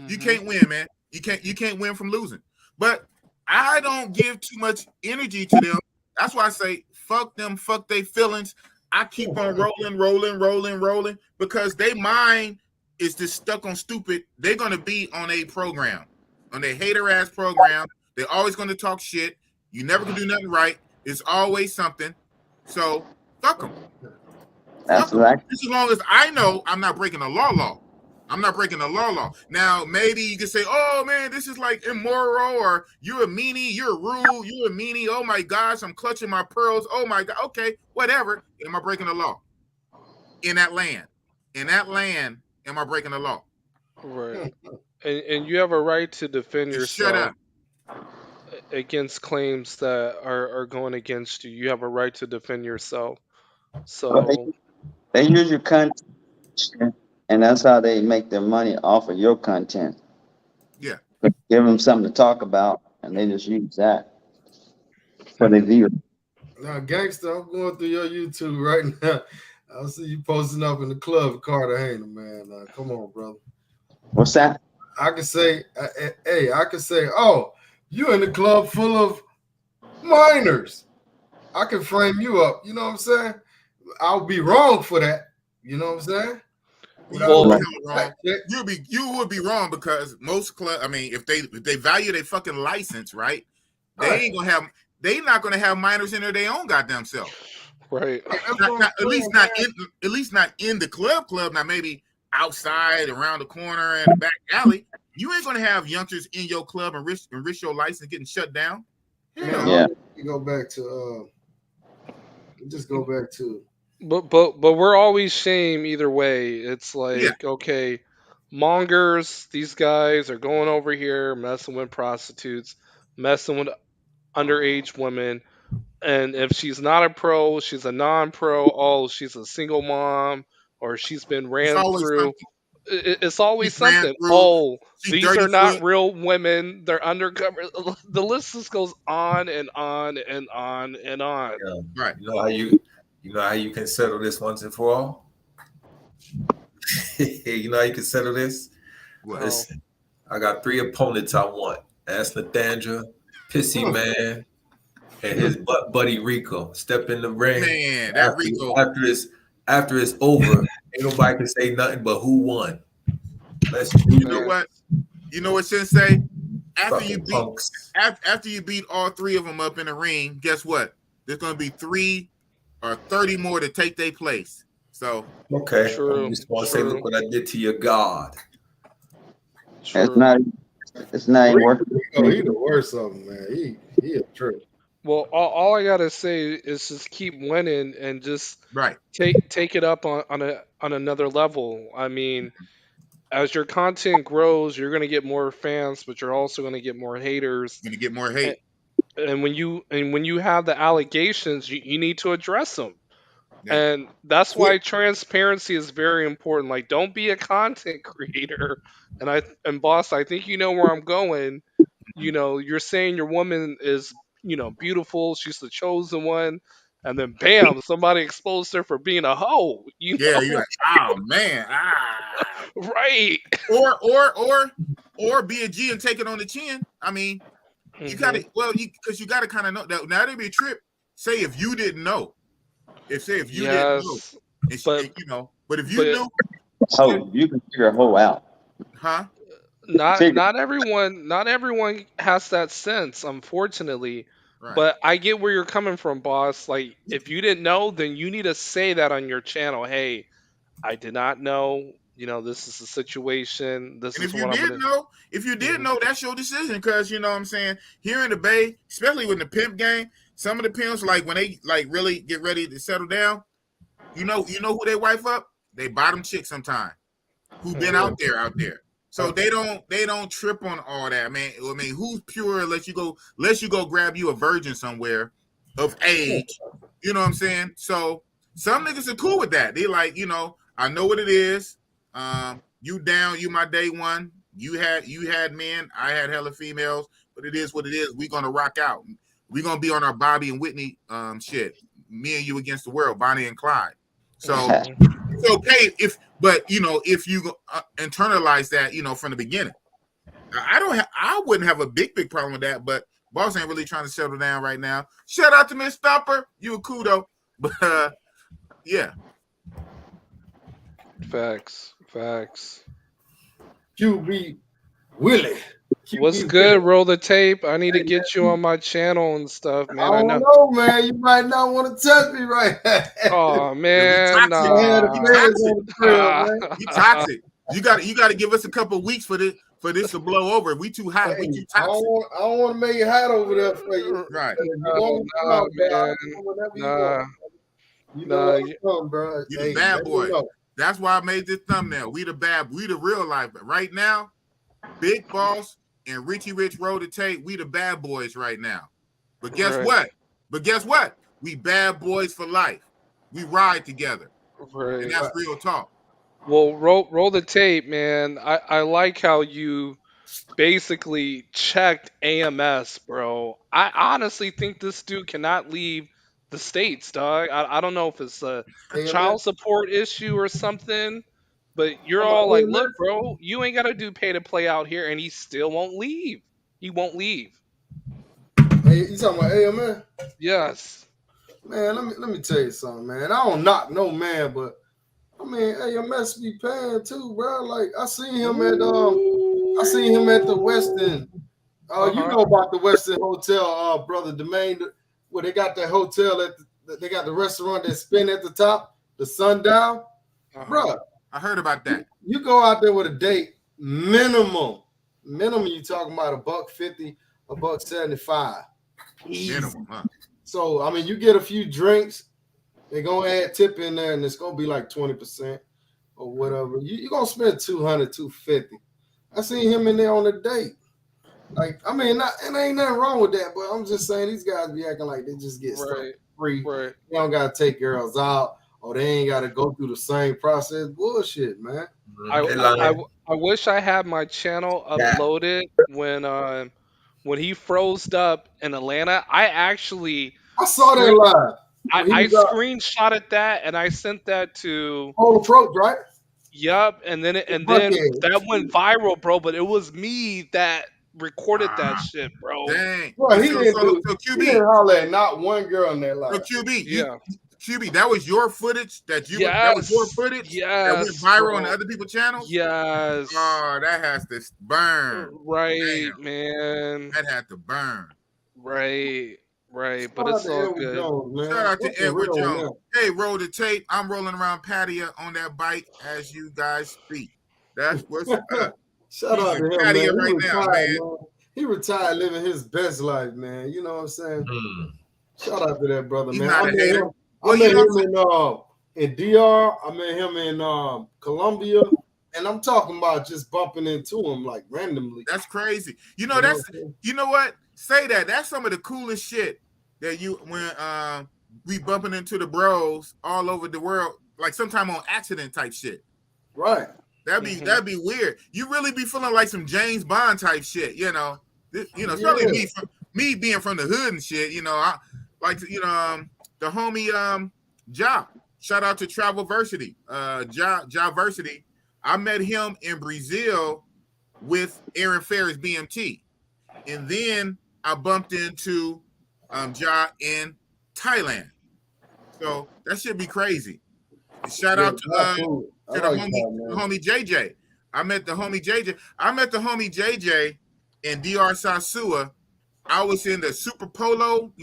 You can't win, man. You can't win from losing. But I don't give too much energy to them. That's why I say fuck them, fuck their feelings. I keep on rolling because their mind is just stuck on stupid. They're gonna be on a program, on a hater ass program. They're always gonna talk shit. You never can do nothing right. It's always something. So fuck them. That's right. Just as long as I know I'm not breaking the law. I'm not breaking the law. Now, maybe you can say, oh, man, this is like immoral, or you're a meanie, you're rude, you're a meanie. Oh, my gosh, I'm clutching my pearls. Oh, my God. Okay, whatever. Am I breaking the law? In that land, am I breaking the law? Right. And you have a right to defend yourself. Shut up. Against claims that are going against you. You have a right to defend yourself. So they use your content, and that's how they make their money off of your content. Yeah. Give them something to talk about, and they just use that for their viewers. Now, gangster, I'm going through your YouTube right now. I see you posting up in the club with Carter Hayner, man. Come on, brother. What's that? I can say, oh, you in the club full of minors. I can frame you up. You know what I'm saying? I'll be wrong for that. You know what I'm saying? Well, you would be wrong because most club. I mean, if they value their fucking license, right? They're not gonna have minors in their own goddamn self. Right. At least not in the club. Now maybe outside, around the corner, in the back alley. You ain't gonna have youngsters in your club and risk your license getting shut down. Yeah. You go back to just go back to. But we're always shame either way. It's like, okay, mongers, these guys are going over here messing with prostitutes, messing with underage women, and if she's not a pro, she's a non-pro. Oh, she's a single mom, or she's been ran through. It's always something. Oh, these are not real women. They're undercover. The list just goes on and on and on and on. Yeah. Right. You know how you can settle this once and for all? You know how you can settle this? Well, listen, I got 3 opponents I want. That's Nathaniel, Pissy Man, and his buddy Rico. Step in the ring. Man, that Rico. After it's over, ain't nobody can say nothing but who won. Let's do You know what? You know what Sensei? After Fucking you beat punks. after you beat all three of them up in the ring, guess what? There's gonna be 3 or 30 more to take their place. So Okay. True. I'm just gonna say, look what I did to your God. It's True. not even working. Oh, he the worst of them, man. He a trip. Well, all I gotta say is just keep winning and just right. take it up on another level. I mean, as your content grows, you're gonna get more fans, but you're also gonna get more haters. Gonna get more hate. And when you have the allegations, you need to address them. Yeah. And that's why transparency is very important. Like, don't be a content creator. And boss, I think you know where I'm going. You know, you're saying your woman is, beautiful. She's the chosen one, and then bam, somebody exposed her for being a hoe. You Yeah, know, you're like, oh man, right? Or be a G and take it on the chin. I mean, you gotta because you gotta kind of know that. Now that'd be a trip. Say if you didn't know. If you didn't know, but if you knew, so you can figure a hoe out. Huh? Not everyone has that sense, unfortunately. Right. But I get where you're coming from, boss. Like, if you didn't know, then you need to say that on your channel. Hey, I did not know. This is the situation. This and is if you what I'm did gonna. know, that's your decision. Because you know what I'm saying, here in the Bay, especially with the pimp game, some of the pimps, like when they like really get ready to settle down, you know who they wife up? They bottom chick sometime, who been out there. So they don't trip on all that, man. I mean, who's pure? Let you go grab you a virgin somewhere of age. You know what I'm saying? So some niggas are cool with that. They like, I know what it is. You down, you my day one. You had men, I had hella females, but it is what it is. We gonna rock out. We gonna be on our Bobby and Whitney shit. Me and you against the world, Bonnie and Clyde. So it's okay if you internalize that, from the beginning. I wouldn't have a big problem with that, but boss ain't really trying to settle down right now. Shout out to Miss Stomper, you a kudo, but yeah. Facts. QB Willie. What's good? Roll the tape. I need to get you on my channel and stuff, man. I don't know, man. You might not want to touch me right now. Oh man, nah. You toxic. You got to give us a couple of weeks for this to blow over. We too hot. We too toxic. I don't want to make it hot over there for you. Right. You the bad boy. That's why I made this thumbnail. We the real life. But right now, Big Boss and Richie Rich Roll the Tape, we the bad boys right now. But guess what? We bad boys for life. We ride together. Right. And that's real talk. Well, roll the tape, man. I like how you basically checked AMS, bro. I honestly think this dude cannot leave the States, dog. I don't know if it's a child support issue or something, but you're all like, look, bro, you ain't got to do pay to play out here, and he still won't leave. He won't leave. Hey, you talking about AMS? Yes. Man, let me tell you something, man. I don't knock no man, but I mean, AMS be paying too, bro. Like I seen him at the Westin. You know about the Westin Hotel, brother Domain, where they got that hotel they got the restaurant that spin at the top, the Sundown. Bro, I heard about that. You go out there with a date, minimum you talking about $150, $175. Minimum, huh? So I mean, you get a few drinks, they're gonna add tip in there, and it's gonna be like 20% or whatever. You're gonna spend $200, $250. I seen him in there on a date. Like, I mean, and ain't nothing wrong with that, but I'm just saying these guys be acting like they just get stuff free. Right. They don't gotta take girls out, or they ain't gotta go through the same process. Bullshit, man. I wish I had my channel uploaded when he froze up in Atlanta. I saw that live. I screenshotted that and I sent that to Whole Approach, right? Yup, and then that went viral, bro. But it was me that recorded that shit, bro. Dang. Bro, he didn't holler at not one girl in that live. So QB, QB, that was your footage that was your footage that went viral on other people's channels? Yes. Oh, that has to burn. Right, Damn. man. That had to burn. Right. But it's all good. Jones, Shout out to Edward Jones. Hey, roll the tape. I'm rolling around patio on that bike as you guys speak. That's what's up. Shout out to him, man. He retired, man. He retired living his best life, man. You know what I'm saying? Shout out to that brother, man. I met him in DR. I met him in Colombia. And I'm talking about just bumping into him like randomly. That's crazy. You know what? Say that. That's some of the coolest shit that when we bumping into the bros all over the world, like sometime on accident type shit. Right. That'd be weird. You really be feeling like some James Bond type shit, you know. Especially me being from the hood and shit, you know. I like the homie Ja. Shout out to Travelversity. Javersity. I met him in Brazil with Aaron Ferris BMT. And then I bumped into Ja in Thailand. So that should be crazy. Shout out to the homie JJ. I met the homie JJ in DR Sasua. I was in the Super Polo,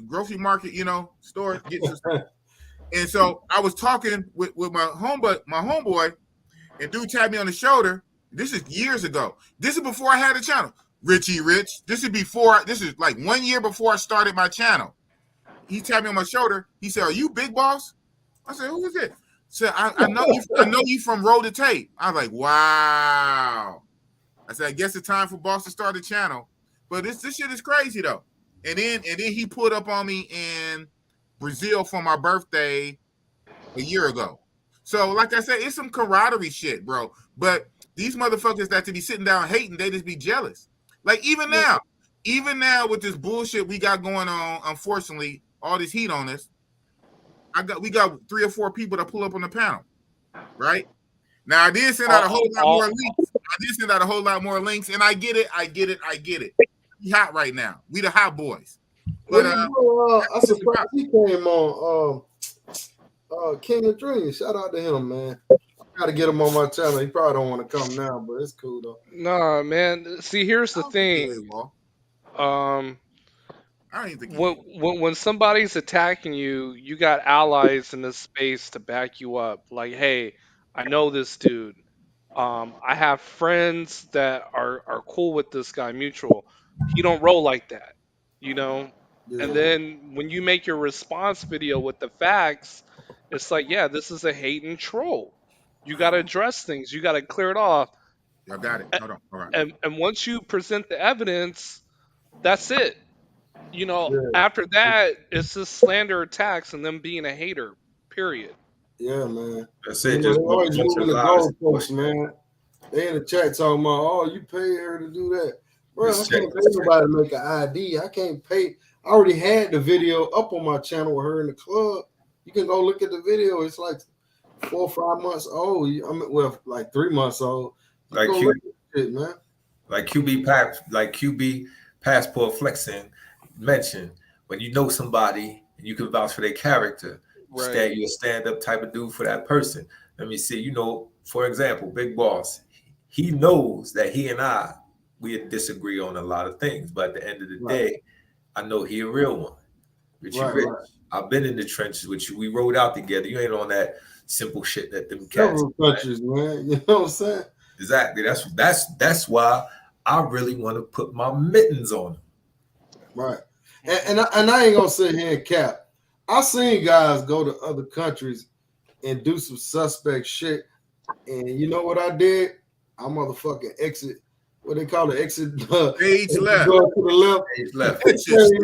grocery market, store. And so I was talking with my homeboy, and dude tapped me on the shoulder. This is years ago. This is before I had a channel. Richie Rich. This is like 1 year before I started my channel. He tapped me on my shoulder. He said, "Are you Big Boss?" I said, "Who is it?" Said, I know you from Roll the Tape. I was like, wow. I said, I guess it's time for Boss to start a channel. But this shit is crazy though. And then he pulled up on me in Brazil for my birthday a year ago. So like I said, it's some camaraderie shit, bro. But these motherfuckers that to be sitting down hating, they just be jealous. Like even now with this bullshit we got going on, unfortunately, all this heat on us. We got 3 or 4 people that pull up on the panel, right? Now I did send out a whole lot more links. And I get it. We hot right now. We the hot boys. But I'm surprised he came on King of Dreams. Shout out to him, man. I gotta get him on my channel. He probably don't want to come now, but it's cool though. Nah, man. See, here's the thing. When somebody's attacking you, you got allies in this space to back you up. Like, hey, I know this dude. I have friends that are cool with this guy, mutual. He don't roll like that, Yeah. And then when you make your response video with the facts, it's like, yeah, this is a hate and troll. You got to address things. You got to clear it off. I got it. Hold on. All right. And once you present the evidence, that's it. After that, it's just slander attacks and them being a hater, period. Yeah, man. That's it. Just always moving the goalposts, man. They in the chat talking about, oh, you pay her to do that. Bro, I can't pay nobody to make an ID. I can't pay. I already had the video up on my channel with her in the club. You can go look at the video. It's like 4 or 5 months old. Like 3 months old. Like QB Passport Flexing mentioned, when you know somebody and you can vouch for their character, right. You're a stand-up type of dude for that person. Let me see, for example, Big Boss, he knows that he and we disagree on a lot of things, but at the end of the day, I know he a real one. Richie Rich. I've been in the trenches with you. We rode out together. You ain't on that simple shit that them cats. Countries, man. You know what I'm saying? Exactly. That's why I really want to put my mittens on him. Right. And I ain't gonna sit here and cap. I seen guys go to other countries and do some suspect shit. And you know what I did? I motherfucking exit. What they call it? Exit. Stage left. Go to the left. Stage left. Stage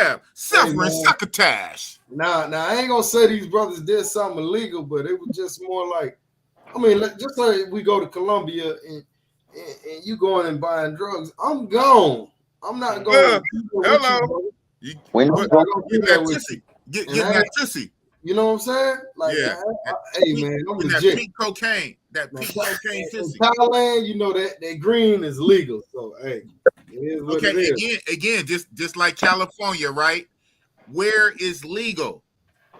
left. Suffering succotash. Now, I ain't gonna say these brothers did something illegal, but it was just more like, just like we go to Colombia and you going and buying drugs. I'm gone. I'm not going. Hello. Get that tussie. Get that tussie. You know what I'm saying? Like, yeah. Hey, man, I'm legit. That pink cocaine. That pink cocaine tussie. In Thailand, that green is legal. So, hey. Again, just like California, right? Where is legal?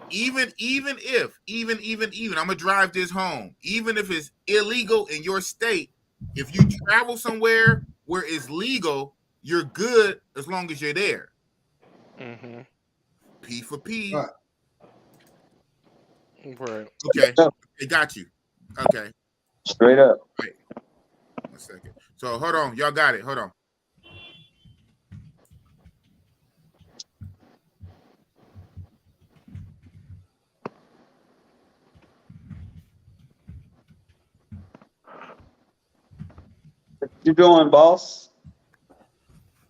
even if I'm gonna drive this home, even if it's illegal in your state, if you travel somewhere where it's legal, you're good as long as you're there. Mm-hmm. P for P. Right. Right. Okay, it got you. Okay, Straight up. wait 1 second. So hold on, y'all got it. Hold on. What you doing, boss?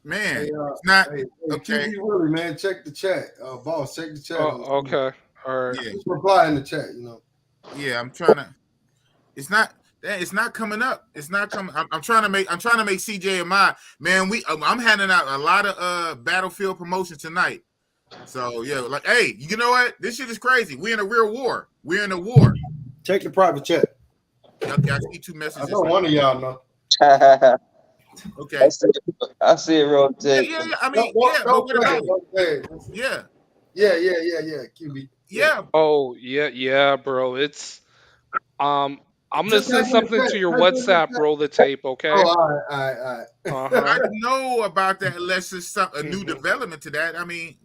Man, Hey, it's not okay. QB Willie, man, check the chat. Boss, check the chat. Oh, okay. All right. Yeah, Just reply in the chat, you know. yeah. I'm trying to. It's not. It's not coming up. It's not coming. I'm trying to make CJ and my man. I'm handing out a lot of Battlefield promotion tonight. So yeah, like, hey, you know what? This shit is crazy. We're in a real war. We're in a war. Check the private chat. Okay, I see 2 I messages. know one of y'all know. Okay. I see it rotate. Yeah. I mean, but what about it? Yeah. QB. Yeah. Oh, yeah, bro. It's I'm gonna Just send type in the something chat. to your Type in the WhatsApp. chat. Roll the tape, okay? Oh, all right. I know about that unless it's a new Mhm. development to that. I mean,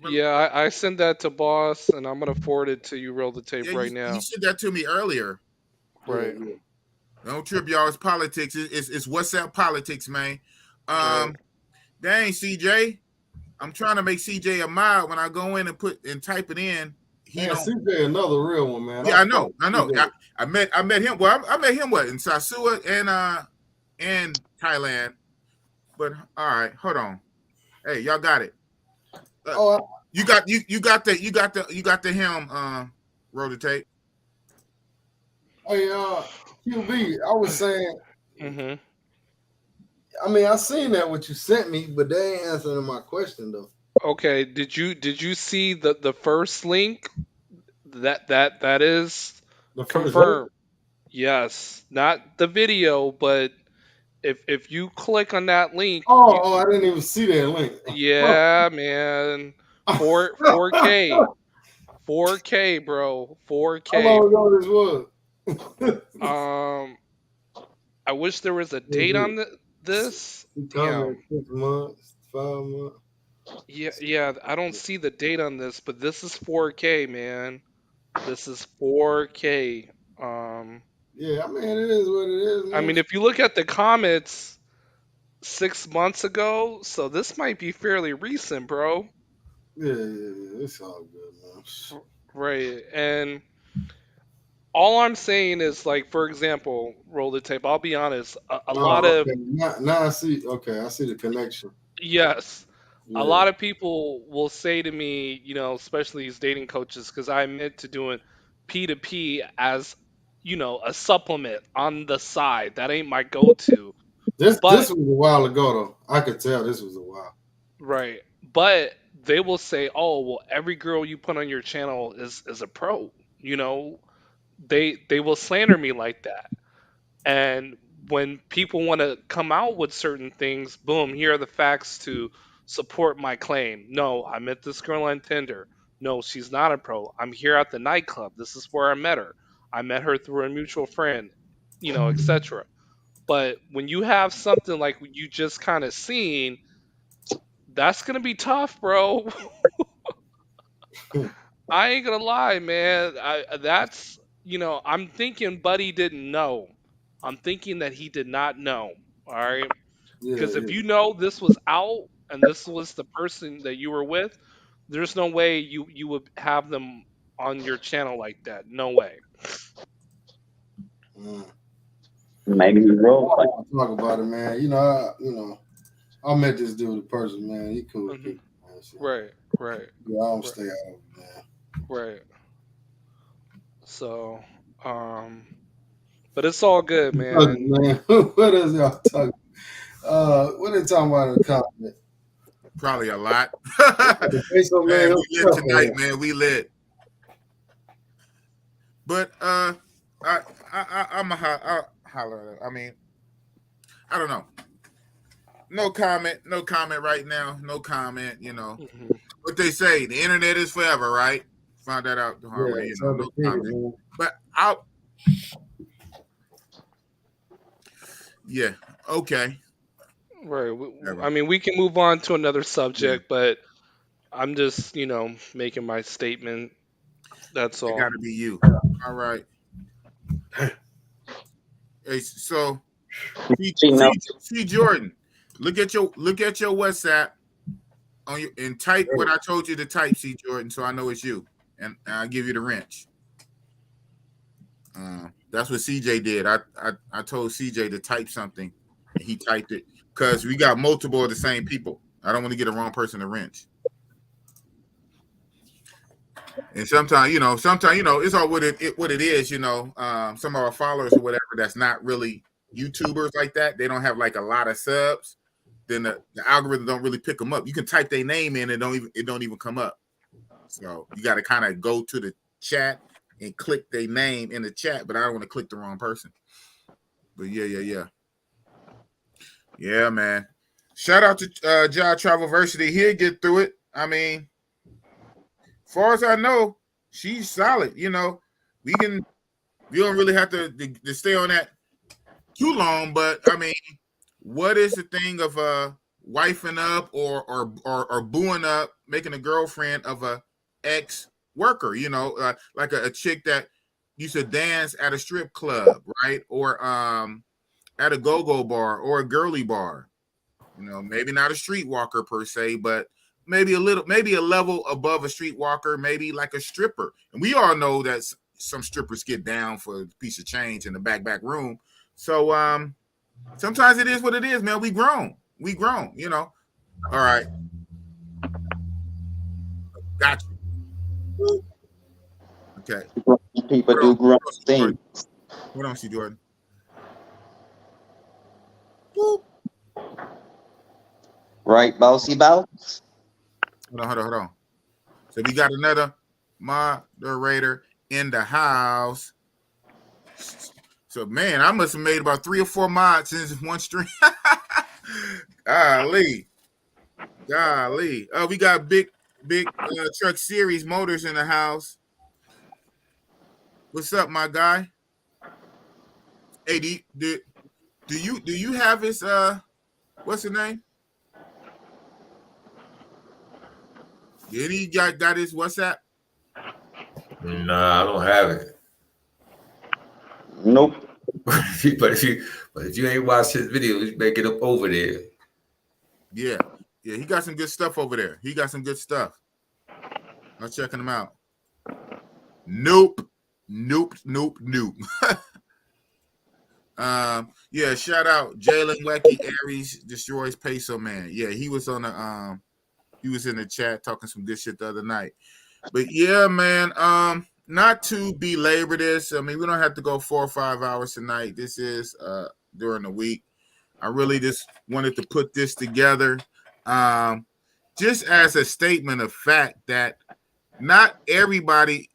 Yeah, I send that to boss, and I'm gonna forward it to you. Roll the tape yeah, right you now. said that to me earlier. Right. Don't trip, y'all. It's politics. It's WhatsApp politics, man. Right. Dang, CJ. I'm trying to make CJ a mod. When I go in and type it in, he Man, don't. CJ another real one, man. Yeah, I know. I met him. Well, I met him in Sasua and Thailand. But all right, hold on. Hey, y'all got it. You got the him roll the tape. Hey, QB, I was saying. Mm-hmm. I mean, I seen that what you sent me, but they ain't answering my question though. Okay. Did you see the first link? That is The first confirmed. Yes, not the video, but if you click on that link, I didn't even see that link. yeah, man, 4K, 4K, bro, How 4K. long ago this was? I wish there was a date on this. Damn. 6 months, 5 months. Yeah, I don't see the date on this, but this is 4K, man. This is 4K. Yeah, I mean it is what it is, I man. mean, if you look at the comments 6 months ago, so this might be fairly recent, bro. Yeah, it's all good, man. Right. And all I'm saying is, like, for example, roll the tape. I'll be honest, a lot of Now I see. Okay, I see the connection. yes, a Yeah. lot of people will say to me, especially these dating coaches, because I admit to doing P2P as, a supplement on the side. That ain't my go-to. This But was a while ago though. I could tell this was a while. right. But they will say, "Oh, well, every girl you put on your channel is a pro." They will slander me like that. And when people want to come out with certain things, boom, here are the facts to support my claim. No, I met this girl on Tinder. No, she's not a pro. I'm here at the nightclub. This is where I met her. I met her through a mutual friend, etc. But when you have something like what you just kind of seen, that's gonna be tough, bro. I ain't gonna lie, man. I'm thinking Buddy didn't know. I'm thinking that he did not know. All right. Because if Yeah. you know this was out and this was the person that you were with, there's no way you would have them on your channel like that. No way. Maybe he wrote. Talk about it, man. I met this dude in person, man. He cool. Mhm. People, man. So, Right. yeah, I don't stay out of it, man. Right. So, but it's all good, man. Man, what is y'all talking? What they talking about in the comment? Probably a lot. So, man, we lit tonight, man. We lit. But I'm a holler. I mean, I don't know. No comment right now. No comment. Mhm. What they say, the internet is forever, right? Found that out the hard way, so no comment. man. But yeah, okay. Right. I mean, we can move on to another subject, but I'm just, making my statement. That's It all. got to be you. All right. Hey, so see Jordan, look at your WhatsApp on your and type what I told you to type. See Jordan, so I know it's you, and I'll give you the wrench. That's what CJ did. I told CJ to type something, and he typed it because we got multiple of the same people. I don't want to get the wrong person to wrench. And sometimes, it's all what it is. Some of our followers or whatever that's not really YouTubers like that. They don't have like a lot of subs. Then the algorithm don't really pick them up. You can type their name in, and it don't even come up. So you got to kind of go to the chat and click their name in the chat. But I don't want to click the wrong person. But yeah, man. Shout out to Ja Travelversity. He'll get through it. I mean, as far as I know, she's solid. We don't really have to stay on that too long. But I mean, what is the thing of wifing up or booing up, making a girlfriend of a ex worker? Like a chick that used to dance at a strip club, right? Or at a go-go bar or a girly bar. Maybe not a streetwalker per se, but maybe a level above a streetwalker, maybe like a stripper. And we all know that some strippers get down for a piece of change in the back room. So sometimes it is what it is, man. We grown. All right. Got you. Okay. People do grown things. What else, Jordan? Right, bossy boss? Hold on. So we got another moderator in the house. So, man, I must have made about 3 or 4 mods in one stream. Golly. Oh, we got big truck series motors in the house. What's up, my guy? Hey, do you have his what's his name? Did he got his WhatsApp? Nah, I don't have it. Nope. but if you ain't watched his videos, you better get up over there. Yeah, he got some good stuff over there. I'm checking him out. Nope. Yeah, shout out Jalen Wecky Aries destroys Peso Man. Yeah, he was on the he was in the chat talking some good shit the other night. But yeah, man, not to belabor this. I mean, we don't have to go 4 or 5 hours tonight. This is during the week. I really just wanted to put this together just as a statement of fact that not everybody,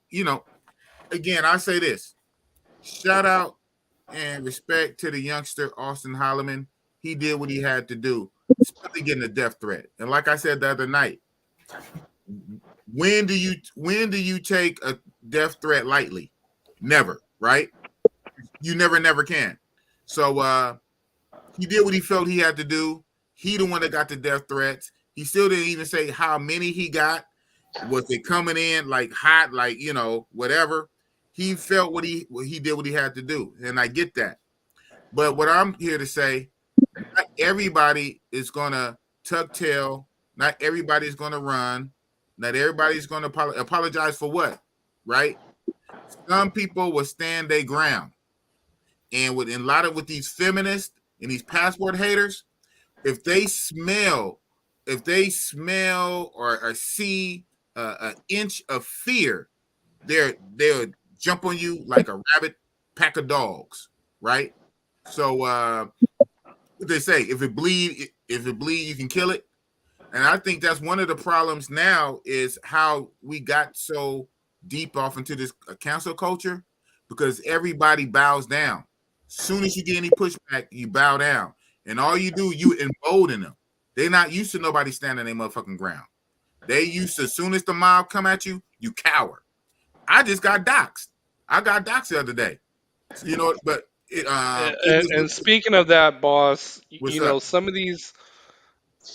again, I say this. Shout out and respect to the youngster, Austin Holloman. He did what he had to do, especially getting a death threat. And like I said the other night, when do you take a death threat lightly? Never, right? You never can. So he did what he felt he had to do. He the one that got the death threats. He still didn't even say how many he got. Was it coming in like hot, like whatever? He felt he did what he had to do, and I get that. But what I'm here to say, not everybody is gonna tuck tail. Not everybody's gonna run. Not everybody's gonna apologize for what, right? Some people will stand their ground, and with these feminists and these passport haters, if they smell or see an inch of fear, they'll jump on you like a rabid pack of dogs, right? So what they say, if it bleed, you can kill it. And I think that's one of the problems now is how we got so deep off into this cancel culture, because everybody bows down. Soon as you get any pushback, you bow down. And all you do, you embolden them. They're not used to nobody standing their motherfucking ground. They used to, as soon as the mob come at you, you cower. I just got doxxed. I got doxxed the other day. You know, but And speaking of that, boss, what's you know, up? some of these,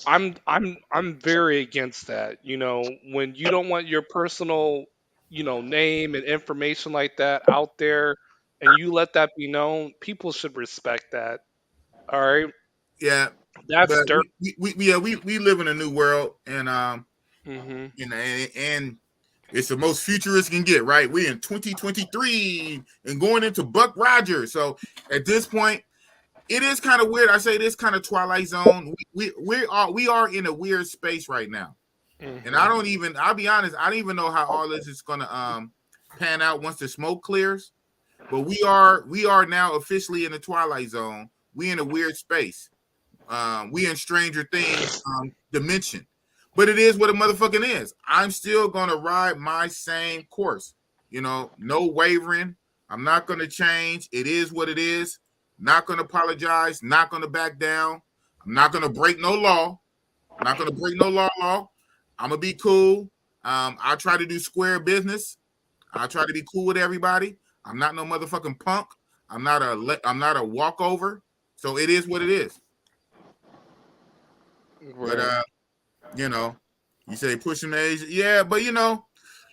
I'm very against that. You know, when you don't want your personal, you know, name and information like that out there, and you let that be known, people should respect that. All right, Yeah, that's but dirt. we live in a new world, and Hmm. you know, and it's the most futuristic can get, right? We're in 2023 and going into Buck Rogers. So at this point, it is kind of weird. I say this kind of Twilight Zone. We are in a weird space right now. And Hmm. I'll be honest, I don't even know how all this is gonna pan out once the smoke clears. But we are now officially in the Twilight Zone. We in a weird space. We in Stranger Things dimension. But it is what a motherfucking is. I'm still gonna ride my same course. You know, no wavering. I'm not gonna change. It is what it is. Not gonna apologize. Not gonna back down. I'm not gonna break no law. I'm not gonna break no law. I'm gonna be cool. I try to do square business. I try to be cool with everybody. I'm not no motherfucking punk. I'm not a walkover. So it is what it is. But Right. you know, you say push him to Asia. Yeah, but you know,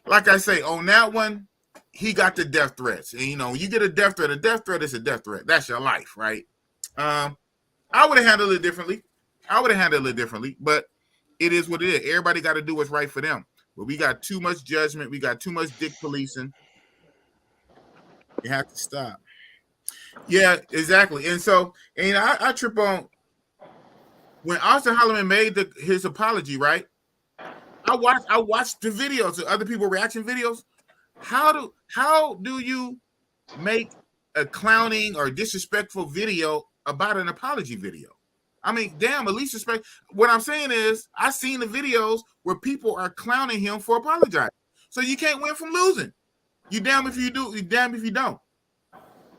like I say, on that one, he got the death threats. And you know, you get a death threat is a death threat. That's your life, right? I would have handled it differently. But it is what it is. Everybody got to do what's right for them. But we got too much judgment. We got too much dick policing. You have to stop. Yeah, exactly. And so, and I trip on when Austin Holloman made his apology, right? I watched the videos, the other people reaction videos. How do you make a clowning or disrespectful video about an apology video? I mean, damn, at least respect. What I'm saying is, I've seen the videos where people are clowning him for apologizing. So you can't win from losing. You damn if you do, you damn if you don't.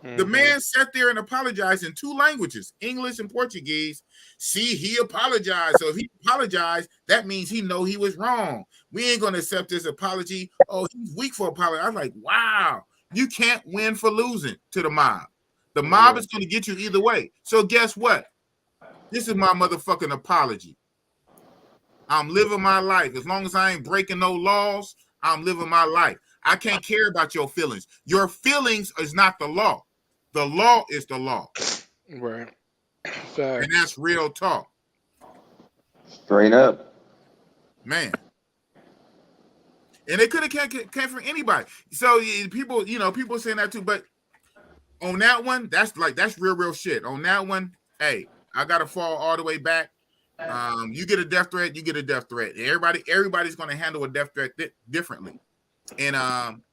The man sat there and apologized in two languages, English and Portuguese. See, he apologized. So if he apologized, that means he know he was wrong. We ain't going to accept this apology. Oh, he's weak for apology. I was like, wow, you can't win for losing to the mob. The mob is going to get you either way. So guess what? This is my motherfucking apology. I'm living my life. As long as I ain't breaking no laws, I'm living my life. I can't care about your feelings. Your feelings is not the law. The law is the law. Right. And that's real talk. Straight up. Man. And it could have came from anybody. So people, you know, people saying that too. But on that one, that's real shit. On that one, hey, I gotta fall all the way back. You get a death threat, you get a death threat. Everybody's gonna handle a death threat differently. And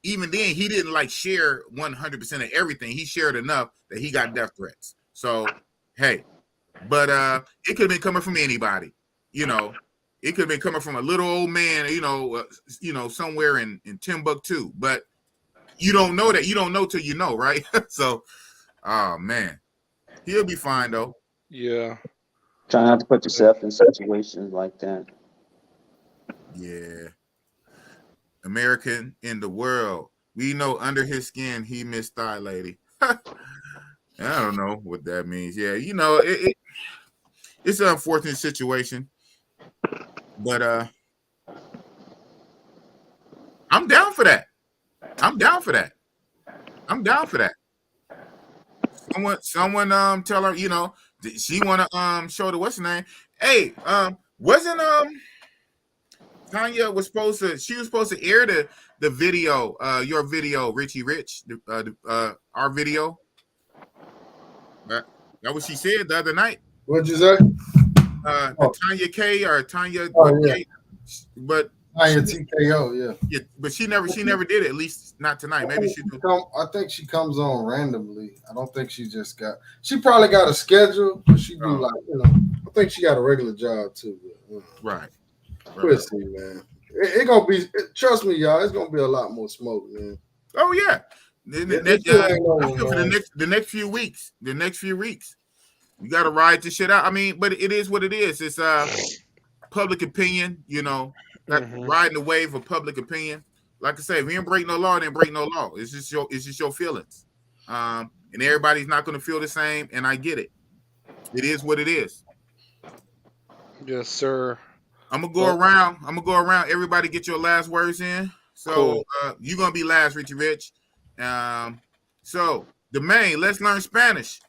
even then, he didn't like share 100% of everything. He shared enough that he got death threats. So, hey, but it could have been coming from anybody. You know, it could have been coming from a little old man. You know, somewhere in Timbuktu. But you don't know that. You don't know till you know, right? So, oh man, he'll be fine though. Yeah. Try not to put yourself in situations like that. Yeah. American in the world. We know under his skin he missed thigh lady. I don't know what that means. Yeah, you know, it's an unfortunate situation. But I'm down for that. Someone tell her, you know, she wanna show the what's her name. Hey, wasn't Tanya was supposed to air the video, your video, Richie Rich, our video. That what she said the other night. What'd you say? Tanya K or Tanya, yeah. but Tanya TKO, yeah, but she never did it. At least not tonight. Maybe she do. I think she comes on randomly. I don't think she just got. She probably got a schedule, but she do like, you know. I think she got a regular job too. But, right. We'll see, man. It gonna be. Trust me, y'all. It's gonna be a lot more smoke, man. Oh yeah. The next few weeks. You got to ride this shit out. I mean, but it is what it is. It's public opinion, you know, riding the wave of public opinion. like I say, if you didn't break no law, then break no law. It's just your feelings. And everybody's not going to feel the same, and I get it. It is what it is. Yes, sir. I'm gonna go around. Everybody get your last words in. So Cool. you're gonna be last, Richie Rich. So the main, let's learn Spanish.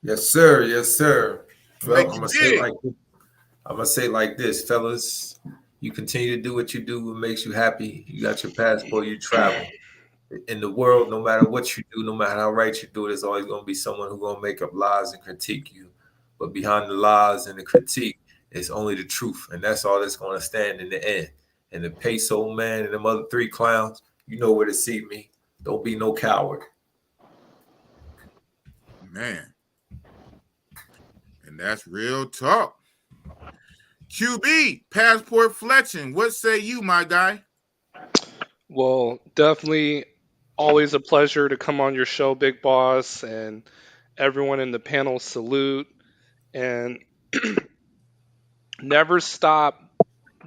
Yes, sir. Yes, sir. Well, Make I'm you gonna say dig. it like this, fellas. You continue to do what you do, what makes you happy. You got your passport, you travel. In the world, no matter what you do, no matter how right you do it, there's always gonna be someone who's gonna make up lies and critique you. But behind the lies and the critique, it's only the truth, and that's all that's gonna stand in the end. And the peso man and them other three clowns, you know where to see me. Don't be no coward. Man. And that's real talk. QB, passport flexion. What say you, my guy? Well, definitely always a pleasure to come on your show, Big Boss, and everyone in the panel salute. And never stop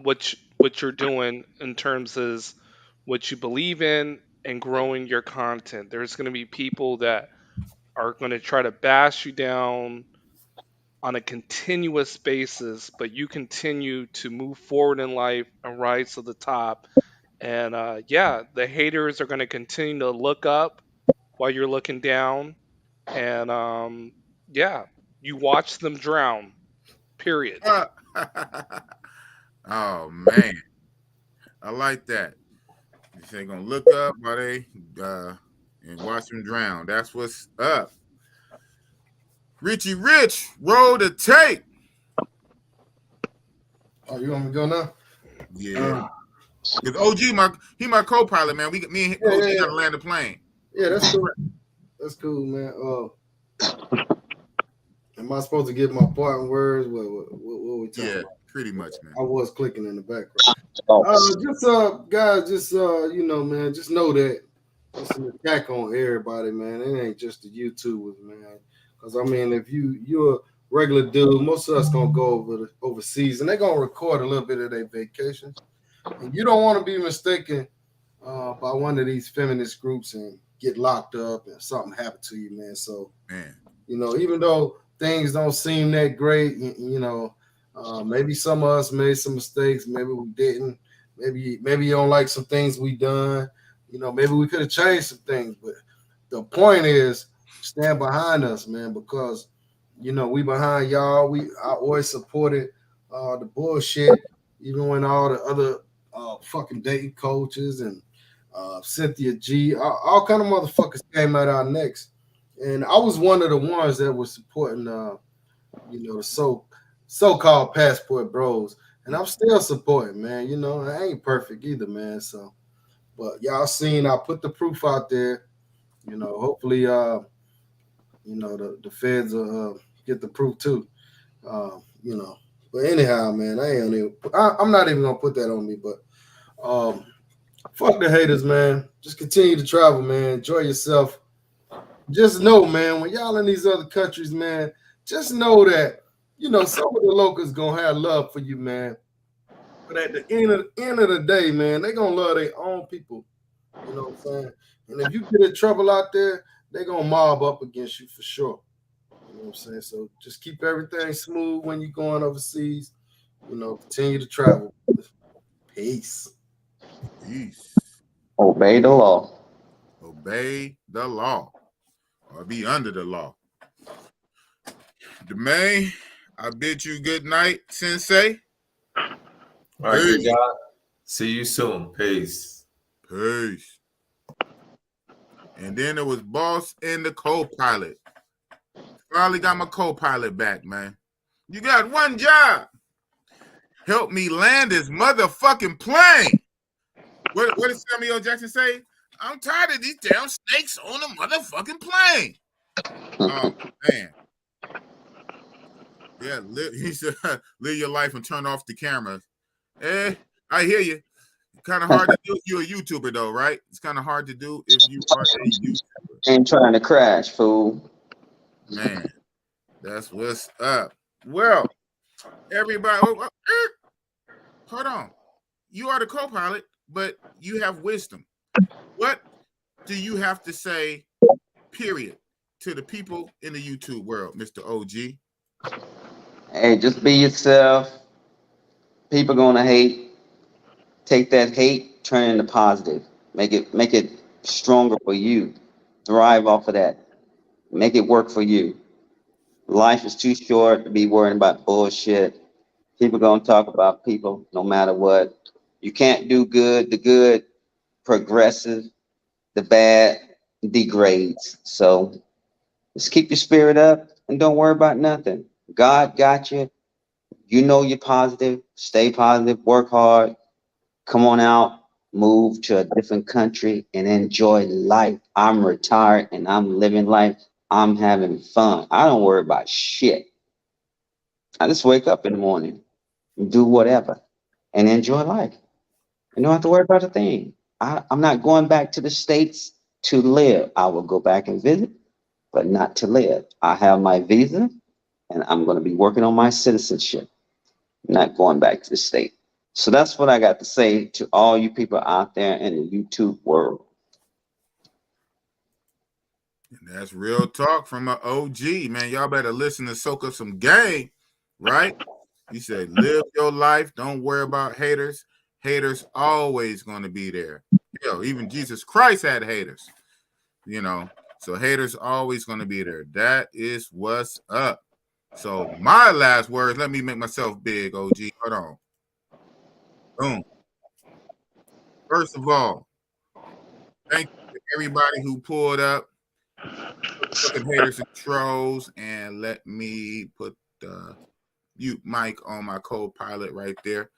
what you're doing in terms of what you believe in and growing your content. There's going to be people that are going to try to bash you down on a continuous basis, but you continue to move forward in life and rise to the top. And yeah, the haters are going to continue to look up while you're looking down. And yeah, you watch them drown, period. Oh man, I like that. They're gonna look up while they and watch them drown. That's what's up. Richie Rich, roll the tape. Oh, you want me to go now? Yeah. Because OG, my co-pilot, man. Me and OG gotta land the plane. Yeah, that's cool. That's cool, man. Am I supposed to give my part in words? What we talking about? Pretty much, man. I was clicking in the background. Guys, you know, man, just know that it's an attack on everybody, man. It ain't just the YouTubers, man. Because I mean, if you're a regular dude, most of us gonna go overseas, and they're gonna record a little bit of their vacations. And you don't want to be mistaken by one of these feminist groups and get locked up and something happen to you, man. So, you know, even though things don't seem that great, you know, maybe some of us made some mistakes, maybe we didn't. Maybe you don't like some things we done. You know, maybe we could have changed some things. But the point is, stand behind us, man, because you know we behind y'all. I always supported the bullshit, even when all the other fucking dating coaches and Cynthia G, all kind of motherfuckers came out our necks, and I was one of the ones that was supporting, you know, the so-called passport bros, and I'm still supporting, man. You know, I ain't perfect either, man. So, but y'all seen, I put the proof out there. You know, hopefully, you know, the feds will get the proof too. You know, but anyhow, man, I'm not even gonna put that on me, but fuck the haters, man. Just continue to travel, man. Enjoy yourself. Just know, man, when y'all in these other countries, man, just know that, you know, some of the locals gonna have love for you, man. But at the end of the day, man, they gonna love their own people. You know what I'm saying? And if you get in trouble out there, they gonna mob up against you for sure. You know what I'm saying? So just keep everything smooth when you're going overseas. You know, continue to travel. Peace. Peace. Obey the law. Obey the law. Or be under the law. Domain, I bid you good night, Sensei. All right, good guy. See you soon. Peace. Peace. And then there was Boss and the co-pilot. Finally got my co-pilot back, man. You got one job. Help me land this motherfucking plane. What did Samuel L. Jackson say? I'm tired of these damn snakes on the motherfucking plane. Oh, man. Yeah, he said, live your life and turn off the cameras. I hear you. Kind of hard to do if you're a YouTuber, though, right? It's kind of hard to do if you are a YouTuber. Ain't trying to crash, fool. Man, that's what's up. Well, everybody, hold on. You are the co-pilot, but you have wisdom. what do you have to say, period, to the people in the YouTube world, Mr. OG? Hey, just be yourself. People gonna hate. Take that hate, turn it into positive. Make it stronger for you. Thrive off of that. Make it work for you. Life is too short to be worrying about bullshit. People gonna talk about people no matter what. You can't do good. The good progresses. The bad degrades. So just keep your spirit up and don't worry about nothing. God got you. You know you're positive. Stay positive. Work hard. Come on out. Move to a different country and enjoy life. I'm retired and I'm living life. I'm having fun. I don't worry about shit. I just wake up in the morning and do whatever and enjoy life. I don't have to worry about a thing. I'm not going back to the States to live. I will go back and visit, but not to live. I have my visa and I'm going to be working on my citizenship, not going back to the state. So that's what I got to say to all you people out there in the YouTube world. And that's real talk from an OG, man. Y'all better listen and soak up some game, right? He said, live your life. Don't worry about haters. Haters always going to be there. Yo, even Jesus Christ had haters, you know. So haters always going to be there. That is what's up. So my last words, let me make myself big, OG. Hold on. Boom. First of all, thank you to everybody who pulled up. Fucking haters and trolls, and let me put the mute mic on my co-pilot right there.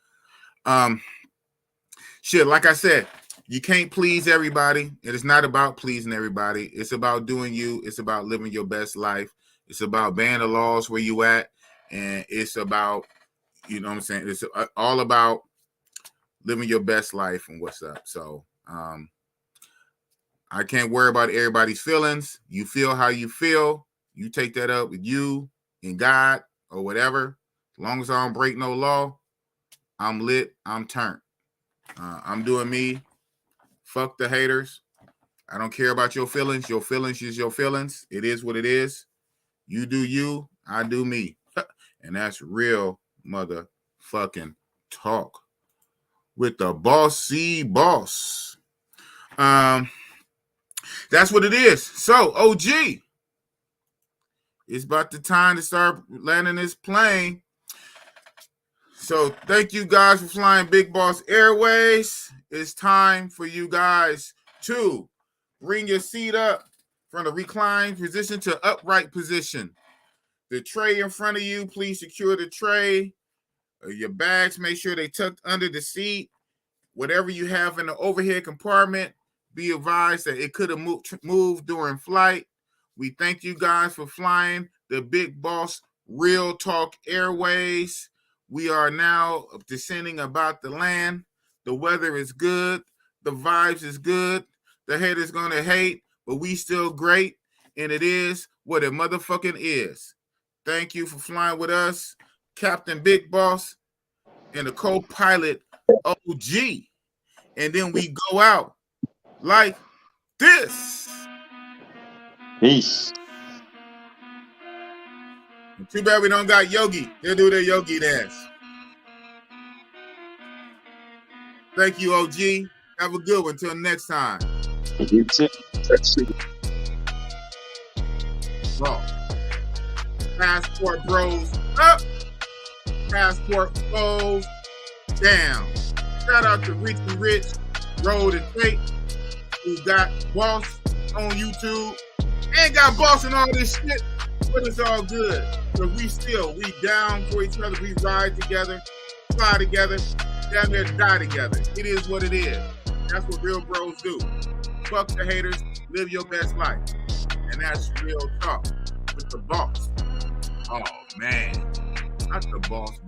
Shit, like I said, you can't please everybody. It is not about pleasing everybody. It's about doing you. It's about living your best life. It's about obeying the laws where you at, and it's about, you know what I'm saying? It's all about living your best life and what's up. So, I can't worry about everybody's feelings. You feel how you feel. You take that up with you and God or whatever. As long as I don't break no law, I'm lit. I'm turned. I'm doing me. Fuck the haters. I don't care about your feelings. Your feelings is your feelings. It is what it is. You do you. I do me. And that's real motherfucking talk with the bossy boss. That's what it is. So, OG, it's about the time to start landing this plane. So, thank you guys for flying Big Boss Airways. It's time for you guys to bring your seat up from the reclined position to upright position. The tray in front of you, please secure the tray. Your bags, make sure they tucked under the seat. Whatever you have in the overhead compartment, be advised that it could have moved during flight. We thank you guys for flying the Big Boss Real Talk Airways. We are now descending about the land. The weather is good. The vibes is good. The haters gonna hate, but we still great. And it is what it motherfucking is. Thank you for flying with us, Captain Big Boss and the co-pilot OG. And then we go out like this. Peace. Too bad we don't got Yogi. He'll do the Yogi dance. Thank you, OG. Have a good one. Until next time. You too. Well, passport bros up. Passport bros down. Shout out to Rich and Rich, Road and Fate, who got Boss on YouTube. Ain't got Boss and all this shit, but it's all good. Because we down for each other. We ride together, fly together, down there die together. It is what it is. That's what real bros do. Fuck the haters, live your best life. And that's real talk with the boss. Oh man, not the boss.